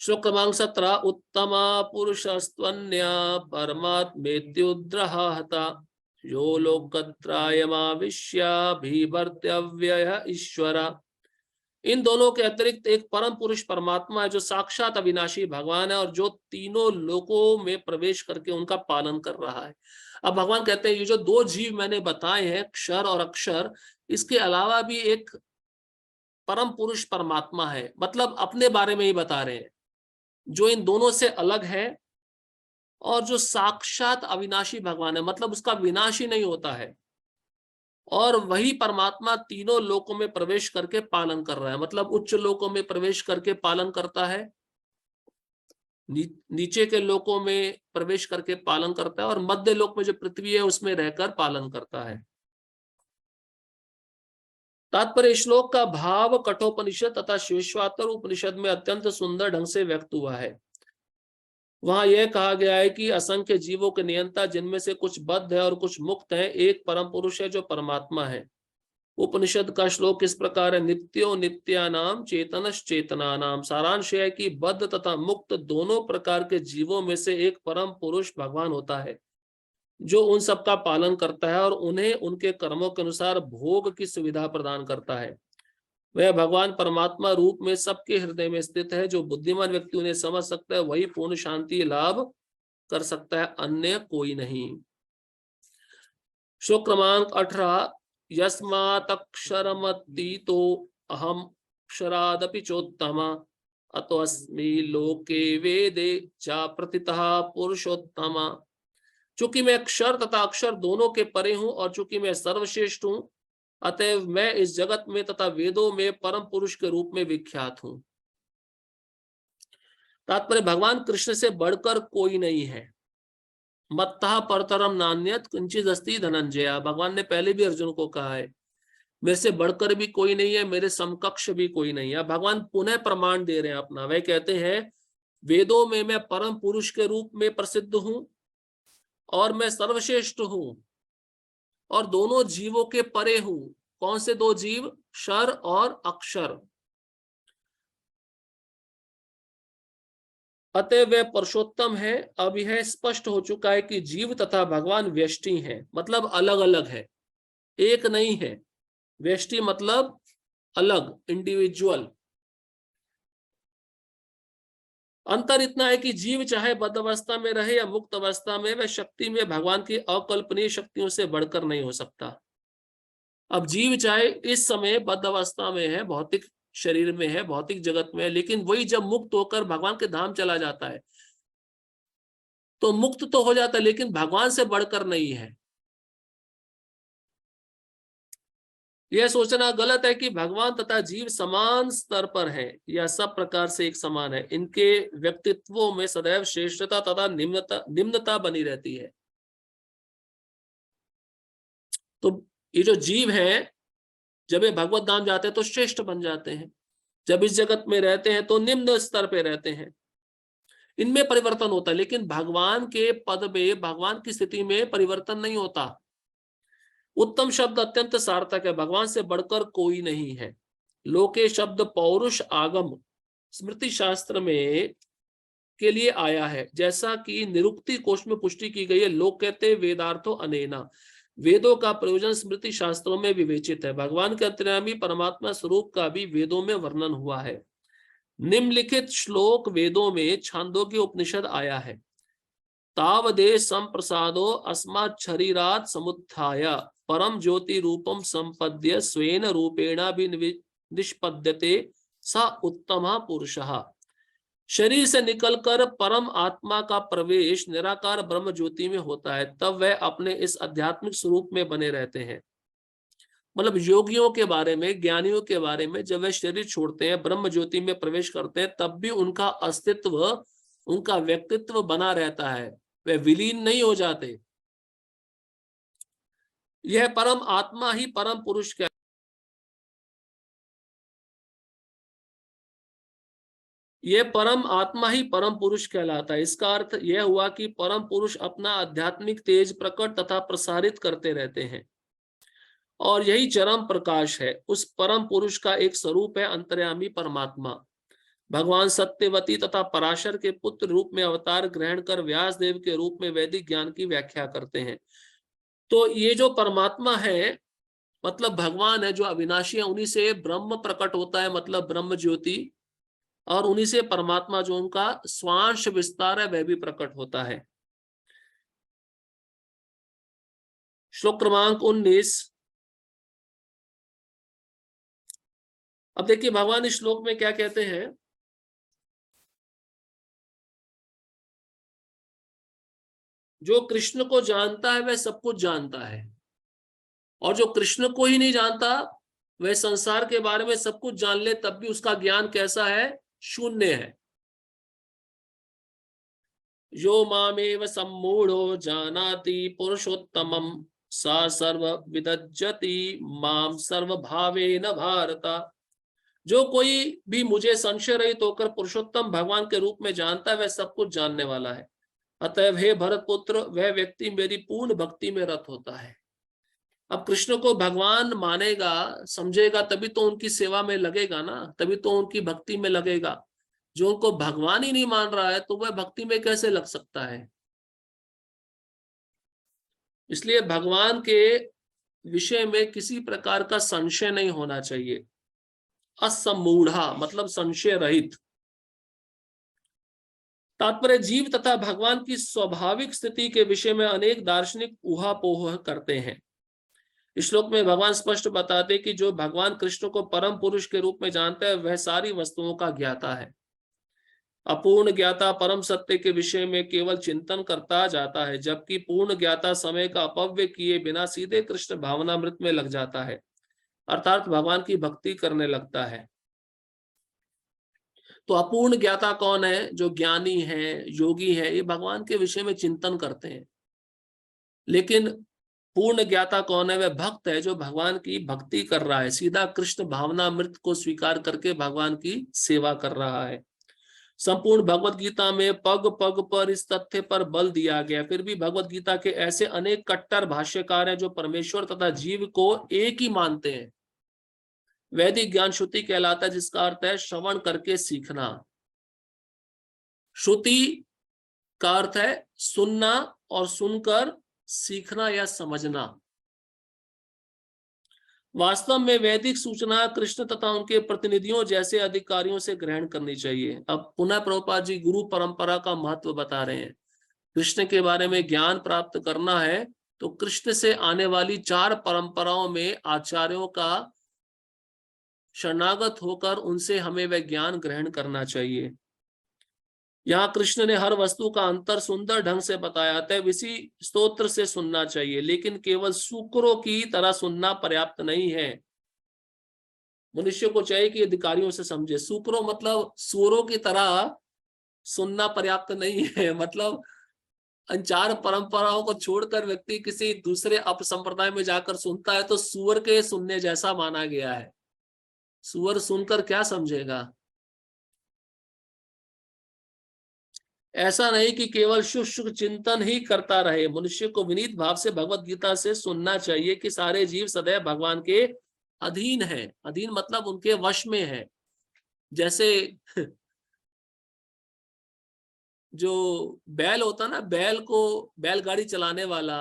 श्लोक क्रमांक 17, उत्तमा पुरुषस्त्वन्या परमात्मेत्युद्रहता यो लोकत्रायमाविश्याभिवर्त्यव्यय ईश्वरा। इन दोनों के अतिरिक्त एक परम पुरुष परमात्मा है जो साक्षात अविनाशी भगवान है और जो तीनों लोकों में प्रवेश करके उनका पालन कर रहा है। अब भगवान कहते हैं ये जो दो जीव मैंने बताए हैं, क्षर और अक्षर, इसके अलावा भी एक परम पुरुष परमात्मा है, मतलब अपने बारे में ही बता रहे हैं, जो इन दोनों से अलग है और जो साक्षात अविनाशी भगवान है, मतलब उसका विनाश ही नहीं होता है। और वही परमात्मा तीनों लोकों में प्रवेश करके पालन कर रहा है, मतलब उच्च लोकों में प्रवेश करके पालन करता है, नीचे के लोकों में प्रवेश करके पालन करता है, और मध्य लोक में जो पृथ्वी है उसमें रहकर पालन करता है। तात्पर्य श्लोक का भाव कठोपनिषद तथा शिवेश्वातर उपनिषद में अत्यंत सुंदर ढंग से व्यक्त हुआ है। वहां यह कहा गया है कि असंख्य जीवों के नियंता, जिनमें से कुछ बद्ध है और कुछ मुक्त है, एक परम पुरुष है जो परमात्मा है। उपनिषद का श्लोक इस प्रकार है, नित्यो नित्यानाम चेतनश् चेतनानाम। सारांश है कि बद्ध तथा मुक्त दोनों प्रकार के जीवों में से एक परम पुरुष भगवान होता है जो उन सब का पालन करता है और उन्हें उनके कर्मों के अनुसार भोग की सुविधा प्रदान करता है। वह भगवान परमात्मा रूप में सबके हृदय में स्थित है। जो बुद्धिमान व्यक्ति उन्हें समझ सकता है वही पूर्ण शांति लाभ कर सकता है, अन्य कोई नहीं। श्लोक क्रमांक 18, यस्मात्क्षरमतीतो अहम क्षरादपि चोत्तमा अतोऽस्मि लोके वेदे च प्रतितः पुरुषोत्तमा। चूंकि मैं अक्षर तथा अक्षर दोनों के परे हूं और चूंकि मैं सर्वश्रेष्ठ हूं, अतएव मैं इस जगत में तथा वेदों में परम पुरुष के रूप में विख्यात हूं। तात्पर्य भगवान कृष्ण से बढ़कर कोई नहीं है। मत्तः परतरम नान्यत् किंचित् अस्ति धनंजय। भगवान ने पहले भी अर्जुन को कहा है, मेरे से बढ़कर भी कोई नहीं है, मेरे समकक्ष भी कोई नहीं है। भगवान पुनः प्रमाण दे रहे हैं अपना। वह कहते हैं, वेदों में मैं परम पुरुष के रूप में प्रसिद्ध हूं और मैं सर्वश्रेष्ठ हूं और दोनों जीवों के परे हूं। कौन से दो जीव? क्षर और अक्षर। अतः वह पुरुषोत्तम है। अब यह स्पष्ट हो चुका है कि जीव तथा भगवान व्यष्टि हैं, मतलब अलग अलग है, एक नहीं है। व्यष्टि मतलब अलग, इंडिविजुअल। अंतर इतना है कि जीव चाहे बद्ध अवस्था में रहे या मुक्त अवस्था में, वह शक्ति में भगवान की अकल्पनीय शक्तियों से बढ़कर नहीं हो सकता। अब जीव चाहे इस समय बद्ध अवस्था में है, भौतिक शरीर में है, भौतिक जगत में है, लेकिन वही जब मुक्त होकर भगवान के धाम चला जाता है तो मुक्त तो हो जाता है, लेकिन भगवान से बढ़कर नहीं है। यह सोचना गलत है कि भगवान तथा जीव समान स्तर पर है या सब प्रकार से एक समान है। इनके व्यक्तित्वों में सदैव श्रेष्ठता तथा निम्नता बनी रहती है। तो ये जो जीव है, जब ये भगवत धाम जाते हैं तो श्रेष्ठ बन जाते हैं, जब इस जगत में रहते हैं तो निम्न स्तर पे रहते हैं। इनमें परिवर्तन होता है, लेकिन भगवान के पद में, भगवान की स्थिति में परिवर्तन नहीं होता। उत्तम शब्द अत्यंत सार्थक है, भगवान से बढ़कर कोई नहीं है। लोके शब्द पौरुष आगम स्मृति शास्त्र में के लिए आया है, जैसा कि निरुक्ति कोश में पुष्टि की गई है। लोक कहते वेदार्थो अनेना, वेदों का प्रयोजन स्मृति शास्त्रों में विवेचित है। भगवान के अंतर्यामी परमात्मा स्वरूप का भी वेदों में वर्णन हुआ है। निम्नलिखित श्लोक वेदों में छांदोग्य उपनिषद आया है। तावदे संप्रसादो अस्मात् शरीरात् समुत्थाय परम ज्योति रूपम संपद्य स्वेन रूपेणा भी निष्पद्यते स उत्तमः पुरुषः। शरीर से निकलकर परम आत्मा का प्रवेश निराकार ब्रह्म ज्योति में होता है, तब वह अपने इस आध्यात्मिक स्वरूप में बने रहते हैं। मतलब योगियों के बारे में, ज्ञानियों के बारे में, जब वह शरीर छोड़ते हैं, ब्रह्म ज्योति में प्रवेश करते हैं, तब भी उनका अस्तित्व, उनका व्यक्तित्व बना रहता है, वे विलीन नहीं हो जाते। यह परम आत्मा ही परम पुरुष क्या यह परम आत्मा ही परम पुरुष कहलाता है। इसका अर्थ यह हुआ कि परम पुरुष अपना आध्यात्मिक तेज प्रकट तथा प्रसारित करते रहते हैं। और यही चरम प्रकाश है, उस परम पुरुष का एक स्वरूप है अंतर्यामी परमात्मा। भगवान सत्यवती तथा पराशर के पुत्र रूप में अवतार ग्रहण कर व्यास देव के रूप में वैदिक ज्ञान की व्याख्या करते हैं। तो ये जो परमात्मा है मतलब भगवान है जो अविनाशी है, उन्हीं से ब्रह्म प्रकट होता है, मतलब ब्रह्म ज्योति, और उन्हीं से परमात्मा जो उनका स्वांश विस्तार है वह भी प्रकट होता है। श्लोक क्रमांक 19। अब देखिए भगवान इस श्लोक में क्या कहते हैं। जो कृष्ण को जानता है वह सब कुछ जानता है, और जो कृष्ण को ही नहीं जानता वह संसार के बारे में सब कुछ जान ले तब भी उसका ज्ञान कैसा है, शून्य है। यो मामेव सम्मूढ़ो जानाति पुरुषोत्तमं सा सर्व विदज्जति माम सर्व भावेन भारत। जो कोई भी मुझे संशय रहित होकर पुरुषोत्तम भगवान के रूप में जानता है वह सब कुछ जानने वाला है। अतएव हे भरत पुत्र, वह व्यक्ति मेरी पूर्ण भक्ति में रत होता है। अब कृष्ण को भगवान मानेगा, समझेगा, तभी तो उनकी सेवा में लगेगा ना, तभी तो उनकी भक्ति में लगेगा। जो उनको भगवान ही नहीं मान रहा है तो वह भक्ति में कैसे लग सकता है। इसलिए भगवान के विषय में किसी प्रकार का संशय नहीं होना चाहिए। असमूढ़ा मतलब संशय रहित। तात्पर्य जीव तथा भगवान की स्वाभाविक स्थिति के विषय में अनेक दार्शनिक ऊहापोह करते हैं। इस श्लोक में भगवान स्पष्ट बताते कि जो भगवान कृष्ण को परम पुरुष के रूप में जानता है वह सारी वस्तुओं का ज्ञाता है। अपूर्ण ज्ञाता परम सत्य के विषय में केवल चिंतन करता जाता है, जबकि पूर्ण ज्ञाता समय का अपव्यय किए बिना सीधे कृष्ण भावनामृत में लग जाता है, अर्थात भगवान की भक्ति करने लगता है। तो अपूर्ण ज्ञाता कौन है? जो ज्ञानी है, योगी है, ये भगवान के विषय में चिंतन करते हैं। लेकिन पूर्ण ज्ञाता कौन है? वह भक्त है जो भगवान की भक्ति कर रहा है, सीधा कृष्ण भावनामृत को स्वीकार करके भगवान की सेवा कर रहा है। संपूर्ण भगवत गीता में पग पग पर इस तथ्य पर बल दिया गया। फिर भी भगवत गीता के ऐसे अनेक कट्टर भाष्यकार हैं जो परमेश्वर तथा जीव को एक ही मानते हैं। वैदिक ज्ञान श्रुति कहलाता है, जिसका अर्थ है श्रवण करके सीखना। श्रुति का अर्थ है सुनना और सुनकर सीखना या समझना। वास्तव में वैदिक सूचना कृष्ण तथा उनके प्रतिनिधियों जैसे अधिकारियों से ग्रहण करनी चाहिए। अब पुनः प्रभुपाद जी गुरु परंपरा का महत्व बता रहे हैं। कृष्ण के बारे में ज्ञान प्राप्त करना है तो कृष्ण से आने वाली 4 परंपराओं में आचार्यों का शरणागत होकर उनसे हमें वह ज्ञान ग्रहण करना चाहिए। यहाँ कृष्ण ने हर वस्तु का अंतर सुंदर ढंग से बताया था। इसी स्तोत्र से सुनना चाहिए, लेकिन केवल सूकरों की तरह सुनना पर्याप्त नहीं है। मनुष्य को चाहिए कि अधिकारियों से समझे। सूकरों मतलब सूरों की तरह सुनना पर्याप्त नहीं है। मतलब इन 4 परंपराओं को छोड़कर व्यक्ति किसी दूसरे अपसंप्रदाय में जाकर सुनता है तो सुअर के सुनने जैसा माना गया है। सुअर सुनकर क्या समझेगा? ऐसा नहीं कि केवल शुभ शुभ चिंतन ही करता रहे। मनुष्य को विनीत भाव से भगवत गीता से सुनना चाहिए कि सारे जीव सदैव भगवान के अधीन है। अधीन मतलब उनके वश में है। जैसे जो बैल होता ना, बैल को बैलगाड़ी चलाने वाला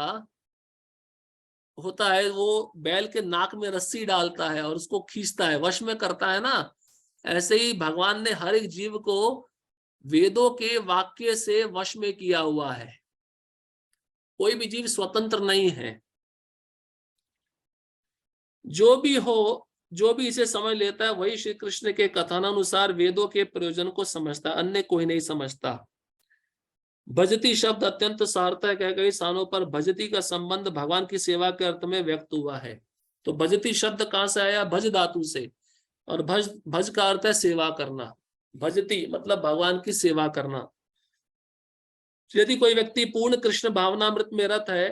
होता है, वो बैल के नाक में रस्सी डालता है और उसको खींचता है, वश में करता है ना। ऐसे ही भगवान ने हर एक जीव को वेदों के वाक्य से वश में किया हुआ है। कोई भी जीव स्वतंत्र नहीं है। जो भी हो, जो भी इसे समझ लेता है वही श्री कृष्ण के कथनानुसार वेदों के प्रयोजन को समझता है, अन्य कोई नहीं समझता। भजती शब्द अत्यंत सार्थक है। कई स्थानों पर भजती का संबंध भगवान की सेवा के अर्थ में व्यक्त हुआ है। तो भजती शब्द कहां से आया? भज धातु से। और भज भज का अर्थ है सेवा करना। भजती मतलब भगवान की सेवा करना। यदि कोई व्यक्ति पूर्ण कृष्ण भावनामृत में रत है,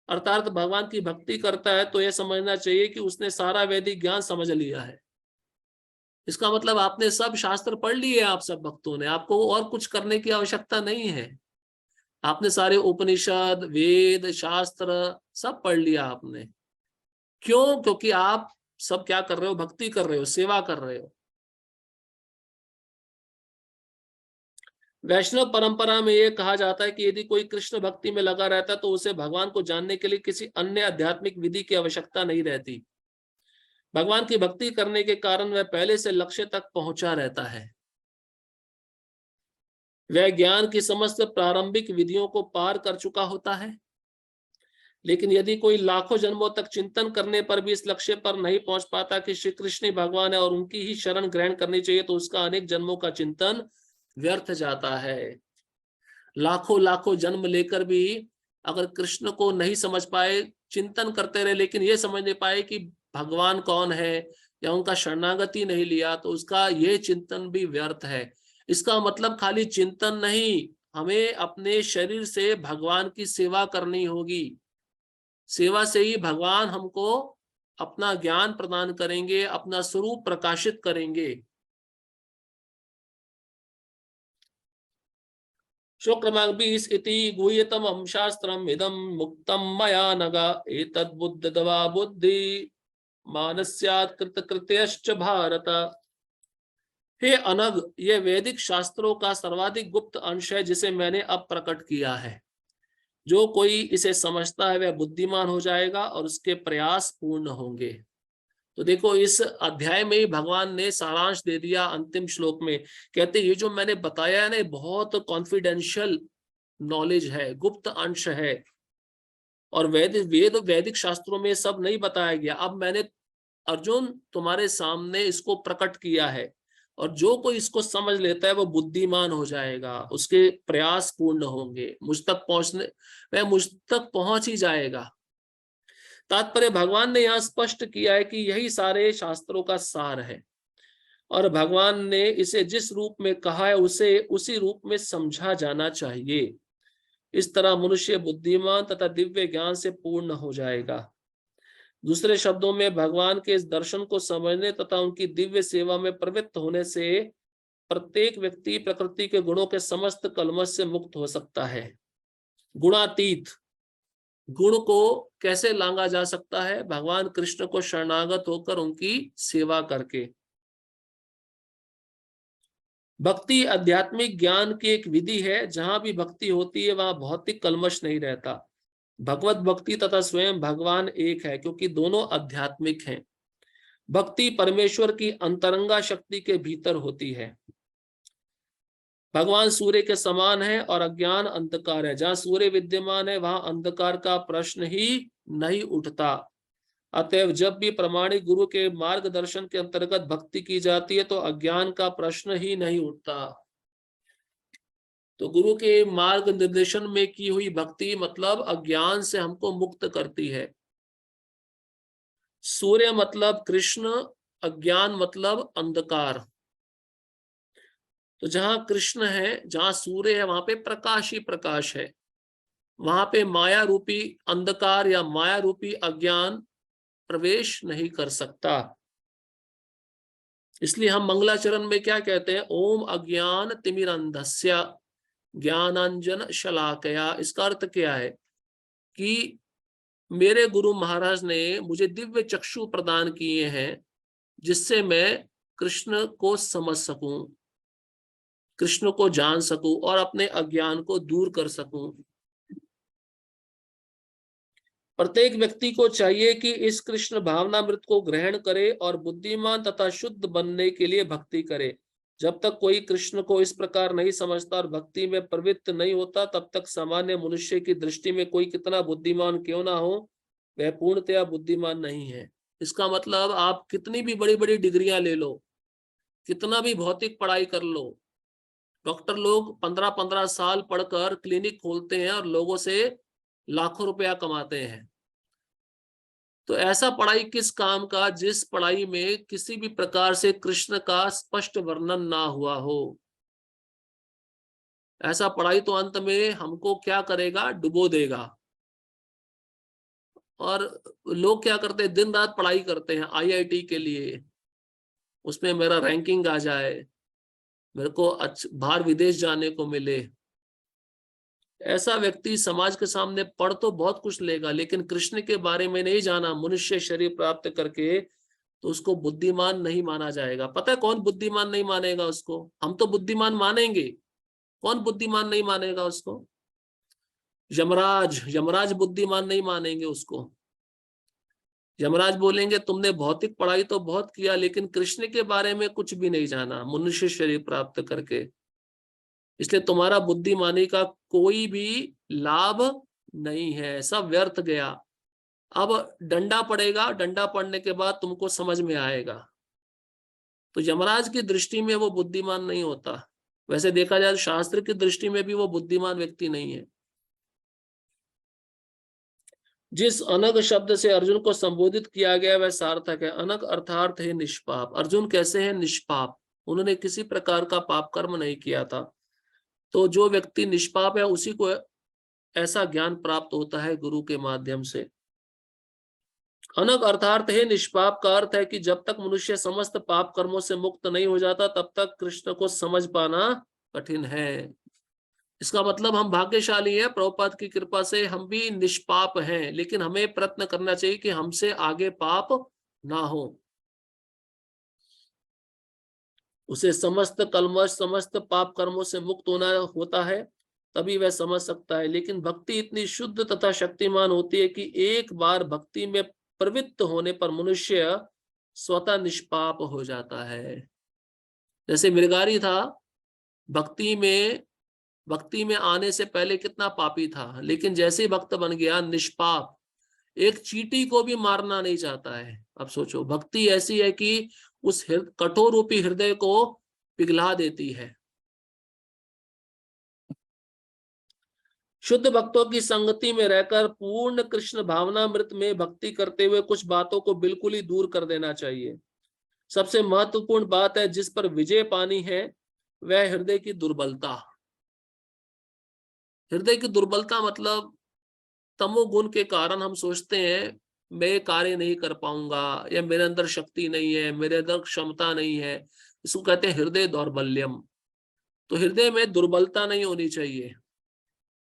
अर्थात भगवान की भक्ति करता है, तो यह समझना चाहिए कि उसने सारा वैदिक ज्ञान समझ लिया है। इसका मतलब आपने सब शास्त्र पढ़ लिए। आप सब भक्तों ने, आपको और कुछ करने की आवश्यकता नहीं है। आपने सारे उपनिषद, वेद, शास्त्र सब पढ़ लिया आपने। क्यों? क्योंकि आप सब क्या कर रहे हो? भक्ति कर रहे हो, सेवा कर रहे हो। वैष्णव परंपरा में यह कहा जाता है कि यदि कोई कृष्ण भक्ति में लगा रहता है तो उसे भगवान को जानने के लिए किसी अन्य आध्यात्मिक विधि की आवश्यकता नहीं रहती। भगवान की भक्ति करने के कारण वह पहले से लक्ष्य तक पहुंचा रहता है। वह ज्ञान की समस्त प्रारंभिक विधियों को पार कर चुका होता है। लेकिन यदि कोई लाखों जन्मों तक चिंतन करने पर भी इस लक्ष्य पर नहीं पहुंच पाता कि श्री कृष्ण ही भगवान है और उनकी ही शरण ग्रहण करनी चाहिए, तो उसका अनेक जन्मों का चिंतन व्यर्थ जाता है। लाखों लाखों जन्म लेकर भी अगर कृष्ण को नहीं समझ पाए, चिंतन करते रहे लेकिन ये समझ नहीं पाए कि भगवान कौन है या उनका शरणागति नहीं लिया, तो उसका ये चिंतन भी व्यर्थ है। इसका मतलब खाली चिंतन नहीं, हमें अपने शरीर से भगवान की सेवा करनी होगी। सेवा से ही भगवान हमको अपना ज्ञान प्रदान करेंगे, अपना स्वरूप प्रकाशित करेंगे। श्लोक क्रमांक 20, इति गुह्यतमं शास्त्रम् इदं मुक्तं मया नघ एतद्बुद्धत्वा बुद्धि मानस्यात् कृतकृत्यश्च भारत। हे अनग, ये वैदिक शास्त्रों का सर्वाधिक गुप्त अंश है जिसे मैंने अब प्रकट किया है। जो कोई इसे समझता है वह बुद्धिमान हो जाएगा और उसके प्रयास पूर्ण होंगे। तो देखो, इस अध्याय में ही भगवान ने सारांश दे दिया। अंतिम श्लोक में कहते ये जो मैंने बताया है ना, बहुत कॉन्फिडेंशियल नॉलेज है, गुप्त अंश है, और वैदिक शास्त्रों में सब नहीं बताया गया। अब मैंने अर्जुन तुम्हारे सामने इसको प्रकट किया है, और जो कोई इसको समझ लेता है वो बुद्धिमान हो जाएगा, उसके प्रयास पूर्ण होंगे, वह मुझ तक पहुंच ही जाएगा। तात्पर्य भगवान ने यहाँ स्पष्ट किया है कि यही सारे शास्त्रों का सार है, और भगवान ने इसे जिस रूप में कहा है उसे उसी रूप में समझा जाना चाहिए। इस तरह मनुष्य बुद्धिमान तथा दिव्य ज्ञान से पूर्ण हो जाएगा। दूसरे शब्दों में, भगवान के इस दर्शन को समझने तथा उनकी दिव्य सेवा में प्रवृत्त होने से प्रत्येक व्यक्ति प्रकृति के गुणों के समस्त कलमश से मुक्त हो सकता है। गुणातीत गुण को कैसे लांघा जा सकता है? भगवान कृष्ण को शरणागत होकर उनकी सेवा करके। भक्ति आध्यात्मिक ज्ञान की एक विधि है। जहां भी भक्ति होती है वहां भौतिक कलमश नहीं रहता। भगवत भक्ति तथा स्वयं भगवान एक है, क्योंकि दोनों आध्यात्मिक हैं। भक्ति परमेश्वर की अंतरंगा शक्ति के भीतर होती है। भगवान सूर्य के समान है और अज्ञान अंधकार है। जहां सूर्य विद्यमान है वहां अंधकार का प्रश्न ही नहीं उठता। अतएव जब भी प्रामाणिक गुरु के मार्गदर्शन के अंतर्गत भक्ति की जाती है तो अज्ञान का प्रश्न ही नहीं उठता। तो गुरु के मार्ग निर्देशन में की हुई भक्ति मतलब अज्ञान से हमको मुक्त करती है। सूर्य मतलब कृष्ण, अज्ञान मतलब अंधकार। तो जहां कृष्ण है, जहां सूर्य है, वहां पे प्रकाश ही प्रकाश है। वहां पे माया रूपी अंधकार या माया रूपी अज्ञान प्रवेश नहीं कर सकता। इसलिए हम मंगलाचरण में क्या कहते हैं? ओम अज्ञान तिमिरंधस्य ज्ञानांजन शलाकया। इसका अर्थ क्या है? कि मेरे गुरु महाराज ने मुझे दिव्य चक्षु प्रदान किए हैं जिससे मैं कृष्ण को समझ सकूं, कृष्ण को जान सकूं और अपने अज्ञान को दूर कर सकूं। प्रत्येक व्यक्ति को चाहिए कि इस कृष्ण भावनामृत को ग्रहण करे और बुद्धिमान तथा शुद्ध बनने के लिए भक्ति करे। जब तक कोई कृष्ण को इस प्रकार नहीं समझता और भक्ति में प्रवृत्त नहीं होता, तब तक सामान्य मनुष्य की दृष्टि में कोई कितना बुद्धिमान क्यों ना हो, वह पूर्णतया बुद्धिमान नहीं है। इसका मतलब आप कितनी भी बड़ी बड़ी डिग्रियां ले लो, कितना भी भौतिक पढ़ाई कर लो, डॉक्टर लोग 15-15 साल पढ़कर क्लिनिक खोलते हैं और लोगों से लाखों रुपया कमाते हैं। तो ऐसा पढ़ाई किस काम का जिस पढ़ाई में किसी भी प्रकार से कृष्ण का स्पष्ट वर्णन ना हुआ हो। ऐसा पढ़ाई तो अंत में हमको क्या करेगा? डुबो देगा। और लोग क्या करते हैं? दिन रात पढ़ाई करते हैं आईआईटी के लिए, उसमें मेरा रैंकिंग आ जाए, मेरे को बाहर विदेश जाने को मिले। ऐसा व्यक्ति समाज के सामने पढ़ तो बहुत कुछ लेगा, लेकिन कृष्ण के बारे में नहीं जाना मनुष्य शरीर प्राप्त करके, तो उसको बुद्धिमान नहीं माना जाएगा। पता है कौन बुद्धिमान नहीं मानेगा उसको? हम तो बुद्धिमान मानेंगे, कौन बुद्धिमान नहीं मानेगा उसको? यमराज। यमराज बुद्धिमान नहीं मानेंगे उसको। यमराज बोलेंगे तुमने भौतिक पढ़ाई तो बहुत किया, लेकिन कृष्ण के बारे में कुछ भी नहीं जाना मनुष्य शरीर प्राप्त करके, इसलिए तुम्हारा बुद्धिमानी का कोई भी लाभ नहीं है, सब व्यर्थ गया। अब डंडा पड़ेगा, डंडा पड़ने के बाद तुमको समझ में आएगा। तो यमराज की दृष्टि में वो बुद्धिमान नहीं होता। वैसे देखा जाए शास्त्र की दृष्टि में भी वो बुद्धिमान व्यक्ति नहीं है। जिस अनग शब्द से अर्जुन को संबोधित किया गया वह सार्थक है। अनग अर्थात है निष्पाप। अर्जुन कैसे है? निष्पाप। उन्होंने किसी प्रकार का पाप कर्म नहीं किया था। तो जो व्यक्ति निष्पाप है उसी को ऐसा ज्ञान प्राप्त होता है गुरु के माध्यम से। अनग अर्थात है निष्पाप का अर्थ है कि जब तक मनुष्य समस्त पाप कर्मों से मुक्त नहीं हो जाता तब तक कृष्ण को समझ पाना कठिन है। इसका मतलब हम भाग्यशाली हैं, प्रभुपाद की कृपा से हम भी निष्पाप हैं, लेकिन हमें प्रयत्न करना चाहिए कि हमसे आगे पाप ना हो। उसे समस्त कलमश समस्त पाप कर्मों से मुक्त होना होता है, तभी वह समझ सकता है। लेकिन भक्ति इतनी शुद्ध तथा शक्तिमान होती है कि एक बार भक्ति में प्रवृत्त होने पर मनुष्य स्वतः निष्पाप हो जाता है। जैसे मृगारी था, भक्ति में आने से पहले कितना पापी था, लेकिन जैसे ही भक्त बन गया निष्पाप, एक चींटी को भी मारना नहीं चाहता है। अब सोचो, भक्ति ऐसी है कि उस कठोर रूपी हृदय को पिघला देती है। शुद्ध भक्तों की संगति में रहकर पूर्ण कृष्ण भावनामृत में भक्ति करते हुए कुछ बातों को बिल्कुल ही दूर कर देना चाहिए। सबसे महत्वपूर्ण बात है जिस पर विजय पानी है वह हृदय की दुर्बलता। हृदय की दुर्बलता मतलब तमोगुण के कारण हम सोचते हैं मैं कार्य नहीं कर पाऊंगा, या मेरे अंदर शक्ति नहीं है, मेरे अंदर क्षमता नहीं है। इसको कहते हैं हृदय दौर्बल्यम। तो हृदय में दुर्बलता नहीं होनी चाहिए,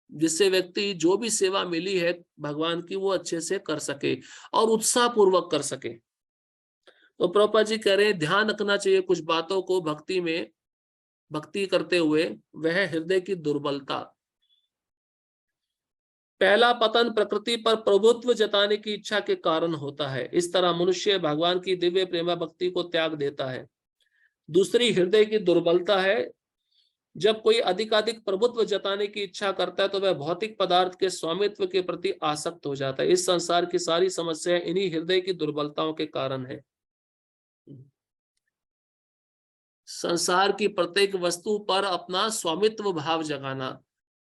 जिससे व्यक्ति जो भी सेवा मिली है भगवान की वो अच्छे से कर सके और उत्साह पूर्वक कर सके। तो प्रभुपाद जी कह रहे हैं ध्यान रखना चाहिए कुछ बातों को भक्ति में, भक्ति करते हुए, वह हृदय की दुर्बलता। पहला पतन प्रकृति पर प्रभुत्व जताने की इच्छा के कारण होता है। इस तरह मनुष्य भगवान की दिव्य प्रेमा भक्ति को त्याग देता है। दूसरी हृदय की दुर्बलता है, जब कोई अधिकाधिक प्रभुत्व जताने की इच्छा करता है तो वह भौतिक पदार्थ के स्वामित्व के प्रति आसक्त हो जाता है। इस संसार की सारी समस्या इन्हीं हृदय की दुर्बलताओं के कारण है। संसार की प्रत्येक वस्तु पर अपना स्वामित्व भाव जगाना,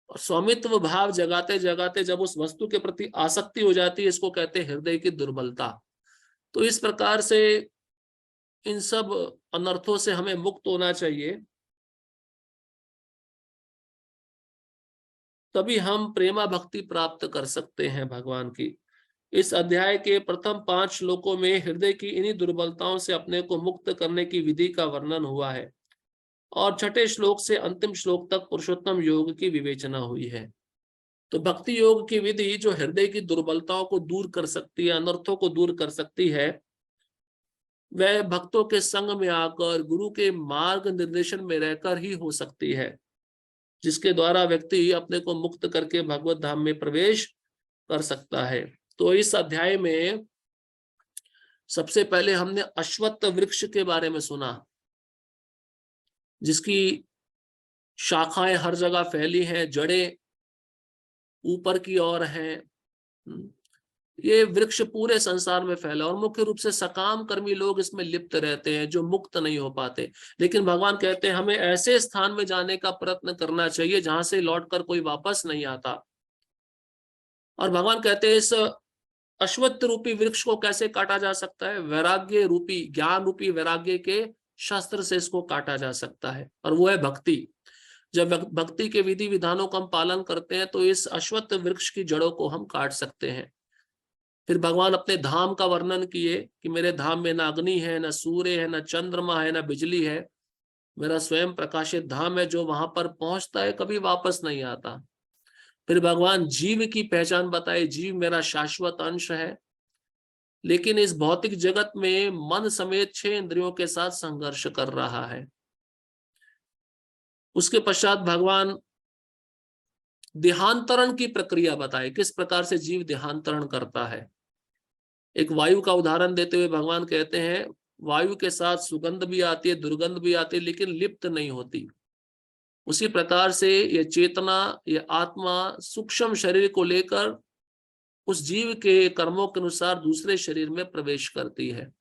और स्वामित्व भाव जगाते जगाते जब उस वस्तु के प्रति आसक्ति हो जाती है, इसको कहते हैं हृदय की दुर्बलता। तो इस प्रकार से इन सब अनर्थों से हमें मुक्त होना चाहिए, तभी हम प्रेमा भक्ति प्राप्त कर सकते हैं भगवान की। इस अध्याय के प्रथम 5 श्लोकों में हृदय की इन्हीं दुर्बलताओं से अपने को मुक्त करने की विधि का वर्णन हुआ है, और छठे श्लोक से अंतिम श्लोक तक पुरुषोत्तम योग की विवेचना हुई है। तो भक्ति योग की विधि जो हृदय की दुर्बलताओं को दूर कर सकती है, अनर्थों को दूर कर सकती है, वह भक्तों के संग में आकर गुरु के मार्ग निर्देशन में रहकर ही हो सकती है, जिसके द्वारा व्यक्ति अपने को मुक्त करके भगवत धाम में प्रवेश कर सकता है। तो इस अध्याय में सबसे पहले हमने अश्वत्थ वृक्ष के बारे में सुना, जिसकी शाखाएं हर जगह फैली हैं, जड़ें ऊपर की ओर हैं। ये वृक्ष पूरे संसार में फैला, और मुख्य रूप से सकाम कर्मी लोग इसमें लिप्त रहते हैं जो मुक्त नहीं हो पाते। लेकिन भगवान कहते हैं हमें ऐसे स्थान में जाने का प्रयत्न करना चाहिए जहां से लौटकर कोई वापस नहीं आता। और भगवान कहते हैं इस अश्वत्थ रूपी वृक्ष को कैसे काटा जा सकता है? वैराग्य रूपी, ज्ञान रूपी वैराग्य के शस्त्र से इसको काटा जा सकता है, और वो है भक्ति। जब भक्ति के विधि विधानों का हम पालन करते हैं तो इस अश्वत्थ वृक्ष की जड़ों को हम काट सकते हैं। फिर भगवान अपने धाम का वर्णन किए कि मेरे धाम में न अग्नि है, न सूर्य है, न चंद्रमा है, न बिजली है। मेरा स्वयं प्रकाशित धाम है, जो वहां पर पहुंचता है कभी वापस नहीं आता। फिर भगवान जीव की पहचान बताए, जीव मेरा शाश्वत अंश है, लेकिन इस भौतिक जगत में मन समेत 6 इंद्रियों के साथ संघर्ष कर रहा है। उसके पश्चात भगवान देहांतरण की प्रक्रिया बताए, किस प्रकार से जीव देहांतरण करता है। एक वायु का उदाहरण देते हुए भगवान कहते हैं, वायु के साथ सुगंध भी आती है, दुर्गंध भी आती है, लेकिन लिप्त नहीं होती। उसी प्रकार से ये चेतना, ये आत्मा सूक्ष्म शरीर को लेकर उस जीव के कर्मों के अनुसार दूसरे शरीर में प्रवेश करती है,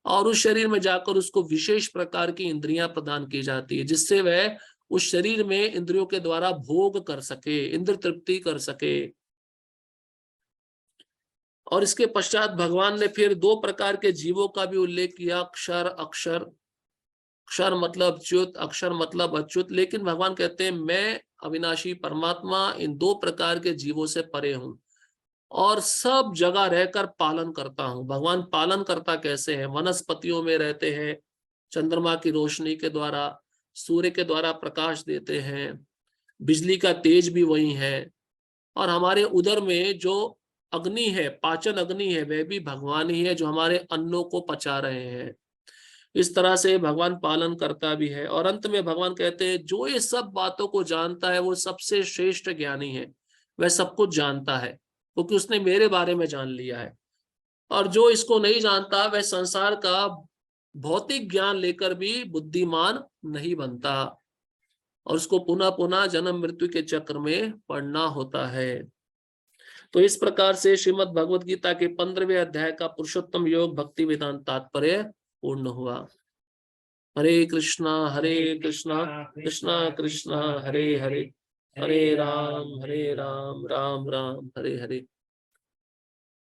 और उस शरीर में जाकर उसको विशेष प्रकार की इंद्रियां प्रदान की जाती है, जिससे वह उस शरीर में इंद्रियों के द्वारा भोग कर सके, इंद्र तृप्ति कर सके। और इसके पश्चात भगवान ने फिर 2 प्रकार के जीवों का भी उल्लेख किया, क्षर अक्षर। क्षर मतलब च्युत, अक्षर मतलब अच्युत। लेकिन भगवान कहते हैं मैं अविनाशी परमात्मा इन 2 प्रकार के जीवों से परे हूं और सब जगह रहकर पालन करता हूं। भगवान पालन करता कैसे है? वनस्पतियों में रहते हैं, चंद्रमा की रोशनी के द्वारा, सूर्य के द्वारा प्रकाश देते हैं, बिजली का तेज भी वही है, और हमारे उदर में जो अग्नि है, पाचन अग्नि है, वह भी भगवान ही है जो हमारे अन्नों को पचा रहे हैं। इस तरह से भगवान पालन करता भी है। और अंत में भगवान कहते हैं जो ये सब बातों को जानता है वो सबसे श्रेष्ठ ज्ञानी है, वह सब कुछ जानता है क्योंकि उसने मेरे बारे में जान लिया है। और जो इसको नहीं जानता वह संसार का भौतिक ज्ञान लेकर भी बुद्धिमान नहीं बनता, और उसको पुनः पुनः जन्म मृत्यु के चक्र में पड़ना होता है। तो इस प्रकार से श्रीमद् भगवद गीता के 15वें अध्याय का पुरुषोत्तम योग भक्ति वेदांत तात्पर्य पूर्ण हुआ। हरे कृष्णा कृष्णा कृष्णा हरे हरे, हरे राम राम राम हरे हरे।